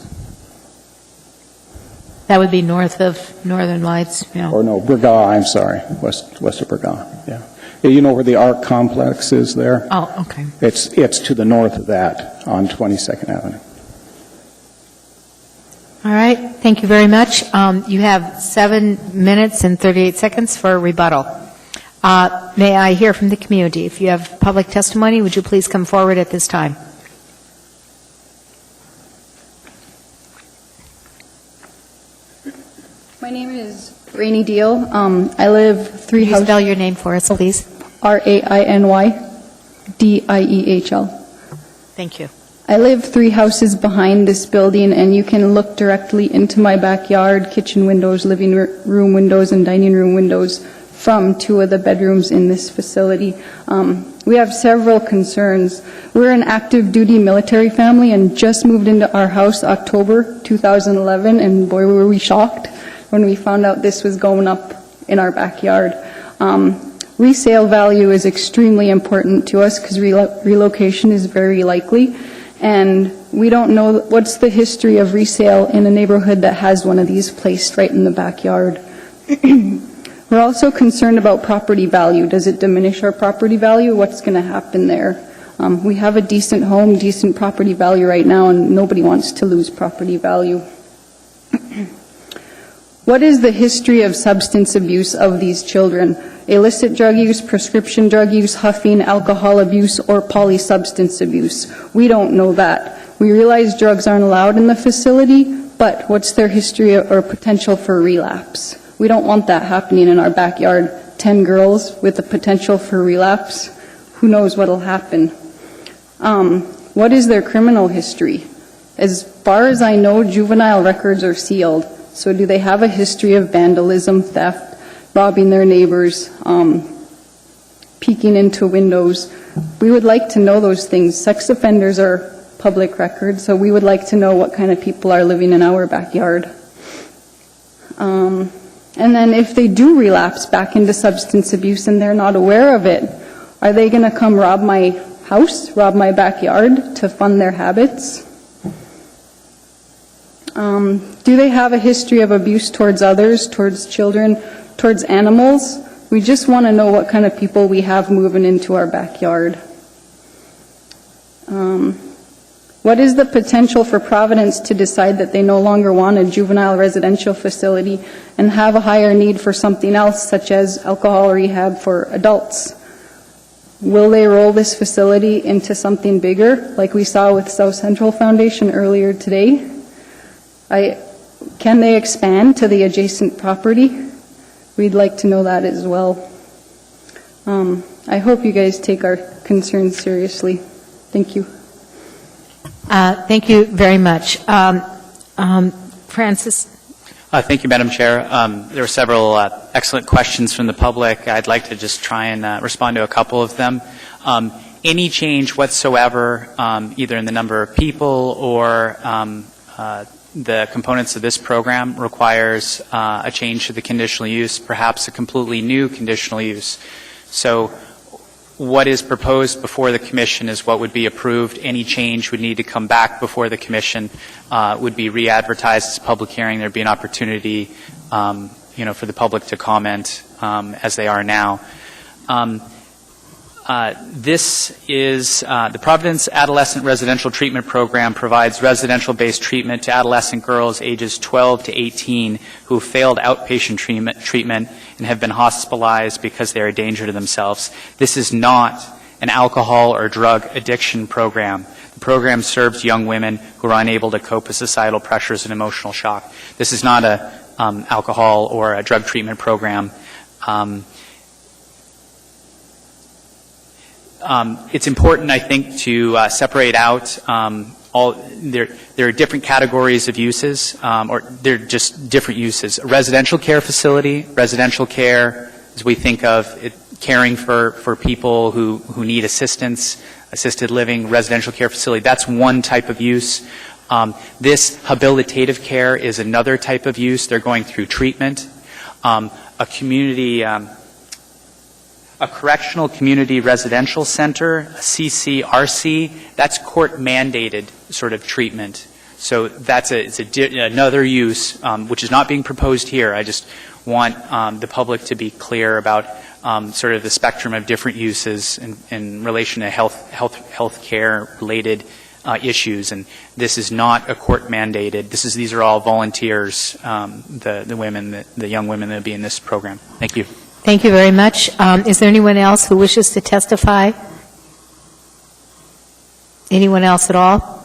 That would be north of Northern Lights. Yeah. Or no, Burgaw, I'm sorry, west of Burgaw, yeah. You know where the Arc Complex is there? Oh, okay. It's to the north of that on 22nd Avenue. All right. Thank you very much. You have 7 minutes and 38 seconds for rebuttal. May I hear from the community? If you have public testimony, would you please come forward at this time? My name is Rainey Deal. I live 3 houses. Spell your name for us, please. RAINYDIEHL. Thank you. I live 3 houses behind this building, and you can look directly into my backyard, kitchen windows, living room windows, and dining room windows from 2 of the bedrooms in this facility. We have several concerns. We're an active duty military family and just moved into our house October 2011, and boy, were we shocked when we found out this was going up in our backyard. Resale value is extremely important to us because relocation is very likely, and we don't know what's the history of resale in a neighborhood that has one of these placed right in the backyard. We're also concerned about property value. Does it diminish our property value? What's going to happen there? We have a decent home, decent property value right now, and nobody wants to lose property value. What is the history of substance abuse of these children? Illicit drug use, prescription drug use, huffing, alcohol abuse, or polysubstance abuse? We don't know that. We realize drugs aren't allowed in the facility, but what's their history or potential for relapse? We don't want that happening in our backyard. 10 girls with the potential for relapse. Who knows what'll happen? What is their criminal history? As far as I know, juvenile records are sealed. So do they have a history of vandalism, theft, robbing their neighbors, peeking into windows? We would like to know those things. Sex offenders are public records, so we would like to know what kind of people are living in our backyard. And then if they do relapse back into substance abuse and they're not aware of it, are they going to come rob my house, rob my backyard to fund their habits? Do they have a history of abuse towards others, towards children, towards animals? We just want to know what kind of people we have moving into our backyard. What is the potential for Providence to decide that they no longer want a juvenile residential facility and have a higher need for something else, such as alcohol rehab for adults? Will they roll this facility into something bigger, like we saw with South Central Foundation earlier today? Can they expand to the adjacent property? We'd like to know that as well. I hope you guys take our concerns seriously. Thank you. Thank you very much. Francis? Thank you, Madam Chair. There were several excellent questions from the public. I'd like to just try and respond to a couple of them. Any change whatsoever, either in the number of people or the components of this program, requires a change to the conditional use, perhaps a completely new conditional use. So what is proposed before the Commission is what would be approved. Any change would need to come back before the Commission, would be re-advertised as a public hearing. There'd be an opportunity, for the public to comment as they are now. This is the Providence Adolescent Residential Treatment Program provides residential-based treatment to adolescent girls ages 12 to 18 who failed outpatient treatment and have been hospitalized because they are a danger to themselves. This is not an alcohol or drug addiction program. The program serves young women who are unable to cope with societal pressures and emotional shock. This is not a alcohol or a drug treatment program. It's important, I think, to separate out there are different categories of uses, or they're just different uses. A residential care facility, residential care, as we think of it, caring for people who need assistance, assisted living, residential care facility, that's one type of use. This habilitative care is another type of use. They're going through treatment. A community a correctional community residential center, a CCRC, that's court-mandated sort of treatment. So that's another use, which is not being proposed here. I just want the public to be clear about sort of the spectrum of different uses in relation to health care related issues. And this is not a court-mandated. These are all volunteers, the women, the young women that will be in this program. Thank you. Thank you very much. Is there anyone else who wishes to testify? Anyone else at all?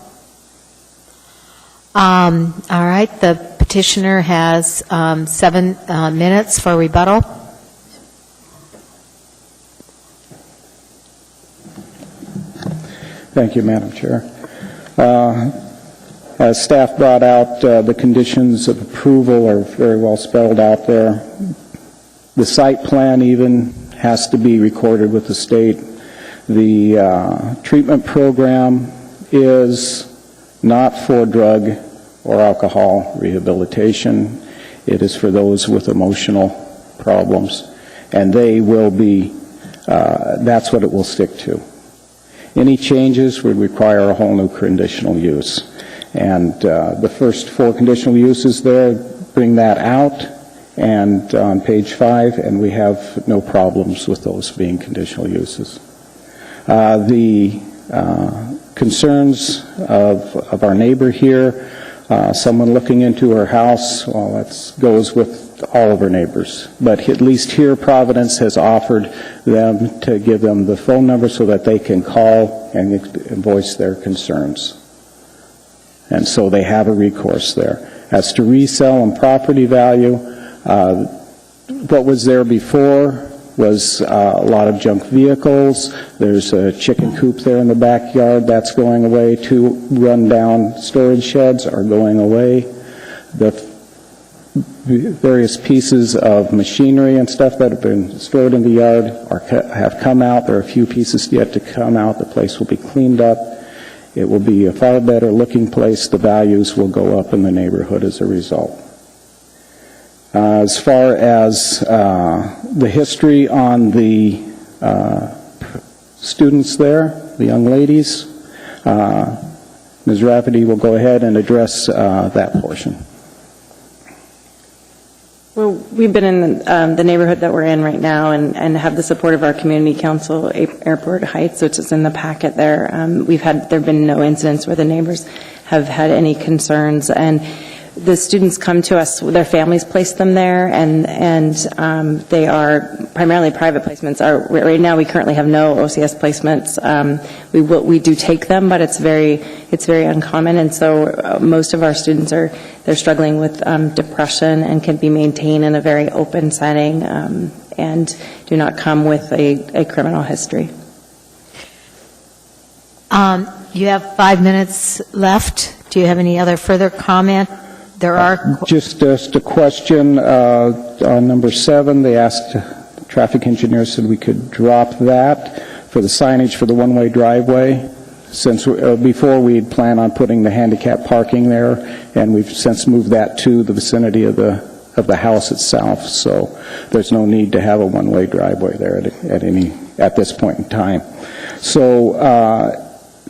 All right. The petitioner has 7 minutes for rebuttal. Thank you, Madam Chair. As staff brought out, the conditions of approval are very well spelled out there. The site plan even has to be recorded with the state. The treatment program is not for drug or alcohol rehabilitation. It is for those with emotional problems, and they will be, that's what it will stick to. Any changes would require a whole new conditional use. And the first 4 conditional uses there, bring that out, and on page 5, and we have no problems with those being conditional uses. The concerns of our neighbor here, someone looking into her house, well, that goes with all of our neighbors. But at least here, Providence has offered them to give them the phone number so that they can call and voice their concerns. And so they have a recourse there. As to resale and property value, what was there before was a lot of junk vehicles. There's a chicken coop there in the backyard that's going away. 2 rundown storage sheds are going away. The various pieces of machinery and stuff that have been stored in the yard have come out. There are a few pieces yet to come out. The place will be cleaned up. It will be a far better looking place. The values will go up in the neighborhood as a result. As far as the history on the students there, the young ladies, Ms. Rafferty will go ahead and address that portion. Well, we've been in the neighborhood that we're in right now and have the support of our community council, Airport Heights, which is in the packet there. There have been no incidents where the neighbors have had any concerns. And the students come to us, their families place them there, and they are primarily private placements. Right now, we currently have no OCS placements. We do take them, but it's very uncommon, and so most of our students they're struggling with depression and can be maintained in a very open setting, and do not come with a criminal history. You have 5 minutes left. Do you have any other further comment? There are... Just a question on number 7. They asked, the traffic engineer said we could drop that for the signage for the one-way driveway. Since before we'd planned on putting the handicap parking there, and we've since moved that to the vicinity of the house itself. So there's no need to have a one-way driveway there at this point in time. So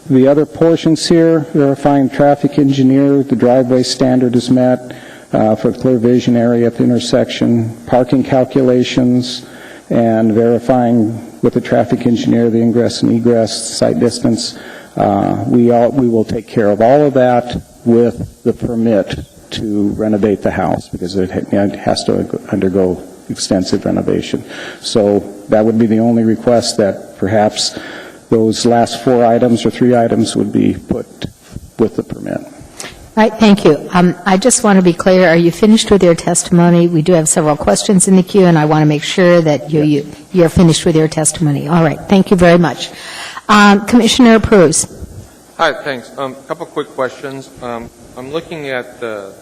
the other portions here, verifying traffic engineer, the driveway standard is met for clear vision area at the intersection, parking calculations, and verifying with the traffic engineer the ingress and egress, site distance. We will take care of all of that with the permit to renovate the house, because it has to undergo extensive renovation. So that would be the only request, that perhaps those last 4 items or 3 items would be put with the permit. All right, thank you. I just want to be clear, are you finished with your testimony? We do have several questions in the queue, and I want to make sure that you're finished with your testimony. All right, thank you very much. Commissioner Pruz. Hi, thanks. A couple quick questions. I'm looking at the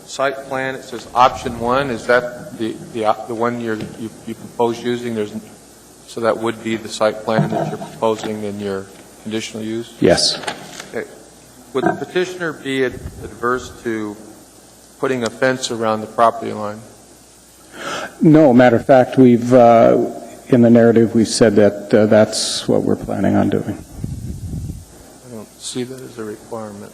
site plan. It says option 1. Is that the one you propose using? So that would be the site plan that you're proposing in your conditional use? Yes. Okay. Would the petitioner be adverse to putting a fence around the property line? No, matter of fact, we've in the narrative we've said that that's what we're planning on doing. I don't see that as a requirement.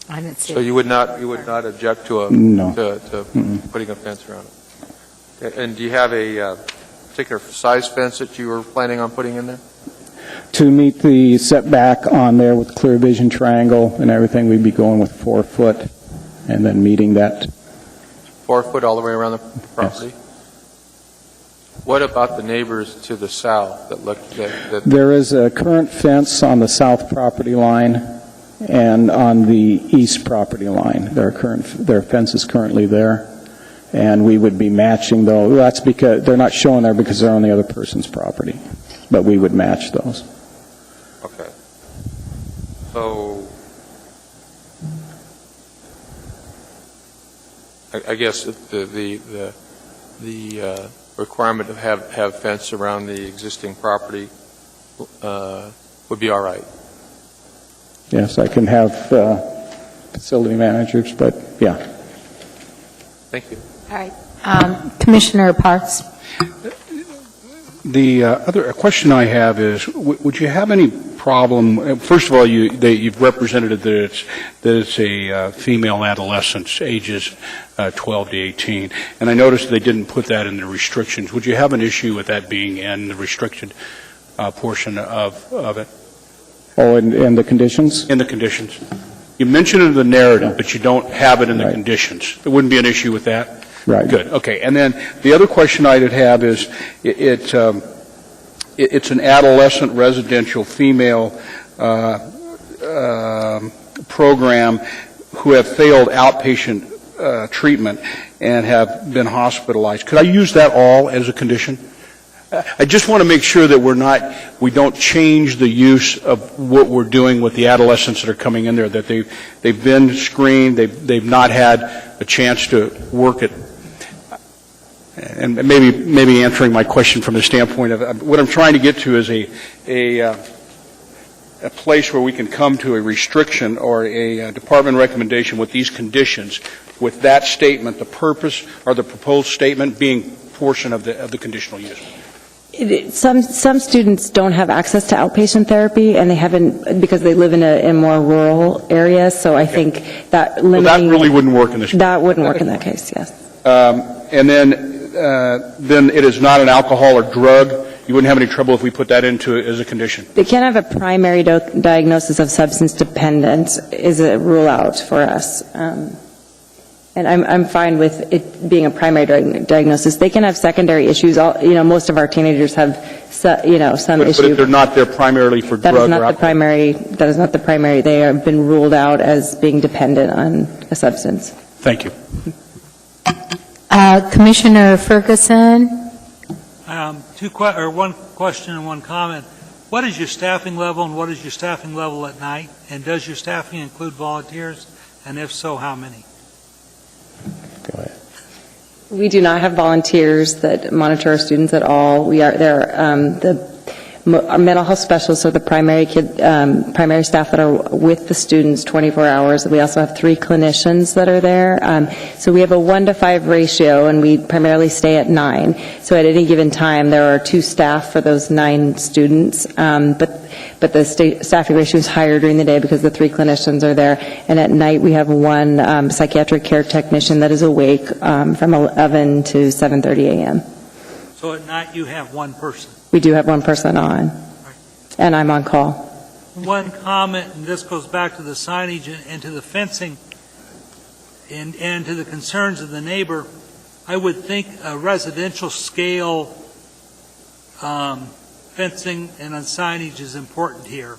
I didn't see So it. you would not object to to putting a fence around it? Okay. And do you have a particular size fence that you were planning on putting in there? To meet the setback on there with clear vision triangle and everything, we'd be going with 4 foot, and then meeting that. 4 foot all the way around the property? Yes. What about the neighbors to the south that look that There is a current fence on the south property line and on the east property line. Their fence is currently there, and we would be matching those. That's because they're not showing there because they're on the other person's property, but we would match those. Okay. So I guess the requirement to have fence around the existing property would be all right. Yes, I can have facility managers, but yeah. Thank you. All right. Commissioner Parks. The other question I have is, would you have any problem? First of all, you've represented that it's a female adolescent, ages 12 to 18, and I noticed they didn't put that in the restrictions. Would you have an issue with that being in the restricted portion of it? Oh, in the conditions? In the conditions. You mentioned it in the narrative, but you don't have it in the conditions. There wouldn't be an issue with that? Right. Good. Okay. And then the other question I would have is, it's an adolescent residential female program who have failed outpatient treatment and have been hospitalized. Could I use that all as a condition? I just want to make sure that we don't change the use of what we're doing with the adolescents that are coming in there, that they've been screened, they've not had a chance to work it. And maybe answering my question from the standpoint of what I'm trying to get to is a place where we can come to a restriction or a department recommendation with these conditions, with that statement, the purpose or the proposed statement being portion of the conditional use. Some students don't have access to outpatient therapy, and they haven't because they live in a more rural area. So I think that limiting that really wouldn't work in this case. That wouldn't work in that case. Yes. And then it is not an alcohol or drug. You wouldn't have any trouble if we put that into as a condition. They can't have a primary diagnosis of substance dependence is a rule out for us. And I'm fine with it being a primary diagnosis. They can have secondary issues. Most of our teenagers have, some issue. But if they're not there primarily for drug or alcohol? That is not the primary. They have been ruled out as being dependent on a substance. Thank you. Commissioner Ferguson? One question and one comment. What is your staffing level and what is your staffing level at night? And does your staffing include volunteers? And if so, how many? Go ahead. We do not have volunteers that monitor our students at all. Our mental health specialists are the primary staff that are with the students 24 hours. We also have 3 clinicians that are there. So we have a 1-to-5 ratio, and we primarily stay at 9. So at any given time, there are 2 staff for those 9 students. But the staffing ratio is higher during the day because the 3 clinicians are there. And at night, we have 1 psychiatric care technician that is awake from 11 to 7:30 a.m. So at night you have one person? We do have 1 person on, and I'm on call. One comment, and this goes back to the signage and to the fencing and to the concerns of the neighbor. I would think a residential scale fencing and on signage is important here.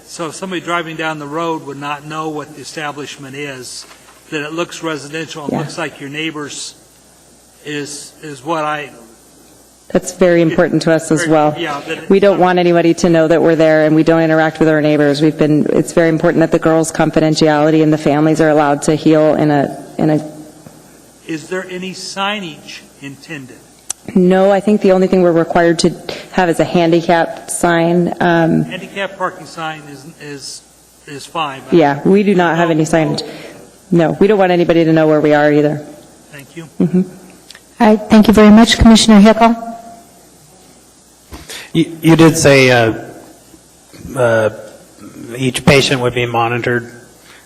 So if somebody driving down the road would not know what the establishment is, that it looks residential and looks like your neighbor's is what I... That's very important to us as well. We don't want anybody to know that we're there, and we don't interact with our neighbors. It's very important that the girls' confidentiality and the families are allowed to heal in a. Is there any signage intended? No, I think the only thing we're required to have is a handicap sign. Handicap parking sign is fine. Yeah, we do not have any signage. No, we don't want anybody to know where we are either. Thank you. Mm-hmm. All right, thank you very much. Commissioner Hickel? You did say each patient would be monitored.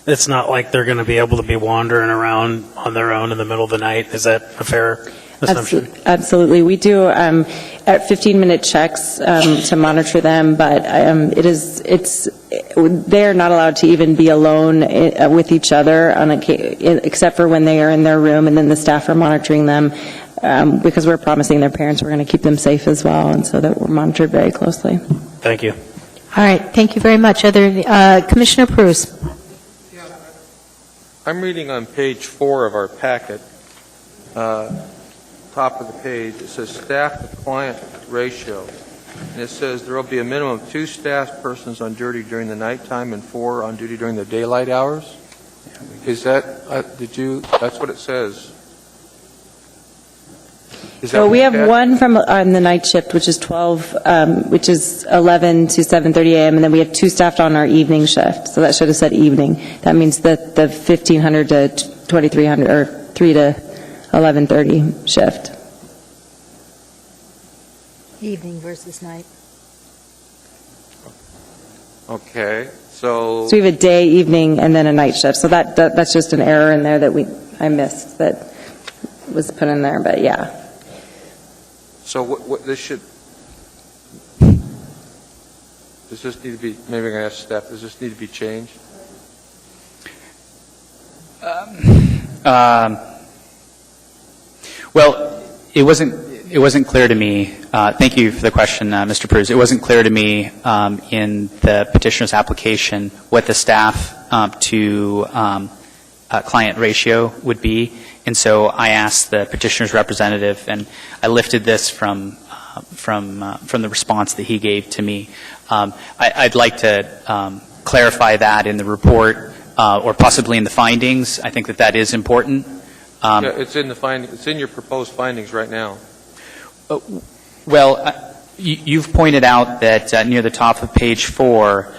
It's not like they're going to be able to be wandering around on their own in the middle of the night. Is that a fair assumption? Absolutely. We do at 15-minute checks to monitor them, but they're not allowed to even be alone with each other except for when they are in their room, and then the staff are monitoring them because we're promising their parents we're going to keep them safe as well, and so that we're monitored very closely. Thank you. All right, thank you very much. Commissioner Prus? I'm reading on page 4 of our packet, top of the page. It says staff to client ratio. And it says there will be a minimum of 2 staff persons on duty during the nighttime and 4 on duty during the daylight hours. Is that, that's what it says. So we have 1 on the night shift, which is 11 to 7:30 a.m., and then we have 2 staffed on our evening shift. So that should have said evening. That means that the 1500 to 2300 or 3 to 11:30 shift. Evening versus night. Okay, so we have a day, evening, and then a night shift. So that's just an error in there that I missed that was put in there, but yeah. So what this should, does this need to be, maybe I'm going to ask staff, does this need to be changed? Well, it wasn't clear to me. Thank you for the question, Mr. Prus. It wasn't clear to me in the petitioner's application what the staff to client ratio would be, and so I asked the petitioner's representative, and I lifted this from the response that he gave to me. I'd like to clarify that in the report or possibly in the findings. I think that is important. Yeah, it's in the it's in your proposed findings right now. Well, you've pointed out that near the top of page 4,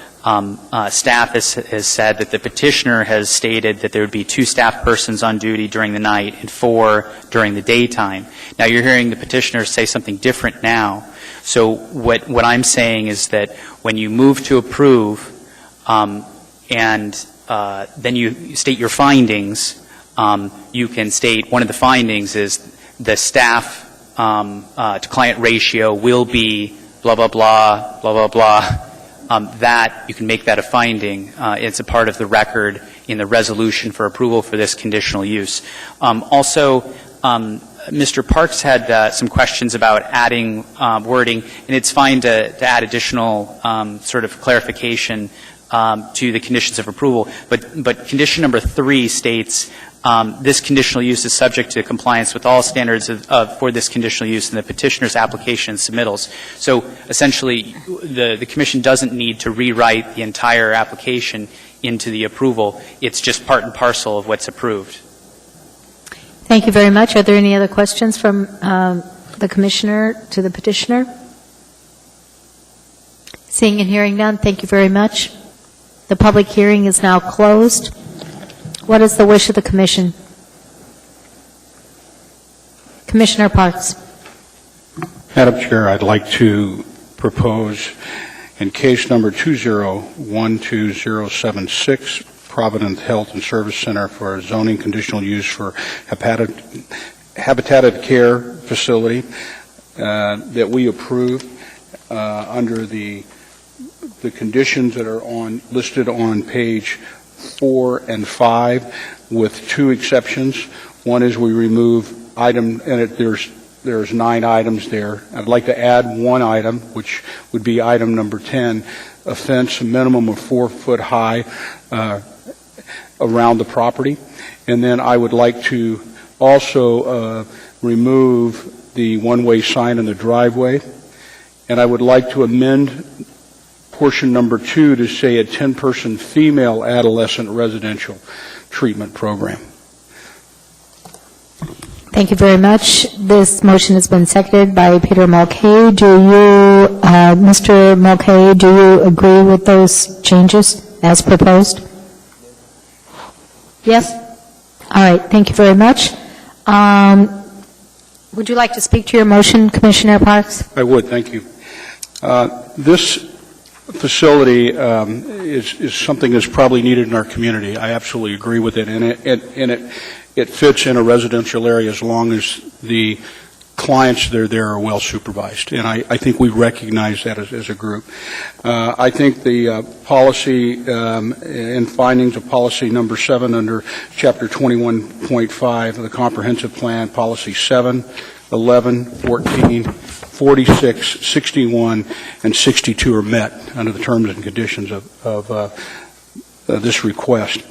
staff has said that the petitioner has stated that there would be 2 staff persons on duty during the night and 4 during the daytime. Now you're hearing the petitioner say something different now. So what I'm saying is that when you move to approve and then you state your findings, you can state one of the findings is the staff to client ratio will be blah, blah, blah, blah, blah, blah, that you can make that a finding. It's a part of the record in the resolution for approval for this conditional use. Also, Mr. Parks had some questions about adding wording, and it's fine to add additional sort of clarification to the conditions of approval. But condition number 3 states this conditional use is subject to compliance with all standards for this conditional use in the petitioner's application and submittals. So essentially, the Commission doesn't need to rewrite the entire application into the approval. It's just part and parcel of what's approved. Thank you very much. Are there any other questions from the Commissioner to the petitioner? Seeing and hearing none, thank you very much. The public hearing is now closed. What is the wish of the Commission? Commissioner Parks. Madam Chair, I'd like to propose in case number 2012076, Providence Health and Service Center for a zoning conditional use for Habitative Care Facility, that we approve under the conditions that are listed on page 4 and 5, with 2 exceptions. One is we remove item, and there's 9 items there. I'd like to add 1 item, which would be item number 10, a fence a minimum of 4 foot high around the property. And then I would like to also remove the one-way sign in the driveway. And I would like to amend portion number 2 to say a 10-person female adolescent residential treatment program. Thank you very much. This motion has been seconded by Peter Mulcahy. Mr. Mulcahy, do you agree with those changes as proposed? Yes? All right. Thank you very much. Would you like to speak to your motion, Commissioner Parks? I would. Thank you. This facility is something that's probably needed in our community. I absolutely agree with it, and it fits in a residential area as long as the clients that are there are well supervised, and I think we recognize that as a group. I think the policy and findings of policy number 7 under Chapter 21.5 of the Comprehensive Plan, policy 7, 11, 14, 46, 61, and 62 are met under the terms and conditions of this request.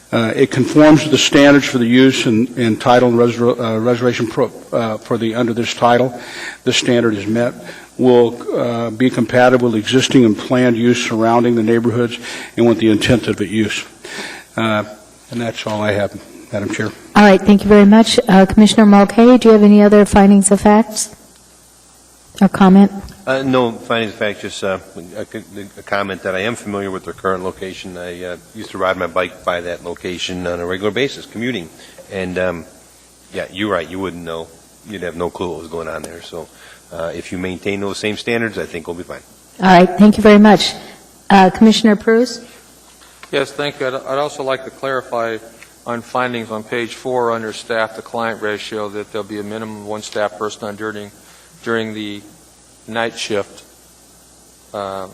It conforms to the standards for the use in title and reservation under this title. This standard is met. Will be compatible with existing and planned use surrounding the neighborhoods and with the intent of the use. And that's all I have, Madam Chair. All right. Thank you very much. Commissioner Mulcahy, do you have any other findings of facts or comment? No findings of fact, just a comment that I am familiar with their current location. I used to ride my bike by that location on a regular basis, commuting. And, yeah, you're right, you wouldn't know. You'd have no clue what was going on there. So if you maintain those same standards, I think we'll be fine. All right. Thank you very much. Commissioner Pruz? Yes, thank you. I'd also like to clarify on findings on page 4 under staff to client ratio that there'll be a minimum of 1 staff person on during the night shift and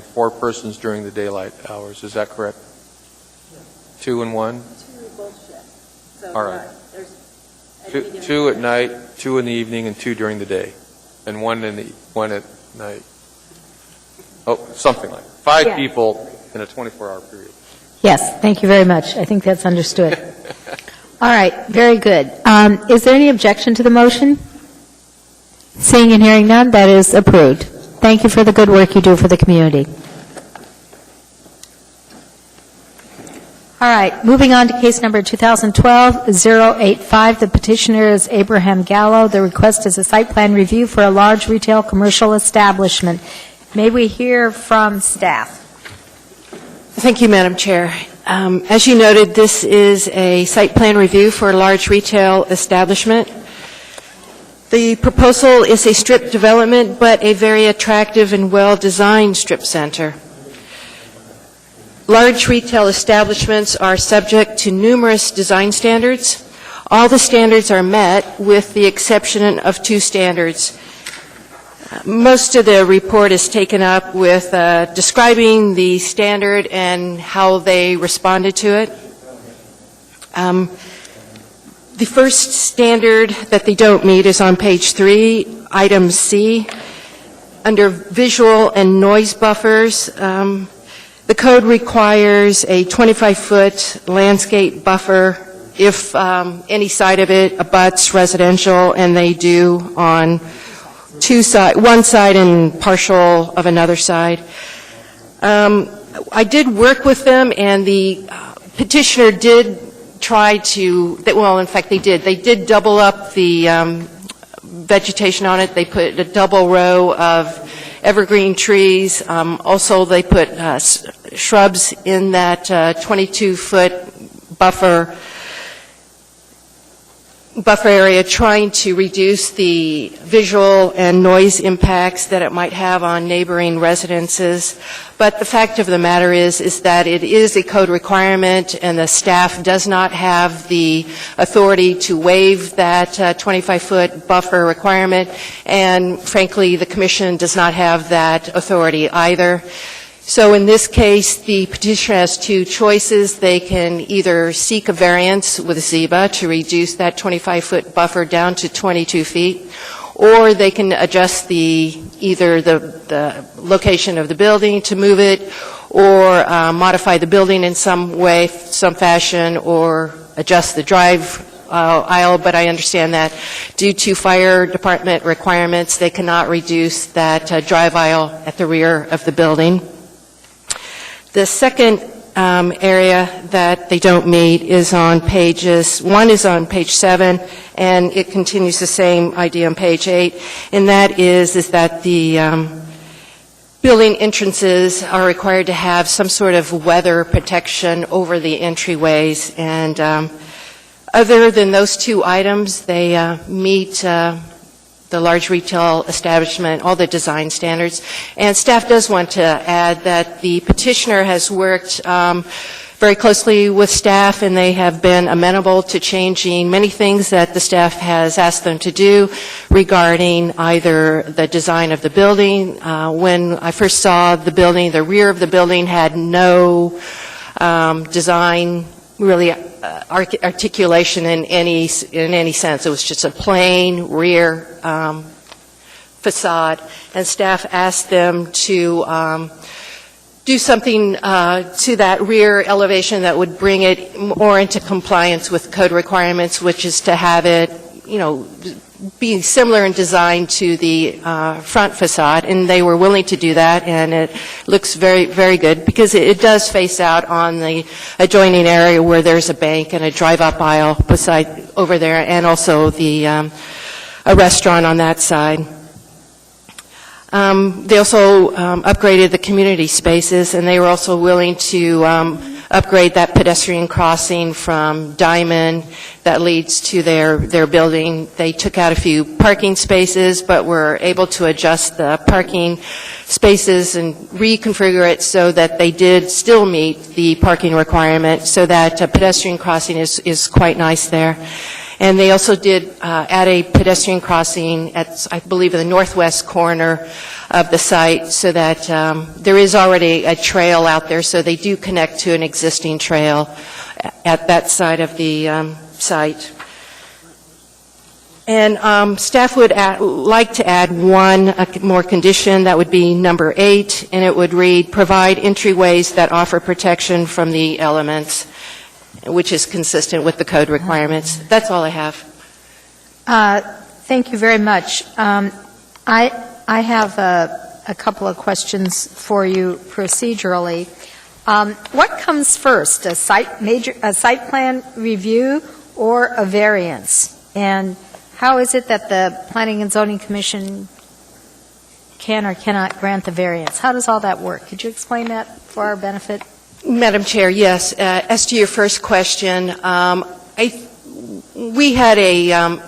4 persons during the daylight hours. Is that correct? 2 and 1? 2 both shifts. So all right. There's 2 at night, 2 in the evening, and 2 during the day, and 1 at night. Oh, something like that. 5 people in a 24-hour period. Yes. Thank you very much. I think that's understood. All right. Very good. Is there any objection to the motion? Seeing and hearing none, that is approved. Thank you for the good work you do for the community. All right, moving on to case number 2012-085. The petitioner is Abraham Gallo. The request is a site plan review for a large retail commercial establishment. May we hear from staff? Thank you, Madam Chair. As you noted, this is a site plan review for a large retail establishment. The proposal is a strip development, but a very attractive and well-designed strip center. Large retail establishments are subject to numerous design standards. All the standards are met with the exception of 2 standards. Most of the report is taken up with describing the standard and how they responded to it. The first standard that they don't meet is on page 3, item C. Under visual and noise buffers, the code requires a 25-foot landscape buffer if any side of it abuts residential, and they do on one side and partial of another side. I did work with them, and the petitioner did try to, well, in fact, they did. They did double up the vegetation on it. They put a double row of evergreen trees. Also, they put shrubs in that 22-foot buffer area, trying to reduce the visual and noise impacts that it might have on neighboring residences. But the fact of the matter is that it is a code requirement, and the staff does not have the authority to waive that 25-foot buffer requirement, and frankly, the Commission does not have that authority either. So in this case, the petitioner has two choices. They can either seek a variance with ZEBA to reduce that 25-foot buffer down to 22 feet, or they can adjust either the location of the building to move it, or modify the building in some way, some fashion, or adjust the drive aisle. But I understand that due to fire department requirements, they cannot reduce that drive aisle at the rear of the building. The second area that they don't meet is on one is on page 7, and it continues the same idea on page 8, and that is that the building entrances are required to have some sort of weather protection over the entryways, and other than those two items, they meet the large retail establishment, all the design standards. And staff does want to add that the petitioner has worked very closely with staff, and they have been amenable to changing many things that the staff has asked them to do regarding either the design of the building. When I first saw the building, the rear of the building had no design, really articulation in any sense. It was just a plain rear facade, and staff asked them to do something to that rear elevation that would bring it more into compliance with code requirements, which is to have it, be similar in design to the front facade, and they were willing to do that, and it looks very, very good because it does face out on the adjoining area where there's a bank and a drive-up aisle beside over there, and also a restaurant on that side. They also upgraded the community spaces, and they were also willing to upgrade that pedestrian crossing from Diamond that leads to their building. They took out a few parking spaces, but were able to adjust the parking spaces and reconfigure it so that they did still meet the parking requirement, so that pedestrian crossing is quite nice there. And they also did add a pedestrian crossing at, I believe, the northwest corner of the site, so that there is already a trail out there, so they do connect to an existing trail at that side of the site. And staff would like to add one more condition. That would be number 8, and it would read, provide entryways that offer protection from the elements, which is consistent with the code requirements. That's all I have. Thank you very much. I have a couple of questions for you procedurally. What comes first, a site plan review or a variance? And how is it that the Planning and Zoning Commission can or cannot grant the variance? How does all that work? Could you explain that for our benefit? Madam Chair, yes. As to your first question, we had a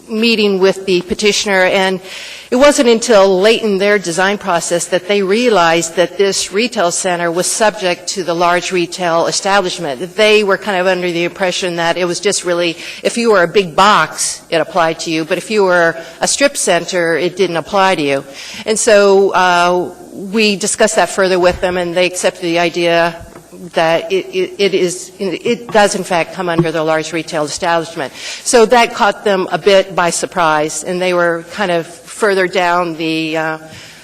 meeting with the petitioner, and it It wasn't until late in their design process that they realized that this retail center was subject to the large retail establishment. They were kind of under the impression that it was just really, if you were a big box, it applied to you, but if you were a strip center, it didn't apply to you. And so we discussed that further with them, and they accepted the idea that it does in fact come under the large retail establishment. So that caught them a bit by surprise, and they were kind of further down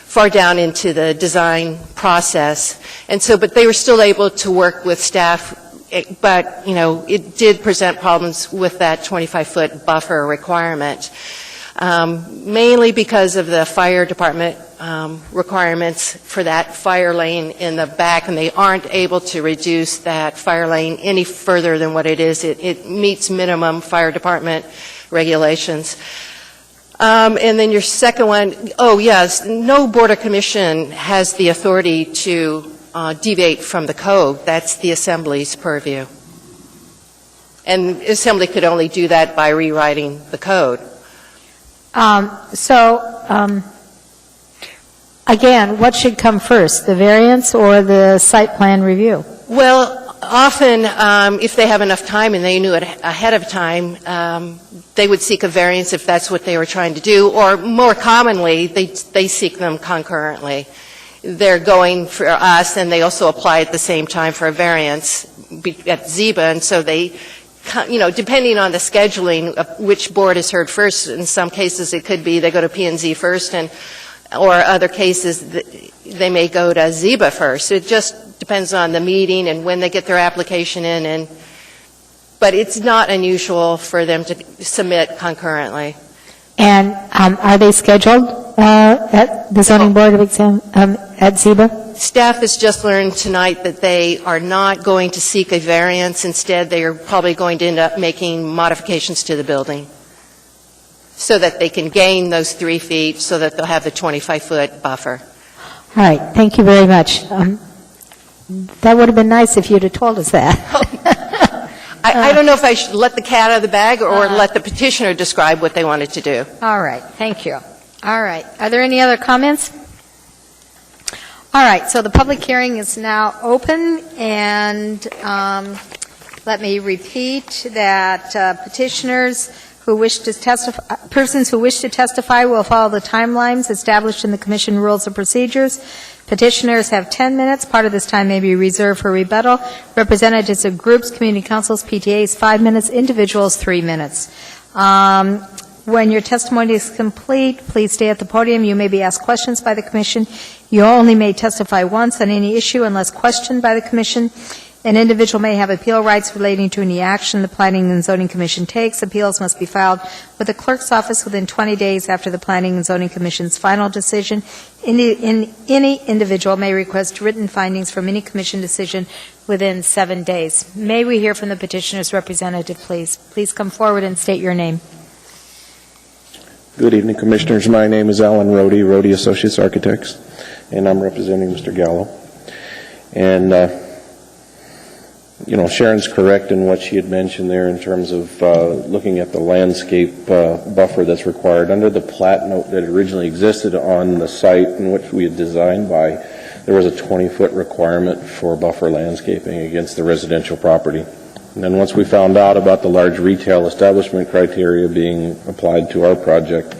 far down into the design process. And so, but they were still able to work with staff, but, it did present problems with that 25-foot buffer requirement, mainly because of the fire department requirements for that fire lane in the back, and they aren't able to reduce that fire lane any further than what it is. It meets minimum fire department regulations. And then your second one, yes, no board or commission has the authority to deviate from the code. That's the Assembly's purview. And Assembly could only do that by rewriting the code. Again, what should come first, the variance or the site plan review? Well, often, if they have enough time and they knew it ahead of time, they would seek a variance if that's what they were trying to do, or more commonly, they seek them concurrently. They're going for us, and they also apply at the same time for a variance at ZEBA, and so they, depending on the scheduling of which board is heard first, in some cases it could be they go to P&Z first, or other cases they may go to ZEBA first. It just depends on the meeting and when they get their application in, but it's not unusual for them to submit concurrently. And are they scheduled at the Zoning Board of Exam at ZEBA? Staff has just learned tonight that they are not going to seek a variance. Instead, they are probably going to end up making modifications to the building so that they can gain those 3 feet so that they'll have the 25-foot buffer. All right, thank you very much. That would have been nice if you'd have told us that. I don't know if I should let the cat out of the bag or let the petitioner describe what they wanted to do. All right, thank you. All right, are there any other comments? All right, so the public hearing is now open, and let me repeat that petitioners who wish to testify, persons who wish to testify will follow the timelines established in the Commission Rules of Procedures. Petitioners have 10 minutes. Part of this time may be reserved for rebuttal. Representatives of groups, community councils, PTAs, 5 minutes. Individuals, 3 minutes. When your testimony is complete, please stay at the podium. You may be asked questions by the Commission. You only may testify once on any issue unless questioned by the Commission. An individual may have appeal rights relating to any action the Planning and Zoning Commission takes. Appeals must be filed with the clerk's office within 20 days after the Planning and Zoning Commission's final decision. Any individual may request written findings from any commission decision within 7 days. May we hear from the petitioner's representative, please? Please come forward and state your name. Good evening, Commissioners. My name is Alan Rohde, Rohde Associates Architects, and I'm representing Mr. Gallo. And Sharon's correct in what she had mentioned there in terms of looking at the landscape buffer that's required. Under the plat note that originally existed on the site in which we had designed by, there was a 20-foot requirement for buffer landscaping against the residential property. And then once we found out about the large retail establishment criteria being applied to our project,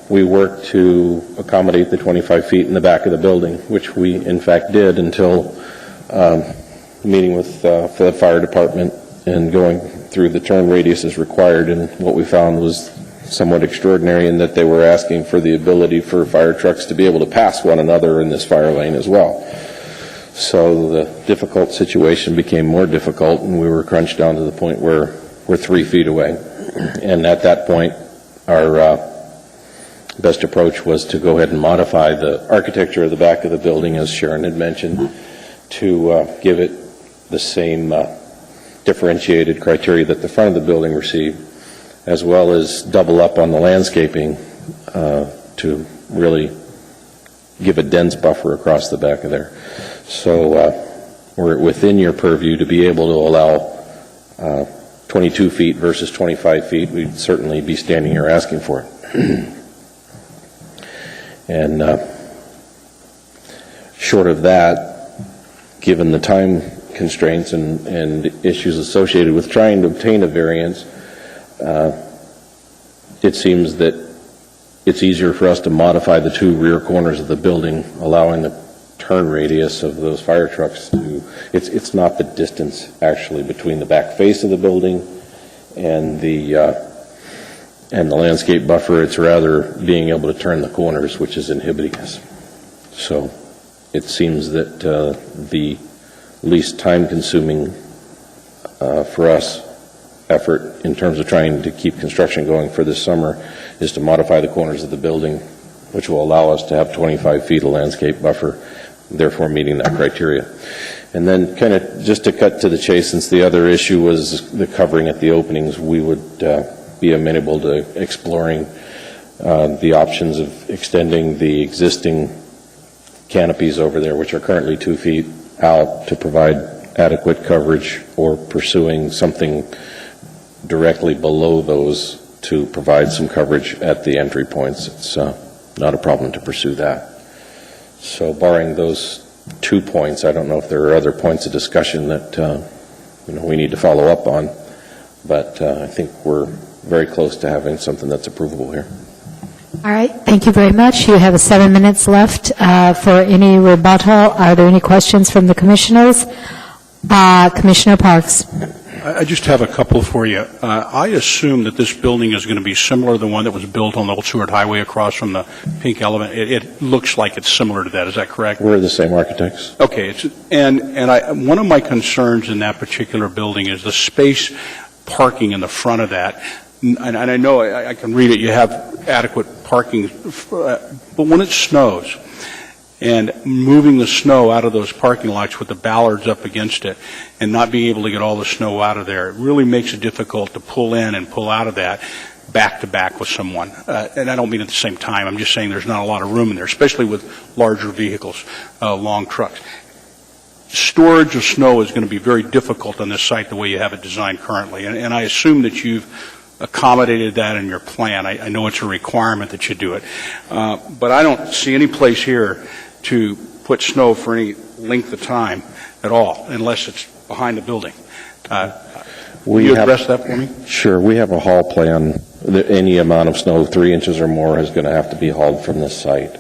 we worked to accommodate the 25 feet in the back of the building, which we in fact did until meeting with the fire department and going through the turn radius as required. And what we found was somewhat extraordinary in that they were asking for the ability for fire trucks to be able to pass one another in this fire lane as well. So the difficult situation became more difficult, and we were crunched down to the point where we're 3 feet away. And at that point, our best approach was to go ahead and modify the architecture of the back of the building, as Sharon had mentioned, to give it the same differentiated criteria that the front of the building received, as well as double up on the landscaping to really give a dense buffer across the back of there. So we're within your purview to be able to allow 22 feet versus 25 feet. We'd certainly be standing here asking for it. And short of that, given the time constraints and issues associated with trying to obtain a variance, it seems that it's easier for us to modify the two rear corners of the building, allowing the turn radius of those fire trucks to, it's not the distance actually between the back face of the building and the landscape buffer. It's rather being able to turn the corners, which is inhibiting us. So it seems that the least time-consuming for us effort in terms of trying to keep construction going for this summer is to modify the corners of the building, which will allow us to have 25 feet of landscape buffer, therefore meeting that criteria. And then kind of just to cut to the chase, since the other issue was the covering at the openings, we would be amenable to exploring the options of extending the existing canopies over there, which are currently 2 feet out, to provide adequate coverage, or pursuing something directly below those to provide some coverage at the entry points. It's not a problem to pursue that. So barring those 2 points, I don't know if there are other points of discussion that we need to follow up on, but I think we're very close to having something that's approvable here. All right, thank you very much. You have 7 minutes left for any rebuttal. Are there any questions from the commissioners? Commissioner Parks. I just have a couple for you. I assume that this building is going to be similar to the one that was built on the Old Seward Highway across from the Pink Element. It looks like it's similar to that. Is that correct? We're the same architects. Okay. One of my concerns in that particular building is the space parking in the front of that. And I know I can read it. You have adequate parking, but when it snows, and moving the snow out of those parking lots with the ballards up against it and not being able to get all the snow out of there, it really makes it difficult to pull in and pull out of that back to back with someone. And I don't mean at the same time. I'm just saying there's not a lot of room in there, especially with larger vehicles, long trucks. Storage of snow is going to be very difficult on this site the way you have it designed currently. And I assume that you've accommodated that in your plan. I know it's a requirement that you do it. But I don't see any place here to put snow for any length of time at all, unless it's behind the building. Will you address that for me? Sure. We have a haul plan. Any amount of snow, 3 inches or more, is going to have to be hauled from this site.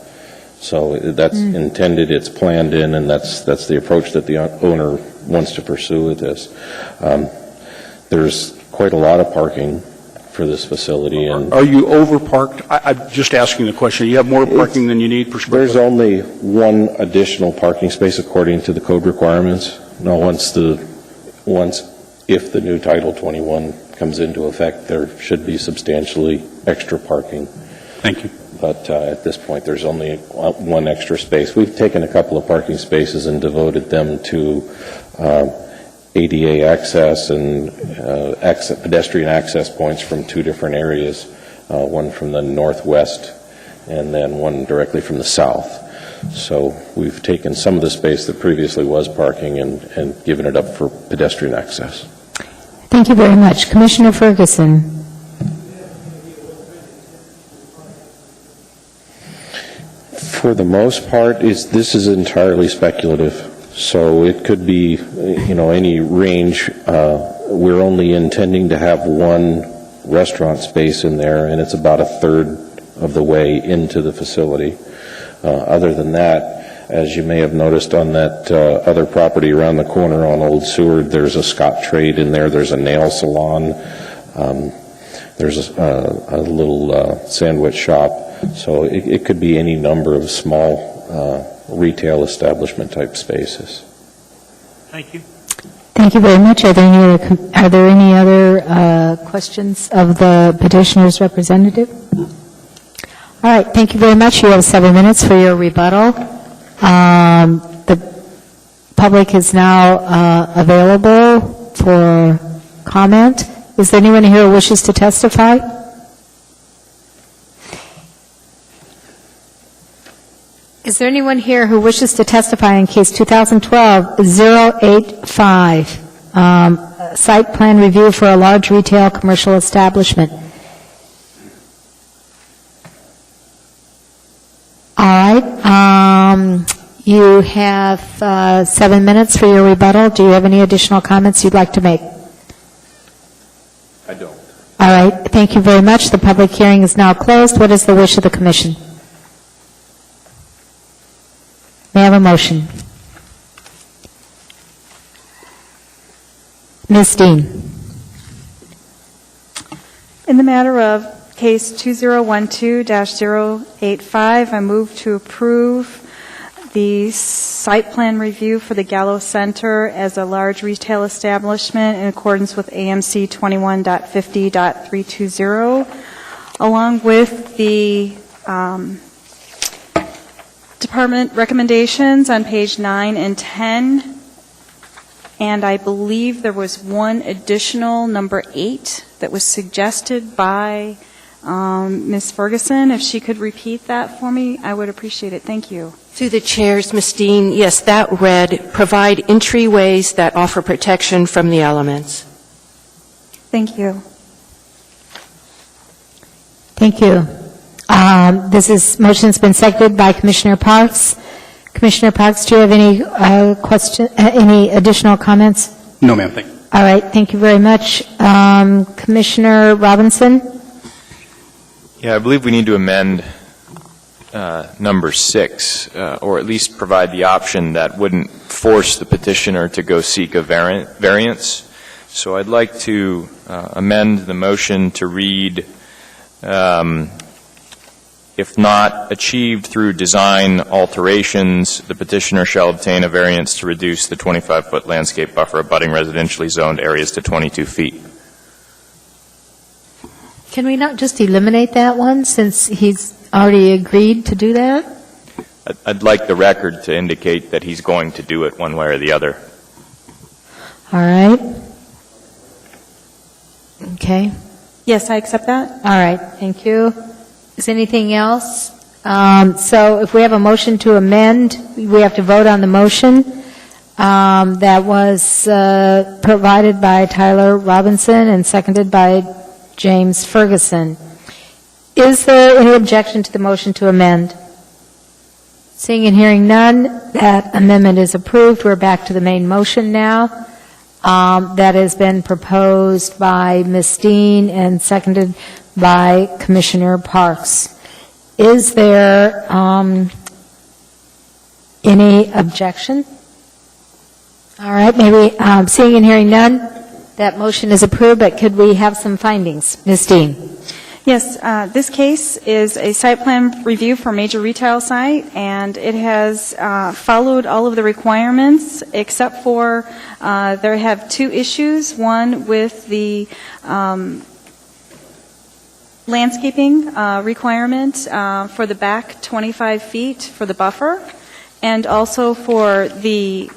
So that's intended, it's planned in, and that's the approach that the owner wants to pursue with this. There's quite a lot of parking for this facility. And are you over-parked? I'm just asking the question. You have more parking than you need per square foot? There's only one additional parking space according to the code requirements. Now, if the new Title 21 comes into effect, there should be substantially extra parking. Thank you. But at this point, there's only one extra space. We've taken a couple of parking spaces and devoted them to ADA access and pedestrian access points from 2 different areas, one from the northwest and then one directly from the south. So we've taken some of the space that previously was parking and given it up for pedestrian access. Thank you very much. Commissioner Ferguson. For the most part, this is entirely speculative. So it could be, any range. We're only intending to have one restaurant space in there, and it's about 1/3 of the way into the facility. Other than that, as you may have noticed on that other property around the corner on Old Seward, there's a Scottrade in there. There's a nail salon. There's a little sandwich shop. So it could be any number of small retail establishment type spaces. Thank you. Thank you very much. Are there any other questions of the petitioner's representative? All right. Thank you very much. You have 7 minutes for your rebuttal. The public is now available for comment. Is there anyone here who wishes to testify? Is there anyone here who wishes to testify in case 2012-085, site plan review for a large retail commercial establishment? All right. You have 7 minutes for your rebuttal. Do you have any additional comments you'd like to make? I don't. All right. Thank you very much. The public hearing is now closed. What is the wish of the commission? May I have a motion? Ms. Dean. In the matter of case 2012-085, I move to approve the site plan review for the Gallo Center as a large retail establishment in accordance with AMC 21.50.320, along with the department recommendations on page 9 and 10. And I believe there was one additional, number 8, that was suggested by Ms. Ferguson. If she could repeat that for me, I would appreciate it. Thank you. To the chairs, Ms. Dean, yes, that read, provide entryways that offer protection from the elements. Thank you. Thank you. Motion's been seconded by Commissioner Parks. Commissioner Parks, do you have any any additional comments? No, ma'am. Thank you. All right. Thank you very much. Commissioner Robinson? Yeah, I believe we need to amend number 6, or at least provide the option that wouldn't force the petitioner to go seek a variance. So I'd like to amend the motion to read, if not achieved through design alterations, the petitioner shall obtain a variance to reduce the 25-foot landscape buffer abutting residentially zoned areas to 22 feet. Can we not just eliminate that one since he's already agreed to do that? I'd like the record to indicate that he's going to do it one way or the other. All right. Okay. Yes, I accept that. All right. Thank you. Is anything else? So if we have a motion to amend, we have to vote on the motion that was provided by Tyler Robinson and seconded by James Ferguson. Is there any objection to the motion to amend? Seeing and hearing none, that amendment is approved. We're back to the main motion now. That has been proposed by Ms. Dean and seconded by Commissioner Parks. Is there any objection? All right, maybe seeing and hearing none, that motion is approved, but could we have some findings? Ms. Dean. Yes, this case is a site plan review for a major retail site, and it has followed all of the requirements except for there have 2 issues. One with the landscaping requirement for the back 25 feet for the buffer, and also for the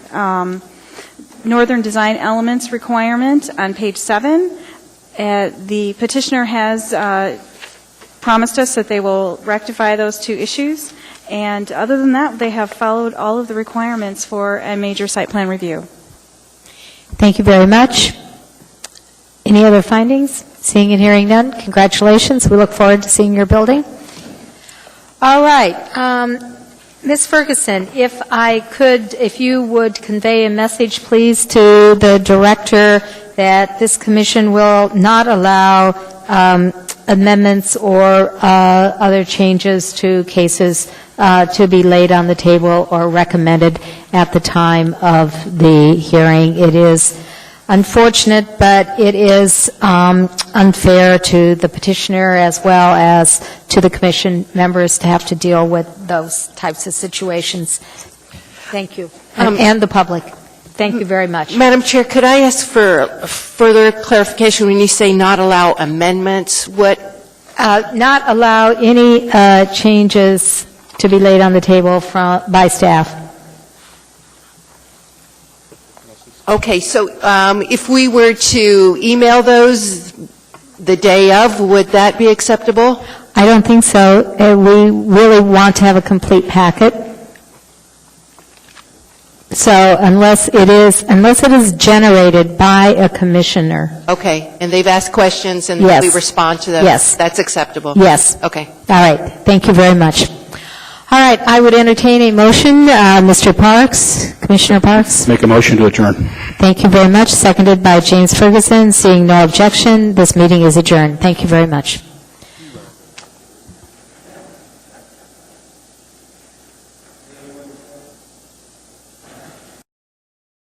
northern design elements requirement on page 7. The petitioner has promised us that they will rectify those 2 issues, and other than that, they have followed all of the requirements for a major site plan review. Thank you very much. Any other findings? Seeing and hearing none, congratulations. We look forward to seeing your building. All right. Ms. Ferguson, if you would convey a message, please, to the director that this commission will not allow amendments or other changes to cases to be laid on the table or recommended at the time of the hearing. It is unfortunate, but it is unfair to the petitioner as well as to the commission members to have to deal with those types of situations. Thank you. And the public. Thank you very much. Madam Chair, could I ask for further clarification when you say not allow amendments? What? Not allow any changes to be laid on the table by staff. Okay, so if we were to email those the day of, would that be acceptable? I don't think so. We really want to have a complete packet. So unless it is generated by a commissioner. Okay, and they've asked questions and Yes. we respond to them? Yes. That's acceptable? Yes. Okay. All right. Thank you very much. All right, I would entertain a motion. Mr. Parks, Commissioner Parks? Make a motion to adjourn. Thank you very much. Seconded by James Ferguson. Seeing no objection, this meeting is adjourned. Thank you very much.